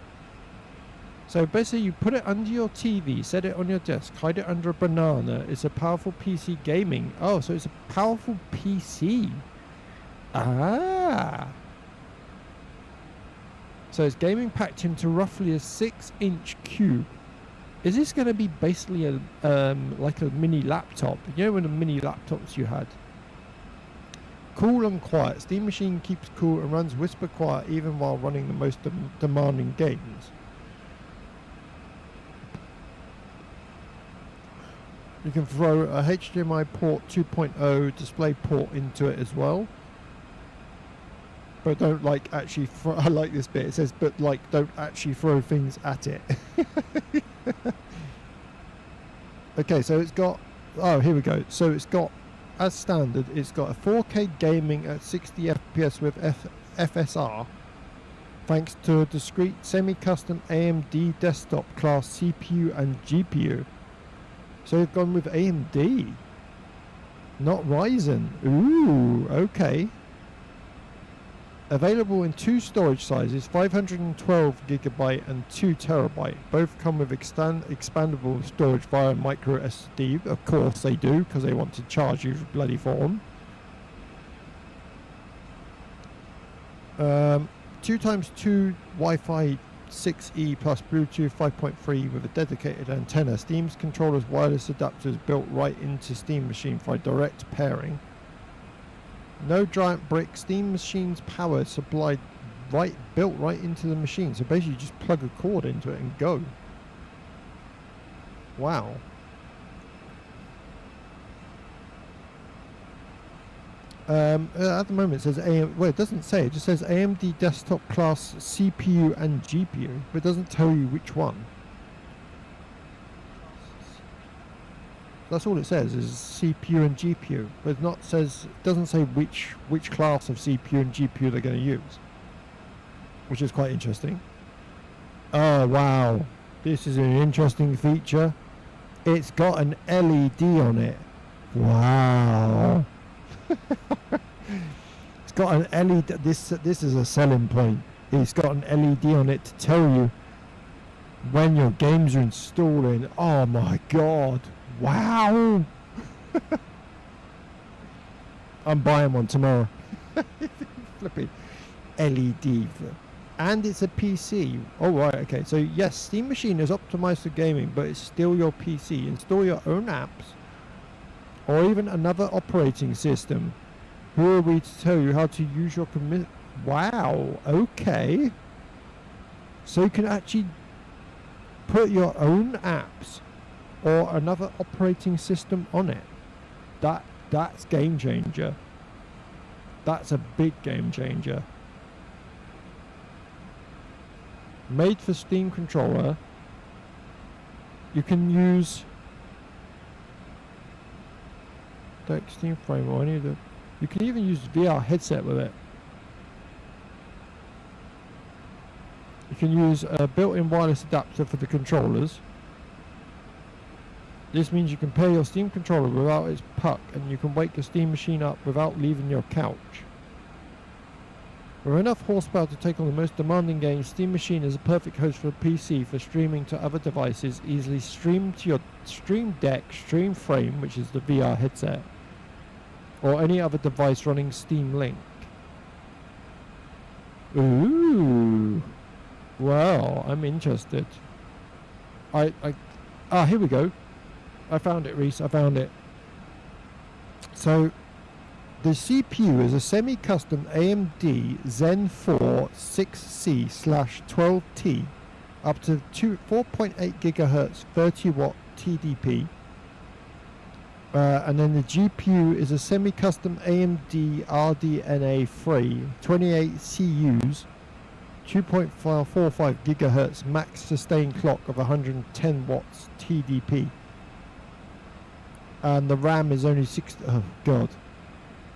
So basically, you put it under your TV, set it on your desk, hide it under a banana. It's a powerful PC gaming. Oh, so it's a powerful PC. Ah. So it's gaming packed into roughly a 6-inch cube. Is this going to be basically a like a mini laptop? You know, when the mini laptops you had. Cool and quiet. Steam Machine keeps cool and runs whisper quiet even while running the most demanding games. You can throw a HDMI port 2.0 display port into it as well. But don't like actually I like this bit. It says, but like don't actually throw things at it. Okay, so it's got, oh, here we go. So it's got, as standard, it's got a 4K gaming at 60 FPS with FSR, thanks to a discrete semi-custom AMD desktop class CPU and GPU. So they've gone with AMD, not Ryzen. Ooh, okay. Available in 2 storage sizes, 512GB and 2TB. Both come with expandable storage via micro SD. Of course they do, because they want to charge you bloody for them. 2x2 Wi-Fi 6E plus Bluetooth 5.3 with a dedicated antenna. Steam's controller's wireless adapters built right into Steam Machine for direct pairing. No giant brick. Steam Machine's power supplied built right into the machine. So basically you just plug a cord into it and go. Wow. At the moment it says well, it doesn't say, it just says AMD desktop class CPU and GPU, but it doesn't tell you which one. That's all it says is CPU and GPU, but it doesn't say which class of CPU and GPU they're going to use, which is quite interesting. Oh wow, this is an interesting feature. It's got an LED on it. Wow. It's got an LED. This is a selling point. It's got an LED on it to tell you when your games are installing. Oh my god. Wow. I'm buying one tomorrow. Flipping LED. And it's a PC. Oh right, okay. So yes, Steam Machine is optimized for gaming, but it's still your PC. Install your own apps or even another operating system. Who are we to tell you how to use your Wow, okay. So you can actually put your own apps or another operating system on it. That's game changer. That's a big game changer. Made for Steam controller. You can use Steam frame or any of the. You can even use VR headset with it. You can use a built-in wireless adapter for the controllers. This means you can pair your Steam controller without its puck, and you can wake your Steam Machine up without leaving your couch. With enough horsepower to take on the most demanding games, Steam Machine is a perfect host for a PC for streaming to other devices. Easily stream to your Stream Deck, Stream Frame, which is the VR headset, or any other device running Steam Link. Ooh. Well, I'm interested. Here we go. I found it, Reese. I found it. So, the CPU is a semi-custom AMD Zen 4 6C/12T up to 4.8 GHz 30-watt TDP. And then the GPU is a semi-custom AMD RDNA 3 28 CUs 2.45 GHz max sustained clock of 110 watts TDP. And the RAM is only oh god,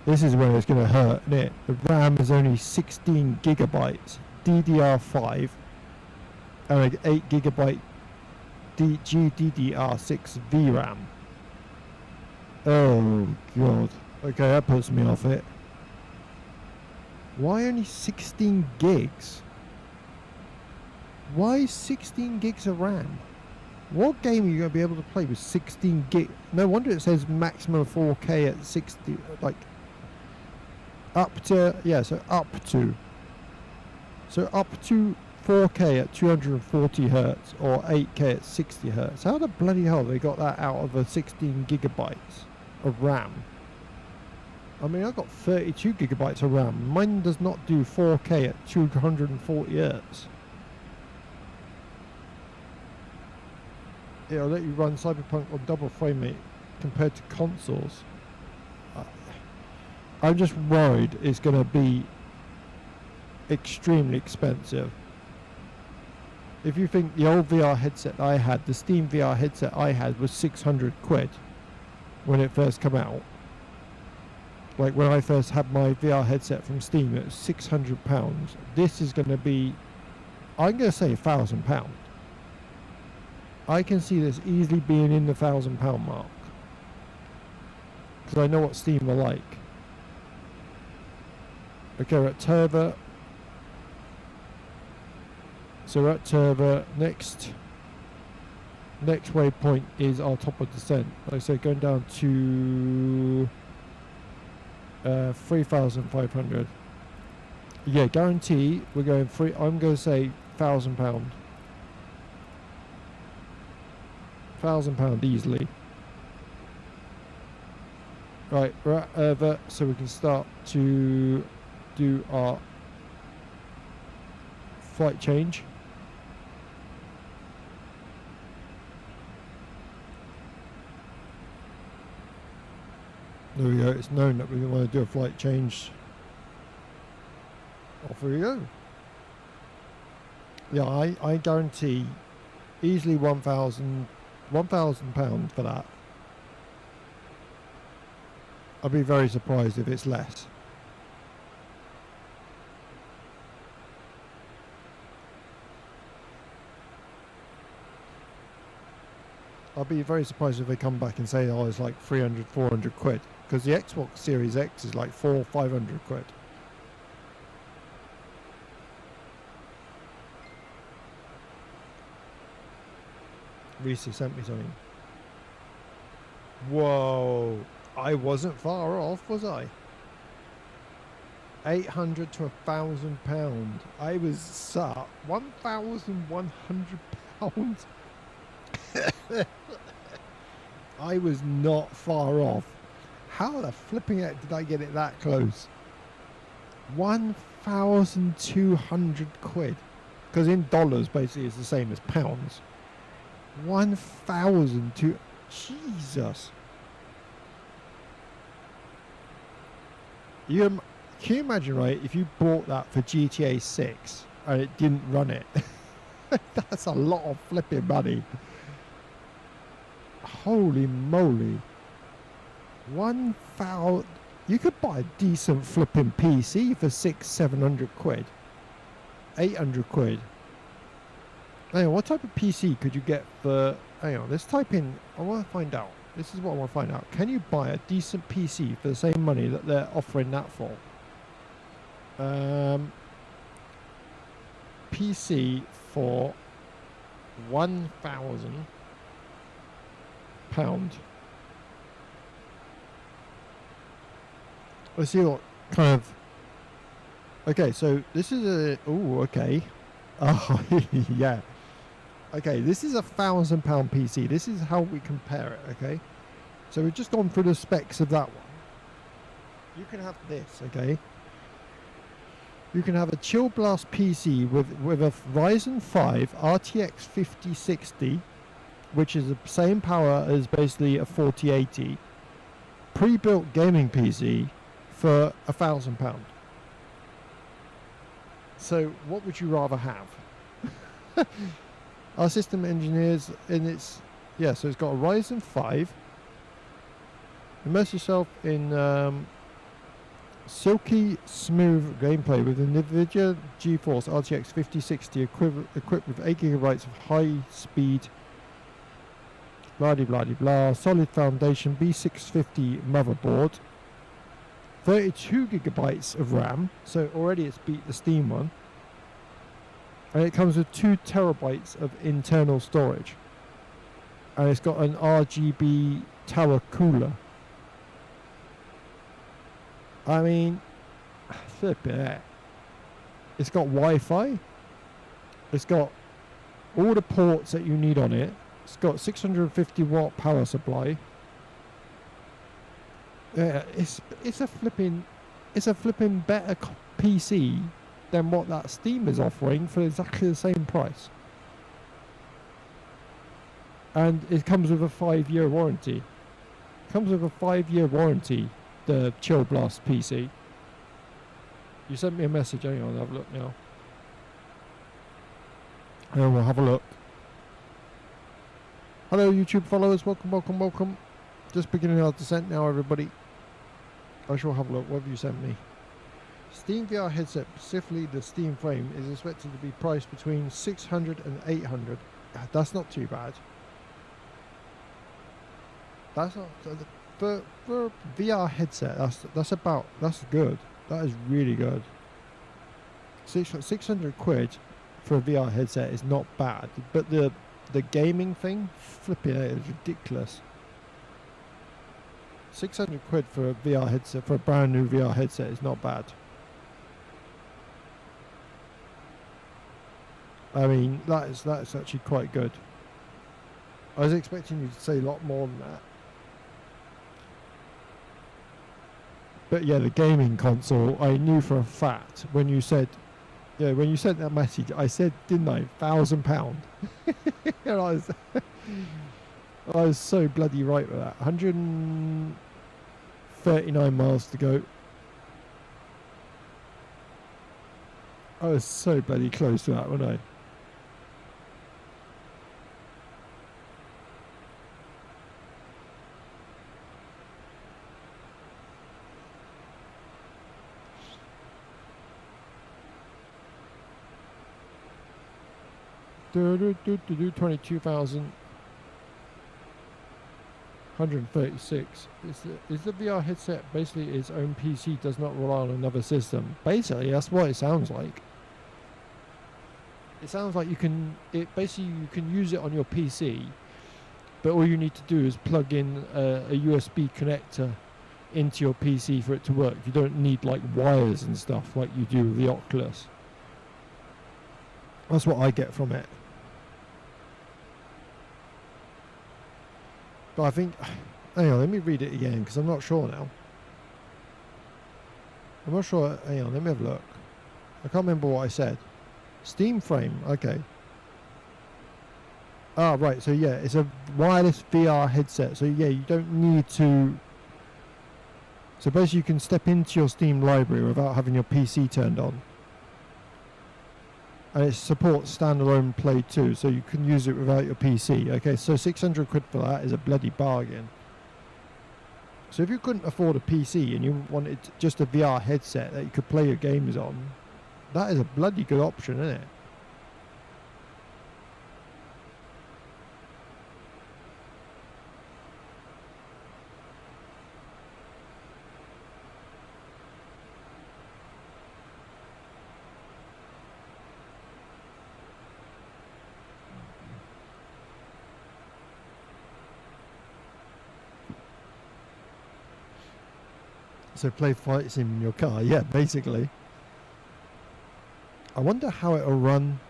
this is where it's going to hurt, isn't it? The RAM is only 16 gigabytes DDR5 and an 8 gigabyte GDDR6 VRAM. Oh god, okay, that puts me off it. Why only 16 gigs? Why 16 gigs of RAM? What game are you going to be able to play with 16 gig? No wonder it says maximum 4K at 60, like up to, yeah, so up to 4K at 240 hertz or 8K at 60 hertz. How the bloody hell they got that out of a 16 gigabytes of RAM? I mean, I've got 32 gigabytes of RAM. Mine does not do 4K at 240 hertz. It'll let you run Cyberpunk on double frame rate compared to consoles. I'm just worried it's going to be extremely expensive. If you think the old VR headset I had, the Steam VR headset I had was 600 quid when it first came out. Like when I first had my VR headset from Steam, it was £600. This is going to be, I'm going to say £1,000. I can see this easily being in the £1,000 mark. Because I know what Steam are like. Okay, we're at Turva. So we're at Turva. Next waypoint is our top of descent. Like I said, going down to 3,500. Yeah, guarantee we're going free. I'm going to say £1,000. £1,000 easily. Right, we're at Urva, so we can start to do our flight change. There we go, it's known that we want to do a flight change. Off we go. Yeah, I guarantee easily £1,000 for that. I'd be very surprised if it's less. I'll be very surprised if they come back and say, oh, it's like 300, 400 quid. Because the Xbox Series X is like 400, 500 quid. Reese sent me something. Whoa. I wasn't far off, was I? 800 to £1,000. I was sat £1,100. I was not far off. How the flipping heck did I get it that close? 1,200 quid. Because in dollars, basically, it's the same as pounds. 1,002. Jesus. Can you imagine, right, if you bought that for GTA 6 and it didn't run it? That's a lot of flipping money. Holy moly. 1,000. You could buy a decent flipping PC for 600-700 quid. 800 quid. Hang on, what type of PC could you get for... Hang on, let's type in... I want to find out. This is what I want to find out. Can you buy a decent PC for the same money that they're offering that for? PC for £1,000. Let's see what kind of... Okay, so this is a... Oh, okay. Oh, yeah. Okay, this is a £1,000 PC. This is how we compare it, okay? So we've just gone through the specs of that one. You can have this, okay? You can have a Chill Blast PC with a Ryzen 5 RTX 5060, which is the same power as basically a 4080, pre-built gaming PC for £1,000. So what would you rather have? Our system engineers, and it's... Yeah, so it's got a Ryzen 5. Immerse yourself in silky smooth gameplay with an NVIDIA GeForce RTX 5060 equipped with 8 gigabytes of high speed blah blah blah, solid foundation B650 motherboard, 32 gigabytes of RAM, so already it's beat the Steam one, and it comes with 2 terabytes of internal storage, and it's got an RGB tower cooler. I mean, flip it. It's got Wi-Fi. It's got all the ports that you need on it. It's got 650 watt power supply. Yeah, it's a flipping better PC than what that Steam is offering for exactly the same price. And it comes with a 5-year warranty. Comes with a 5-year warranty. The Chill Blast PC. You sent me a message. Hang on, have a look now. And we'll have a look. Hello, YouTube followers. Welcome. Just beginning our descent now, everybody. I shall have a look. What have you sent me? Steam VR headset, specifically the Steam frame, is expected to be priced between 600 and 800. That's not too bad. That's not for a VR headset. That's good. That is really good. 600 quid for a VR headset is not bad, but the gaming thing, flipping it, is ridiculous. 600 quid for a VR headset, for a brand new VR headset, is not bad. I mean, that's actually quite good. I was expecting you to say a lot more than that. But yeah, the gaming console, I knew for a fact when you said, yeah, when you sent that message, I said, didn't I, £1,000? And I was so bloody right with that. 139 miles to go. I was so bloody close to that, wasn't I? Do 22,136. Is the VR headset basically its own PC, does not rely on another system? Basically, that's what it sounds like. It sounds like you can use it on your PC, but all you need to do is plug in a USB connector into your PC for it to work. You don't need like wires and stuff like you do with the Oculus. That's what I get from it. But I think, hang on, let me read it again because I'm not sure now. I'm not sure. Hang on, let me have a look. I can't remember what I said. Steam frame, okay. Ah, right, so yeah, it's a wireless VR headset. So yeah, you don't need to... So basically you can step into your Steam library without having your PC turned on. And it supports standalone play too, so you can use it without your PC. Okay, so 600 quid for that is a bloody bargain. So if you couldn't afford a PC and you wanted just a VR headset that you could play your games on, that is a bloody good option, isn't it? So play flight sim in your car, yeah, basically. I wonder how it'll run.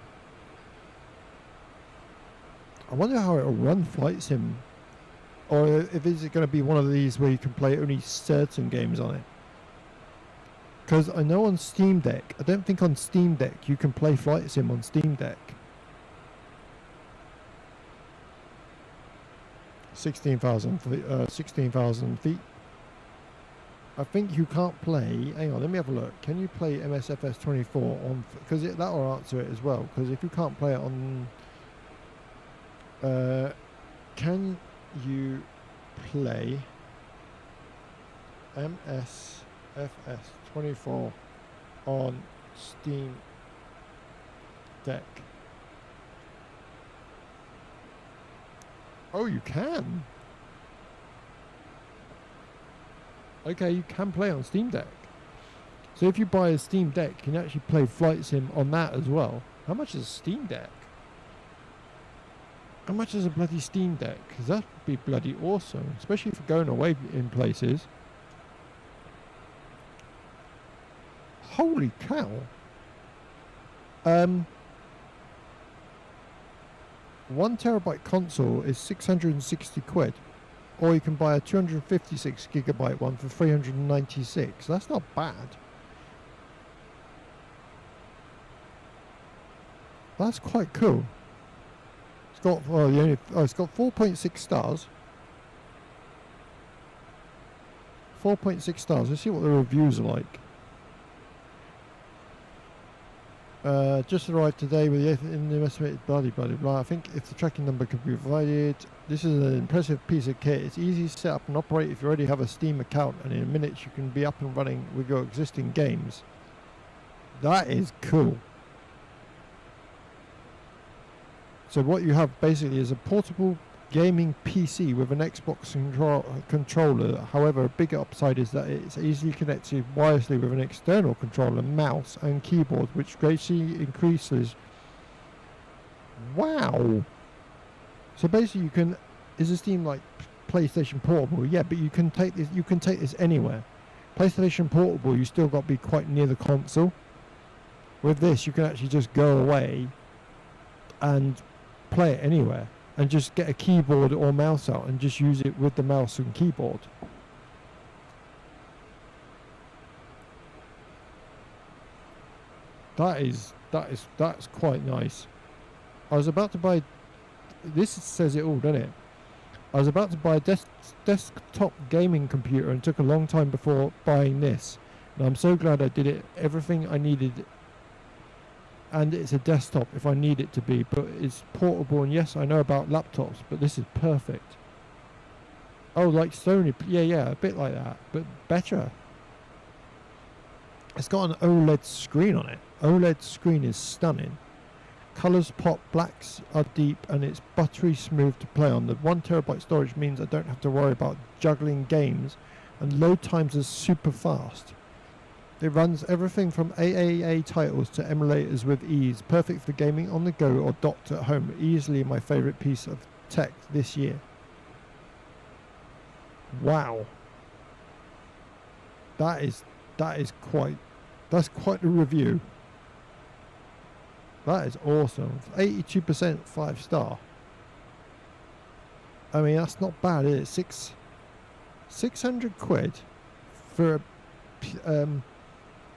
I wonder how it'll run flight sim, or if it's going to be one of these where you can play only certain games on it. Because I know on Steam Deck, I don't think on Steam Deck you can play flight sim on Steam Deck. 16,000 feet. I think you can't play. Hang on, let me have a look. Can you play MSFS 24 on? Because that will answer it as well. Because if you can't play it on, can you play MSFS 24 on Steam Deck? Oh, you can. Okay, you can play on Steam Deck. So if you buy a Steam Deck, you can actually play Flight Sim on that as well. How much is a Steam Deck? How much is a bloody Steam Deck? Because that would be bloody awesome, especially for going away in places. Holy cow. 1 terabyte console is 660 quid. Or you can buy a 256 gigabyte one for 396. That's not bad. That's quite cool. It's got it's got 4.6 stars. 4.6 stars. Let's see what the reviews are like. Just arrived today with the estimated blah blah blah blah. I think if the tracking number could be provided, this is an impressive piece of kit. It's easy to set up and operate if you already have a Steam account, and in minutes you can be up and running with your existing games. That is cool. So what you have basically is a portable gaming PC with an Xbox controller. However, a bigger upside is that it's easily connected wirelessly with an external controller, mouse and keyboard, which greatly increases. Wow! So basically, you can. Is this Steam like PlayStation Portable? Yeah, but you can take this. You can take this anywhere. PlayStation Portable, you still got to be quite near the console. With this, you can actually just go away and play it anywhere. And just get a keyboard or mouse out and just use it with the mouse and keyboard. That's quite nice. I was about to buy. This says it all, doesn't it? I was about to buy a desktop gaming computer and took a long time before buying this. And I'm so glad I did it. Everything I needed. And it's a desktop if I need it to be, but it's portable, and yes, I know about laptops, but this is perfect. Oh, like Sony, yeah, a bit like that, but better. It's got an OLED screen on it. OLED screen is stunning. Colours pop, blacks are deep, and it's buttery smooth to play on. The 1TB storage means I don't have to worry about juggling games, and load times are super fast. It runs everything from AAA titles to emulators with ease, perfect for gaming on the go or docked at home. Easily my favourite piece of tech this year. Wow. That's quite a review. That is awesome. 82% 5-star. I mean, that's not bad, is it? 600 quid for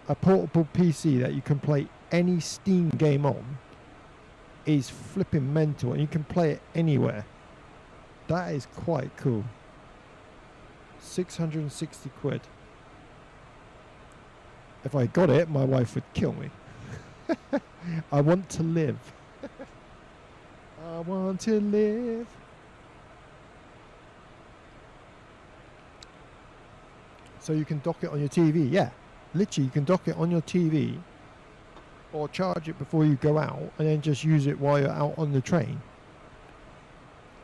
a portable PC that you can play any Steam game on is flipping mental, and you can play it anywhere. That is quite cool. 660 quid. If I got it, my wife would kill me. I want to live. I want to live. So you can dock it on your TV, yeah. Literally, you can dock it on your TV or charge it before you go out and then just use it while you're out on the train.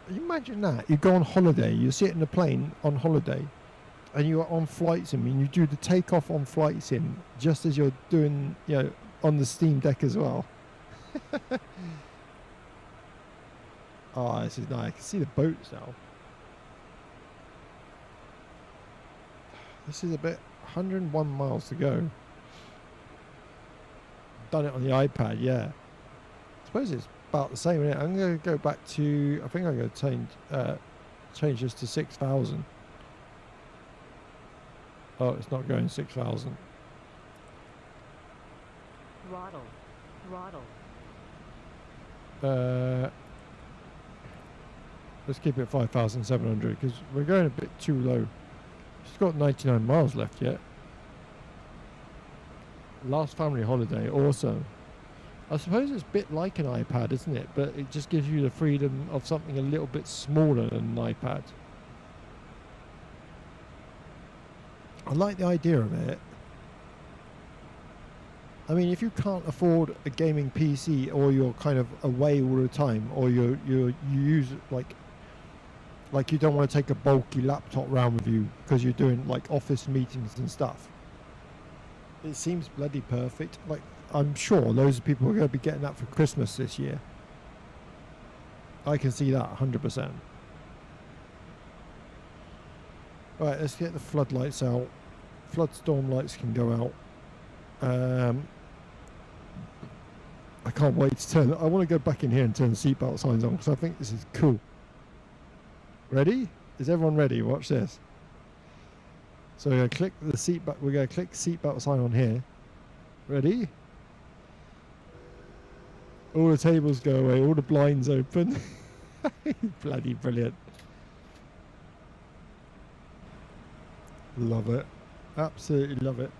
Imagine that. You go on holiday, you sit in a plane on holiday and you're on flight sim and you do the takeoff on flight sim just as you're doing, on the Steam Deck as well. Oh, this is nice. I can see the boats now. This is a bit 101 miles to go. Done it on the iPad, yeah. I suppose it's about the same, isn't it? I'm going to go back to, I think I'm going to change this to 6,000. Oh, it's not going 6,000. Throttle. Let's keep it 5,700 because we're going a bit too low. She's got 99 miles left yet. Last family holiday, awesome. I suppose it's a bit like an iPad, isn't it? But it just gives you the freedom of something a little bit smaller than an iPad. I like the idea of it. I mean, if you can't afford a gaming PC, or you're kind of away all the time, or you use like you don't want to take a bulky laptop around with you because you're doing like office meetings and stuff, it seems bloody perfect. Like, I'm sure loads of people are going to be getting that for Christmas this year. I can see that 100%. Right, let's get the floodlights out. Flood storm lights can go out. I can't wait to turn. I want to go back in here and turn the seatbelt signs on because I think this is cool. Ready? Is everyone ready? Watch this. So we're going to click the seatbelt. We're going to click seatbelt sign on here. Ready? All the tables go away. All the blinds open. Bloody brilliant. Love it. Absolutely love it.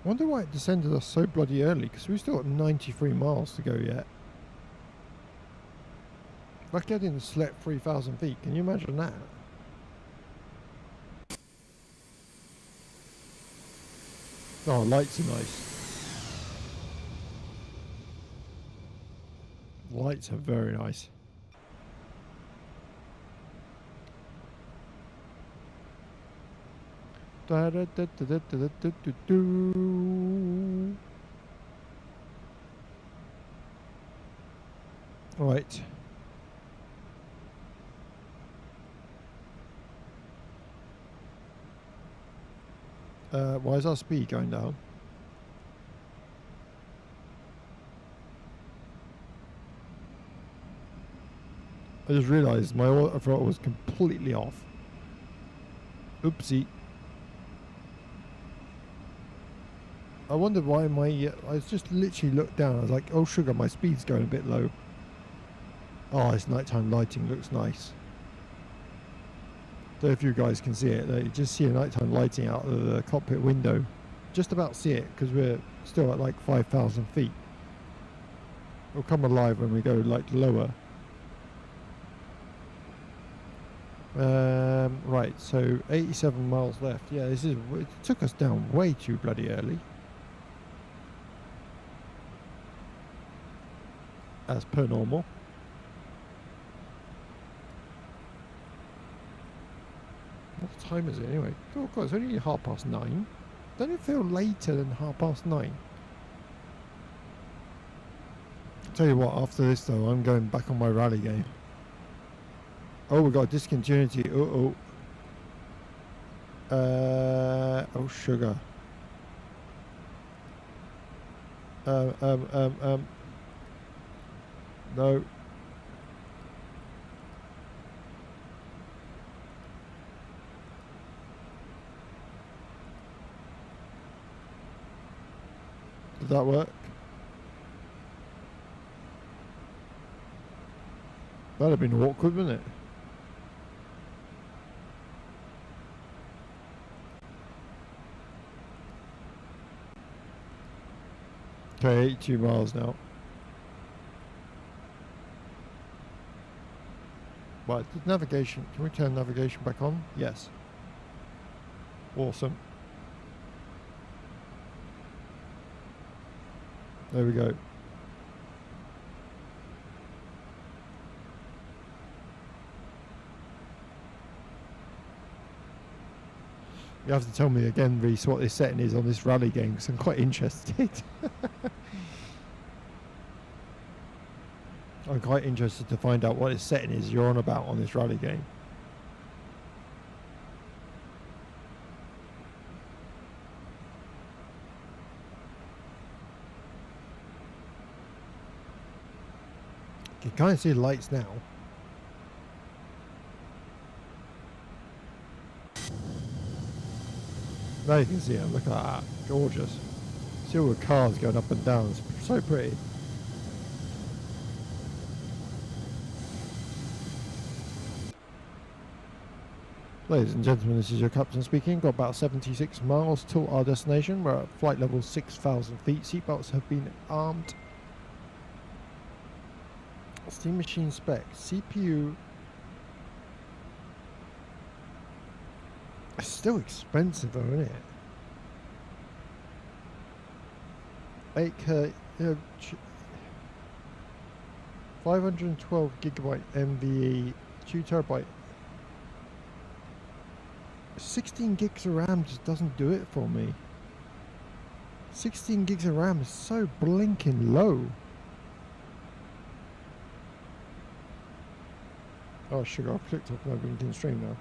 I wonder why it descended us so bloody early, because we've still got 93 miles to go yet. Lucky I didn't slept 3,000 feet. Can you imagine that? Oh, lights are nice. Lights are very nice. Da, da, da, da, da, da, da, da, do. Right. Why is our speed going down? I just realised my auto throttle was completely off. Oopsie. I wondered why I just literally looked down. I was like, oh sugar, my speed's going a bit low. Oh, it's nighttime lighting, looks nice. Don't know if you guys can see it. You just see a nighttime lighting out of the cockpit window. Just about see it because we're still at like 5,000 feet. It'll come alive when we go like lower. Right, so 87 miles left. Yeah, it took us down way too bloody early. As per normal. What time is it anyway? Oh god, it's only 9:30. Don't it feel later than 9:30? Tell you what, after this though, I'm going back on my rally game. Oh, we got a discontinuity. Oh sugar. No. Did that work? That'd have been awkward, wouldn't it? Okay, 82 miles now. Right, the navigation. Can we turn navigation back on? Yes. Awesome. There we go. You have to tell me again, Reese, what this setting is on this rally game, because I'm quite interested. I'm quite interested to find out what this setting is you're on about on this rally game. You can kind of see the lights now. Now you can see them. Look at that. Gorgeous. See all the cars going up and down. It's so pretty. Ladies and gentlemen, this is your captain speaking. Got about 76 miles to our destination. We're at flight level 6,000 feet. Seatbelts have been armed. Steam machine spec. CPU. It's still expensive though, isn't it? 8K, 512 gigabyte MVE, 2 terabyte. 16 gigs of RAM just doesn't do it for me. 16 gigs of RAM is so blinking low. Oh sugar, I've clicked off my blinking stream now.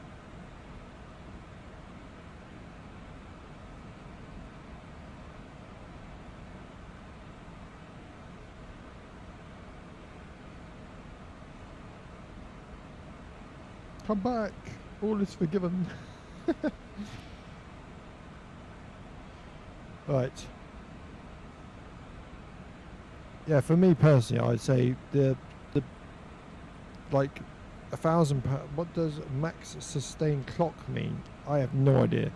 Come back, all is forgiven. Right. Yeah, for me personally, I'd say the like £1,000. What does max sustained clock mean? I have no idea.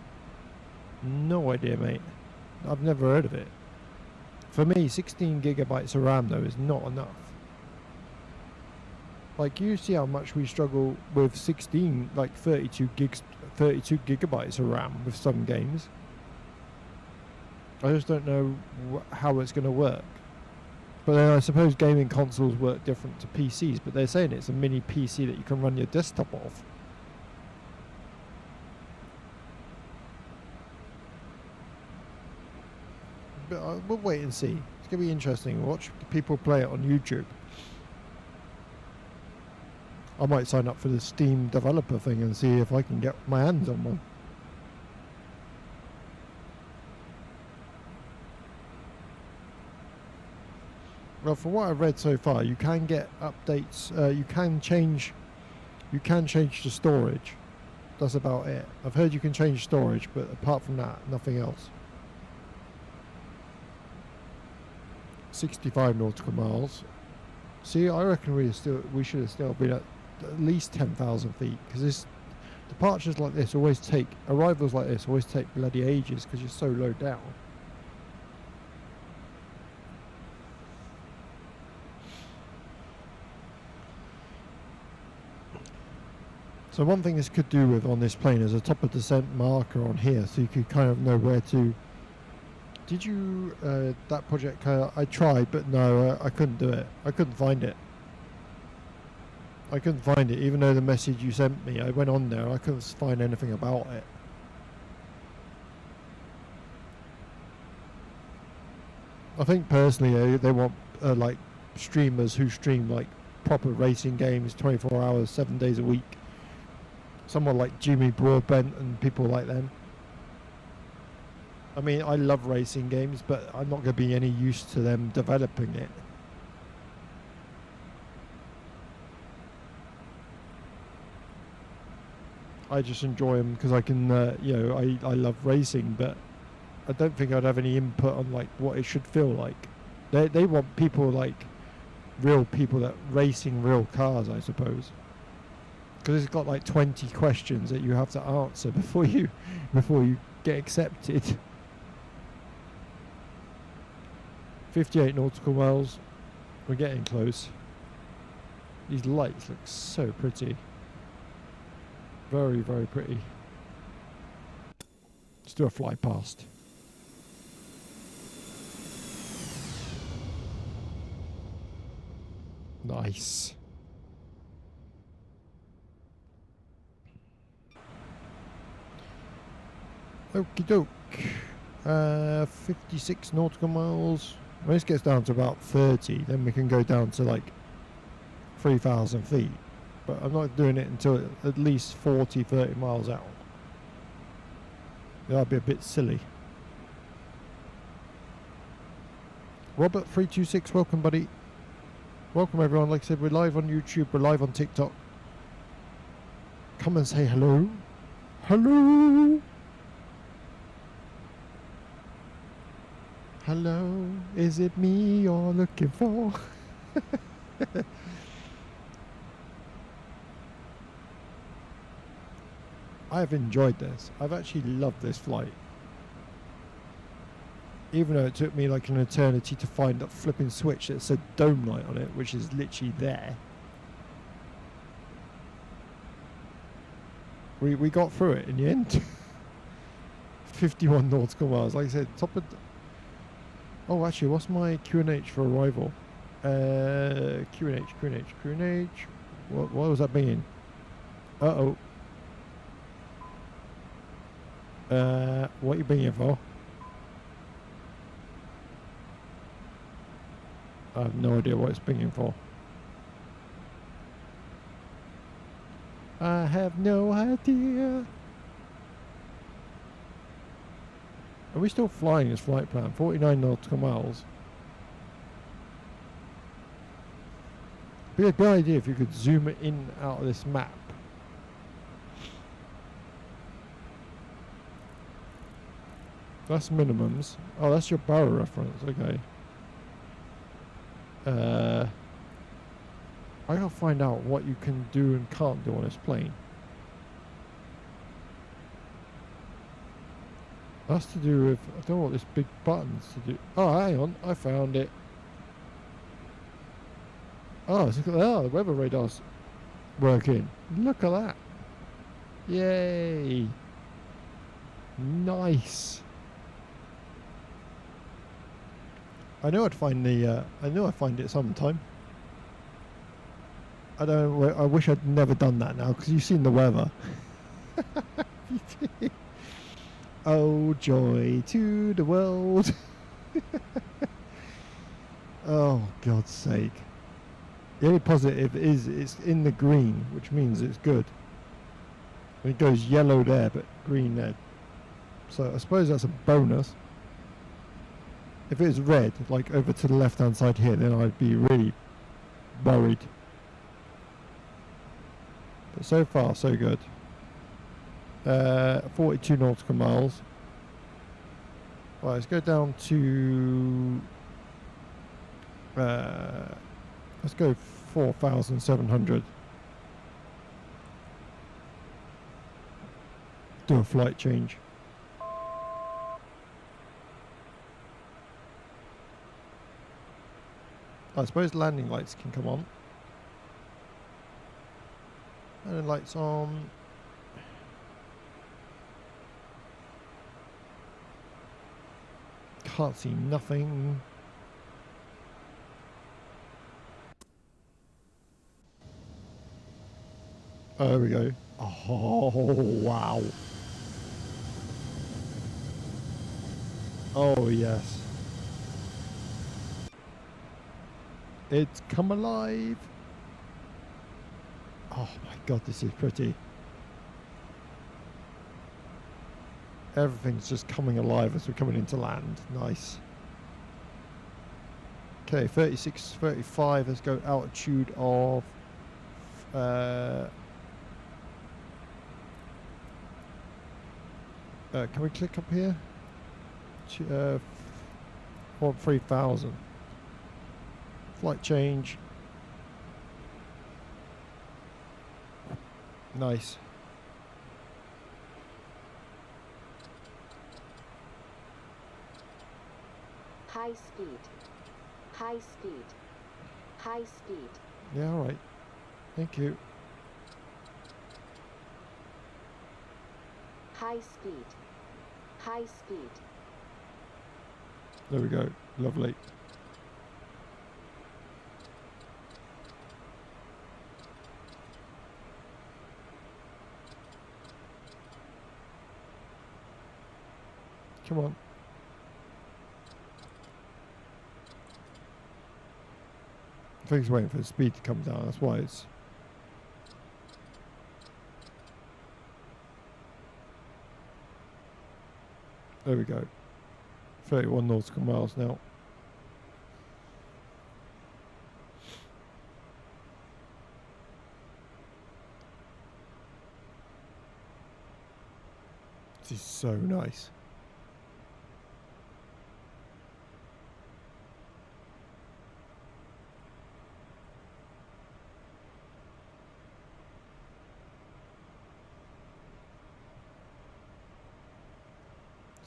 No idea, mate. I've never heard of it. For me, 16 gigabytes of RAM though is not enough. Like, you see how much we struggle with 16, like 32 gigabytes of RAM with some games. I just don't know how it's going to work. But then I suppose gaming consoles work different to PCs, but they're saying it's a mini PC that you can run your desktop off. But we'll wait and see. It's going to be interesting. Watch people play it on YouTube. I might sign up for the Steam developer thing and see if I can get my hands on one. Well, from what I've read so far, you can get updates. You can change the storage. That's about it. I've heard you can change storage, but apart from that, nothing else. 65 nautical miles. See, I reckon we should have still been at least 10,000 feet, because this departures like this always take, arrivals like this always take bloody ages because you're so low down. So one thing this could do with on this plane is a top of descent marker on here, so you could kind of know where to. Did you that project? I tried, but no, I couldn't do it. I couldn't find it. I couldn't find it, even though the message you sent me, I went on there, I couldn't find anything about it. I think personally they want like streamers who stream like proper racing games 24 hours, 7 days a week. Someone like Jimmy Broadbent and people like them. I mean, I love racing games, but I'm not going to be any use to them developing it. I just enjoy them because I can, you know, I love racing, but I don't think I'd have any input on like what it should feel like. They want people like real people that racing real cars, I suppose. Because it's got like 20 questions that you have to answer before you get accepted. 58 nautical miles. We're getting close. These lights look so pretty. Very, very pretty. Let's do a fly past. Nice. Okie doke. 56 nautical miles. When this gets down to about 30, then we can go down to like 3,000 feet. But I'm not doing it until at least 40, 30 miles out. That'd be a bit silly. Robert326, welcome buddy. Welcome everyone. Like I said, we're live on YouTube, we're live on TikTok. Come and say hello. Hello. Hello, is it me you're looking for? I've enjoyed this. I've actually loved this flight. Even though it took me like an eternity to find that flipping switch that said dome light on it, which is literally there. We got through it in the end. 51 nautical miles. Like I said, top of... Oh, actually, what's my QNH for arrival? QNH. What was that being? Uh-oh. What are you being here for? I have no idea what it's pinging for. I have no idea. Are we still flying this flight plan? 49 nautical miles. Be a good idea if you could zoom it in out of this map. That's minimums. Oh, that's your barrel reference. Okay. I gotta find out what you can do and can't do on this plane. That's to do with, I don't know what this big button's to do. Oh, hang on, I found it. Oh, look at that, the weather radar's working. Look at that. Yay. Nice. I knew I'd find I'd find it sometime. I wish I'd never done that now, because you've seen the weather. Oh, joy to the world. Oh, God's sake. The only positive is it's in the green, which means it's good. It goes yellow there, but green there. So I suppose that's a bonus. If it was red, like over to the left-hand side here, then I'd be really worried. But so far, so good. 42 nautical miles. Right, let's go down to... let's go 4,700. Do a flight change. I suppose landing lights can come on. Landing lights on. Can't see nothing. Oh, there we go. Oh, wow. Oh, yes. It's come alive. Oh my God, this is pretty. Everything's just coming alive as we're coming into land. Nice. Okay, 36, 35. Let's go altitude of... can we click up here? 3,000. Flight change. Nice. High speed. High speed. High speed. Yeah, all right. Thank you. High speed. High speed. There we go. Lovely. Come on. I think it's waiting for the speed to come down. That's why it's... There we go. 31 nautical miles now. This is so nice.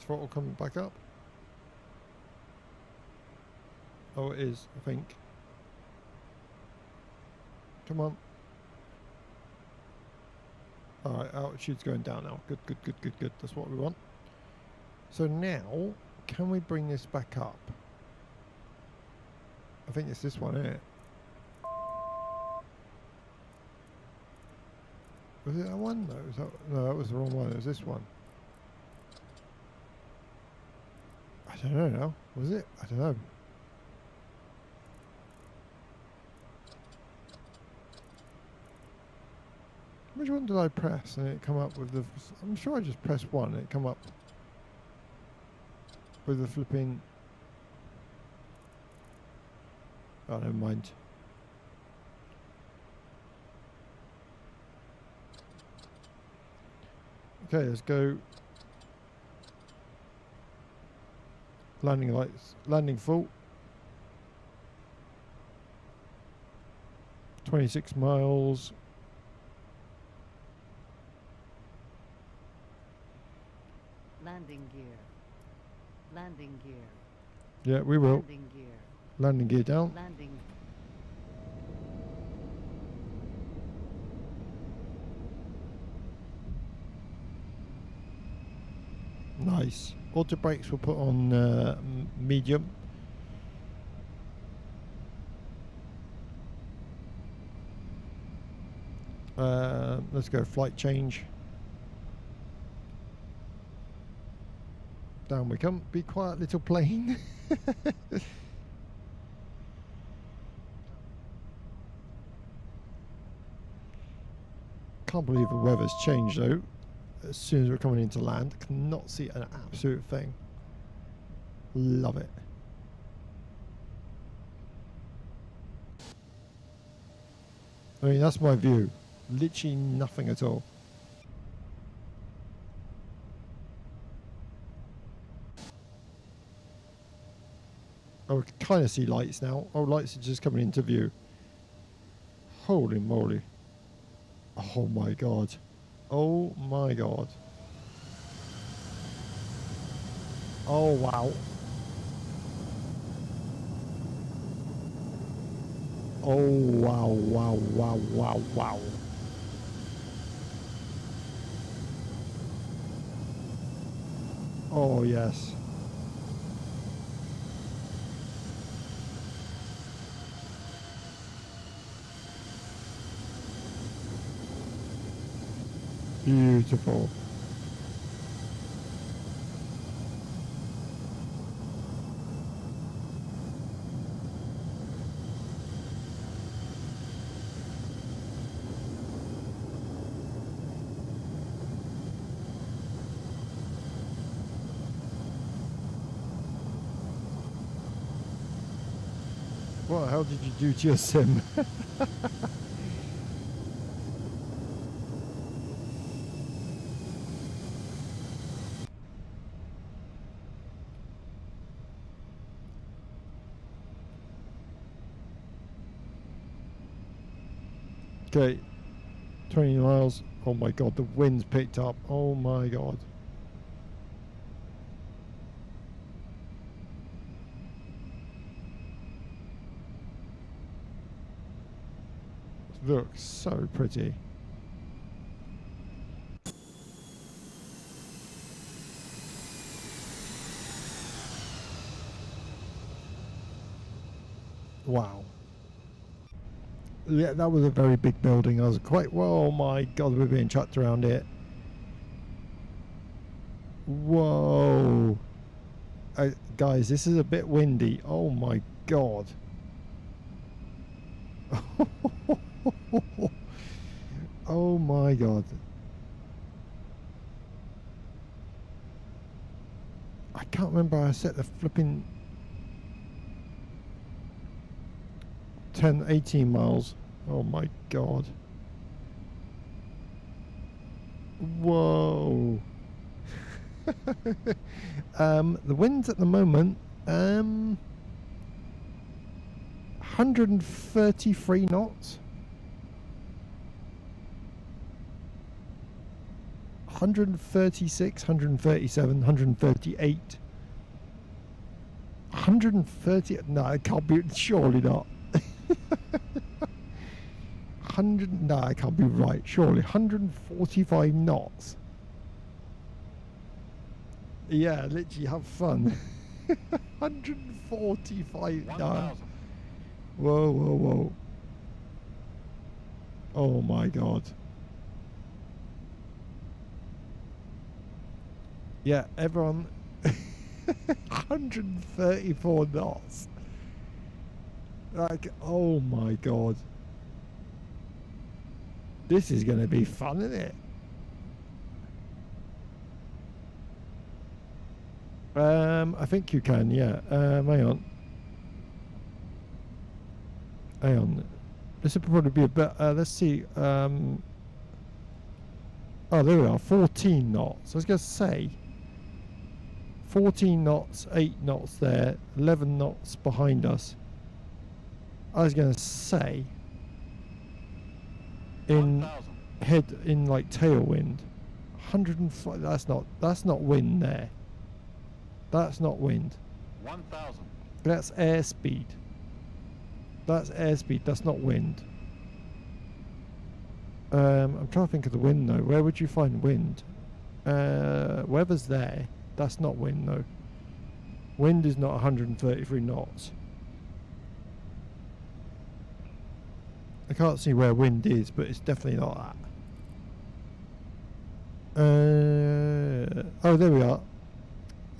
Throttle coming back up. Oh, it is, I think. Come on. Alright, altitude's going down now. Good, good, good, good, good. That's what we want. So now, can we bring this back up? I think it's this one, isn't it? Was it that one? No, no, that was the wrong one. It was this one. I don't know now. Was it? I don't know. Which one did I press and it come up with the... I'm sure I just pressed one and it come up with the flipping... Oh, never mind. Okay, let's go. Landing lights. Landing full. 26 miles. Landing gear. Landing gear. Yeah, we will. Landing gear. Landing gear down. Landing. Nice. Auto brakes will put on medium. Let's go flight change. Down we come. Be quiet, little plane. Can't believe the weather's changed though. As soon as we're coming into land, cannot see an absolute thing. Love it. I mean, that's my view. Literally nothing at all. Oh, we can kind of see lights now. Oh, lights are just coming into view. Holy moly. Oh my god. Oh my god. Oh wow. Oh wow, wow, wow, wow, wow. Oh yes. Beautiful. What the hell did you do to your sim? Okay, 20 miles. Oh my god, the wind's picked up. Oh my god. Looks so pretty. Wow. Yeah, that was a very big building. I was quite, well, oh my god, we're being chucked around it. Whoa. Guys, this is a bit windy. Oh my god. Oh my god. I can't remember how I set the flipping 10, 18 miles. Oh my god. Whoa. The winds at the moment, 133 knots. 136, 137, 138. 130. No, it can't be. Surely not. 100. No, I can't be right. Surely 145 knots. Yeah, literally have fun. 145. No. Whoa, whoa, whoa. Oh my god. Yeah, everyone. 134 knots. Like, oh my god. This is going to be fun, isn't it? I think you can, yeah. Hang on. Hang on. This would probably be a bit, let's see. Oh, there we are. 14 knots. I was going to say 14 knots, 8 knots there, 11 knots behind us. I was going to say in like tailwind, 105. That's not wind there. That's not wind. 1,000. That's airspeed. That's airspeed. That's not wind. I'm trying to think of the wind though. Where would you find wind? Weather's there. That's not wind though. Wind is not 133 knots. I can't see where wind is, but it's definitely not that. Oh, there we are.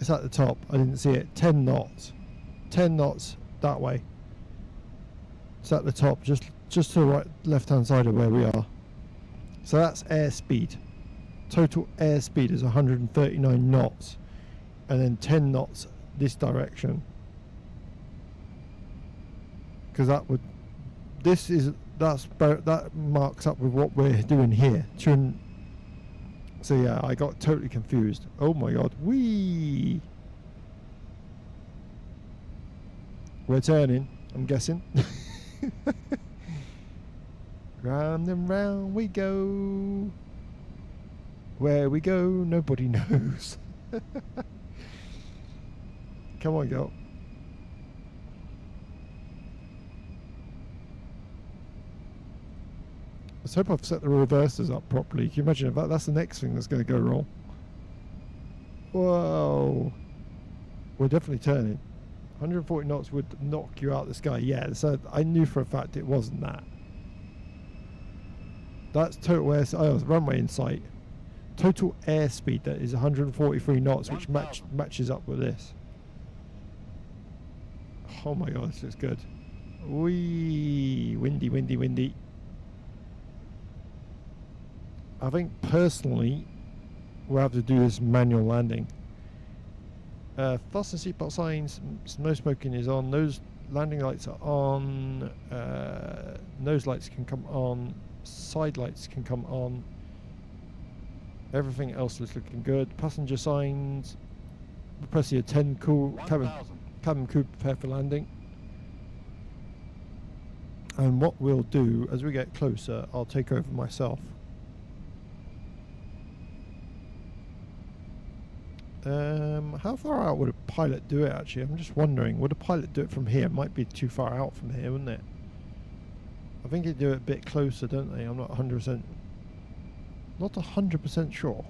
It's at the top. I didn't see it. 10 knots. 10 knots that way. It's at the top, just to the right, left-hand side of where we are. So that's airspeed. Total airspeed is 139 knots, and then 10 knots this direction. Because that marks up with what we're doing here. So yeah, I got totally confused. Oh my god, whee! We're turning, I'm guessing. Round and round we go. Where we go, nobody knows. Come on, girl. Let's hope I've set the reversers up properly. Can you imagine if that's the next thing that's going to go wrong? Whoa. We're definitely turning. 140 knots would knock you out the sky. Yeah, so I knew for a fact it wasn't that. That's total air. Oh, it's runway in sight. Total airspeed that is 143 knots, which matches up with this. Oh my god, this looks good. Wee, windy, windy, windy. I think personally we'll have to do this manual landing. Fasten seatbelt signs, no smoking is on, nose landing lights are on, nose lights can come on, side lights can come on, everything else is looking good. Passenger signs, press here 10 cool, cabin crew prepare for landing. And what we'll do as we get closer, I'll take over myself. How far out would a pilot do it actually? I'm just wondering, would a pilot do it from here? It might be too far out from here, wouldn't it? I think they do it a bit closer, don't they? I'm not 100% sure.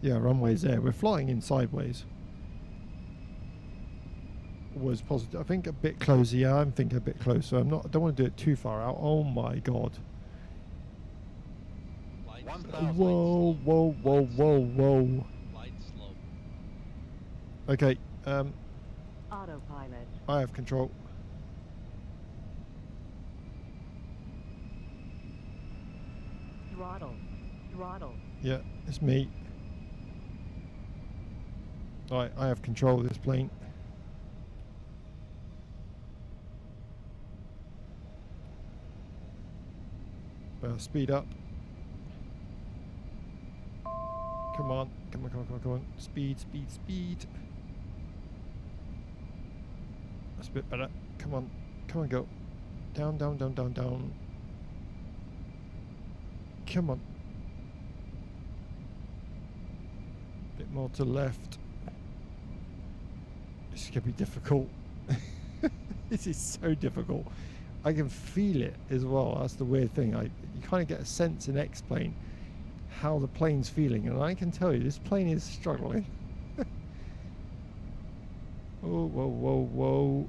Yeah, runway's there. We're flying in sideways. Was positive. I think a bit closer. Yeah, I'm thinking a bit closer. I don't want to do it too far out. Oh my god. Whoa, whoa, whoa, whoa, whoa. Okay, Autopilot. I have control. Throttle. Throttle. Yeah, it's me. Right, I have control of this plane. Speed up. Come on, come on, come on, come on, come on. Speed, speed, speed. That's a bit better. Come on, come on, go. Down, down, down, down, down. Come on. Bit more to the left. This is going to be difficult. This is so difficult. I can feel it as well. That's the weird thing. You kind of get a sense in X-Plane how the plane's feeling, and I can tell you this plane is struggling. Oh, whoa, whoa, whoa.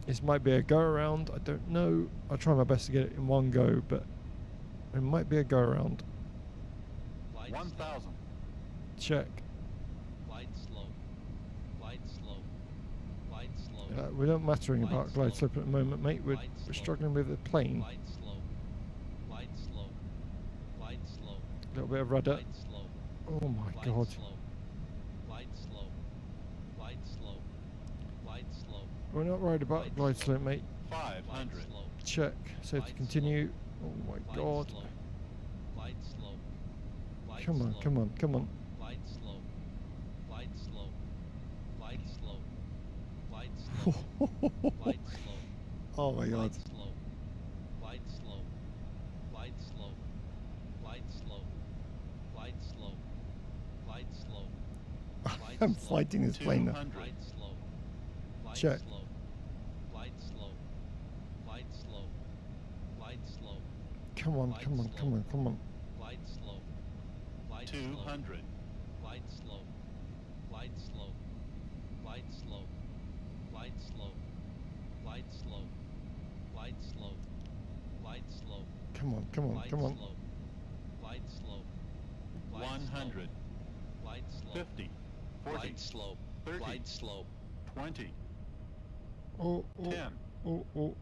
This might be a go around. I don't know. I'll try my best to get it in one go, but it might be a go around. 1,000. Check. Glide slow. Glide slow. Glide slow. We're not mattering about glide slope at the moment, mate. We're struggling with the plane. Glide slow. Glide slow. Glide slow. A little bit of rudder. Glide slow. Oh my Glide god. slow. Glide slow. Glide slow. Glide slow. We're not worried about glide slope, mate. 500. Check. Safe to continue. Oh my god. Glide slow. Glide Come on, slow. come on, come on. Glide slow. Glide slow. Glide slow. Glide slow. Oh my god. Glide slow. Glide slow. Glide slow. Glide slow. Glide slow. Glide slow. Glide I'm slow. fighting this plane now. 200. Glide slow. Glide Check. slow. Glide slow. Glide slow. Glide slow. Come on, Glide come on, slow. come on, come on. Glide slow. Glide slow. 200. Glide slow. Glide slow. Glide slow. Glide slow. Glide slow. Glide slow. Glide slow. Come on, come on, Glide come on. slow. Glide slow. Glide 100. slow. Glide slow. 50. 40. Glide slow. 30. Glide slow. 20. Oh, oh, 10. oh, oh.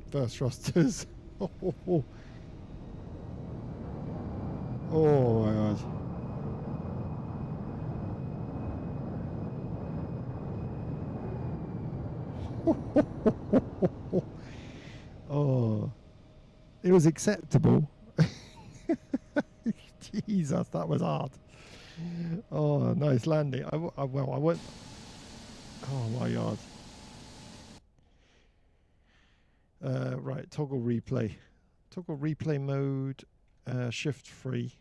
First thrusters. Oh, oh, oh. Oh my god. Oh, it was acceptable. Jesus, that was hard. Oh, nice landing. Well, I went. Oh my god. Right, toggle replay. Toggle replay mode. Shift free.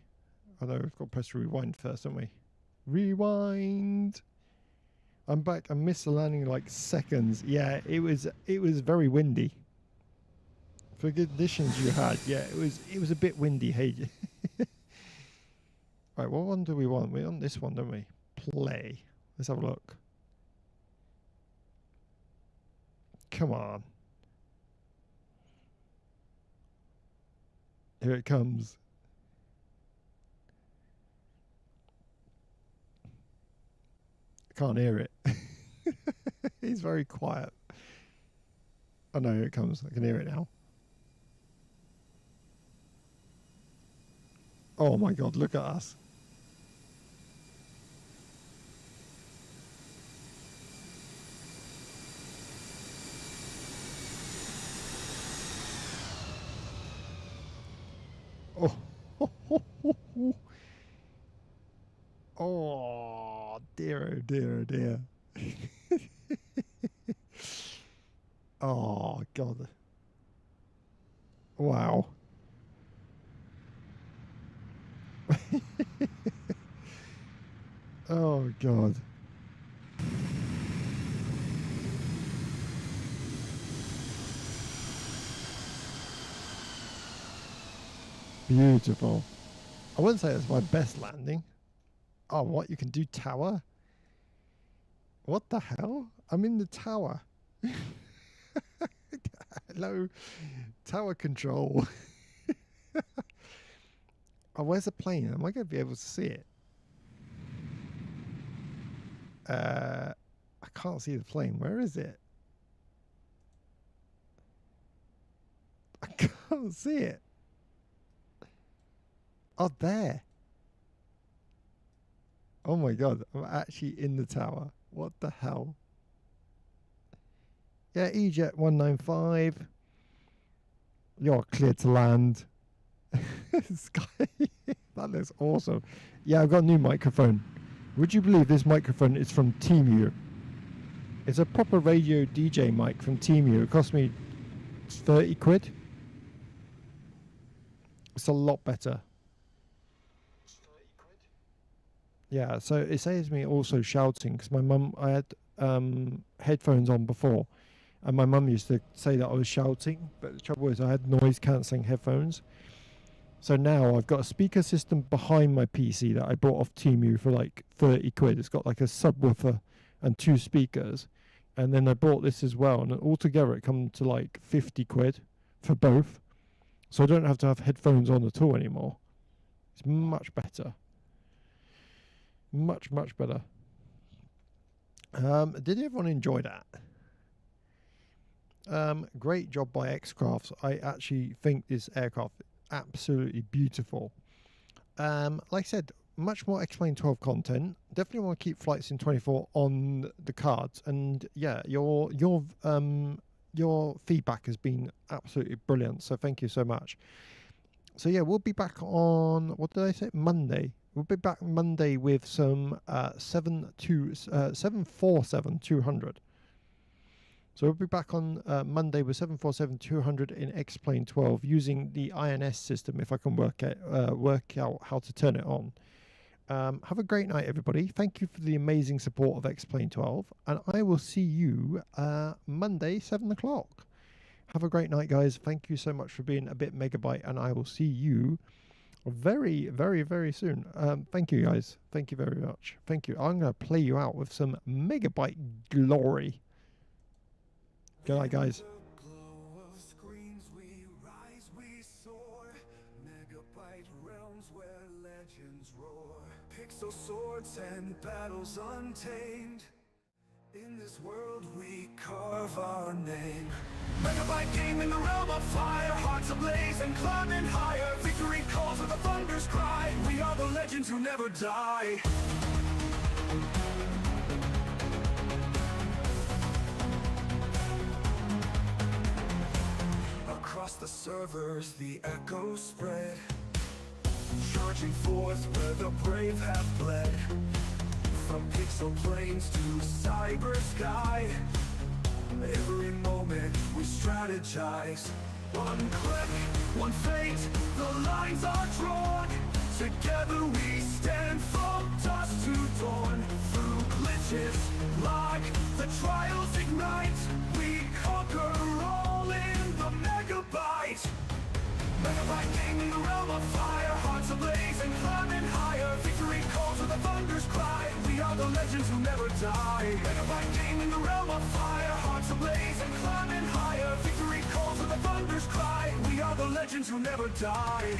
Although we've got to press rewind first, don't we? Rewind. I'm back. I missed the landing like seconds. Yeah, it was very windy. For conditions you had, yeah, it was a bit windy. Hey. Right, what one do we want? We want this one, don't we? Play. Let's have a look. Come on. Here it comes. I can't hear it. It's very quiet. Oh no, here it comes. I can hear it now. Oh my god, look at us. Oh, oh dear, oh dear, oh dear. Oh god. Wow. Oh god. Beautiful. I wouldn't say it's my best landing. Oh, what? You can do tower? What the hell? I'm in the tower. Hello. Tower control. Oh, where's the plane? Am I going to be able to see it? I can't see the plane. Where is it? I can't see it. Oh, there. Oh my god, I'm actually in the tower. What the hell? Yeah, Ejets 195. You're clear to land. Sky. That looks awesome. Yeah, I've got a new microphone. Would you believe this microphone is from Temu? It's a proper radio DJ mic from Temu. It cost me 30 quid. It's a lot better. Yeah, so it saves me also shouting because my mum, I had headphones on before, and my mum used to say that I was shouting, but the trouble is I had noise cancelling headphones. So now I've got a speaker system behind my PC that I bought off Temu for like 30 quid. It's got like a subwoofer and 2 speakers, and then I bought this as well, and altogether it comes to like 50 quid for both. So I don't have to have headphones on at all anymore. It's much better. Much, much better. Did everyone enjoy that? Great job by X-Crafts. I actually think this aircraft is absolutely beautiful. Like I said, much more XPLANE12 content. Definitely want to keep Flight Sim 24 on the cards. And yeah, your feedback has been absolutely brilliant. So thank you so much. So yeah, we'll be back on, what did I say? Monday. We'll be back Monday with some 747-200. So we'll be back on Monday with 747-200 in XPLANE12 using the INS system if I can work out how to turn it on. Have a great night, everybody. Thank you for the amazing support of XPLANE12, and I will see you Monday, 7 o'clock. Have a great night, guys. Thank you so much for being a bit megabyte, and I will see you very, very, very soon. Thank you, guys. Thank you very much. Thank you. I'm going to play you out with some megabyte glory. Good night, guys. In the glow of screens we rise, we soar. Megabyte realms where legends roar. Pixel swords and battles untamed. In this world we carve our name. Megabyte game in the realm of fire, hearts ablaze and climbing higher. Victory calls with the thunder's cry. We are the legends who never die. Across the servers the echoes spread, charging forth where the brave have bled. From pixel planes to cyber sky, every moment we strategize. One click, one fate, the lines are drawn. Together we stand from dusk to dawn. Through glitches like the trials ignite, we conquer all in the megabyte. Megabyte game in the realm of fire, hearts ablaze and climbing higher. Victory calls with the thunder's cry. We are the legends who never die. Megabyte game in the realm of fire, hearts ablaze and climbing higher. Victory calls with the thunder's cry. We are the legends who never die.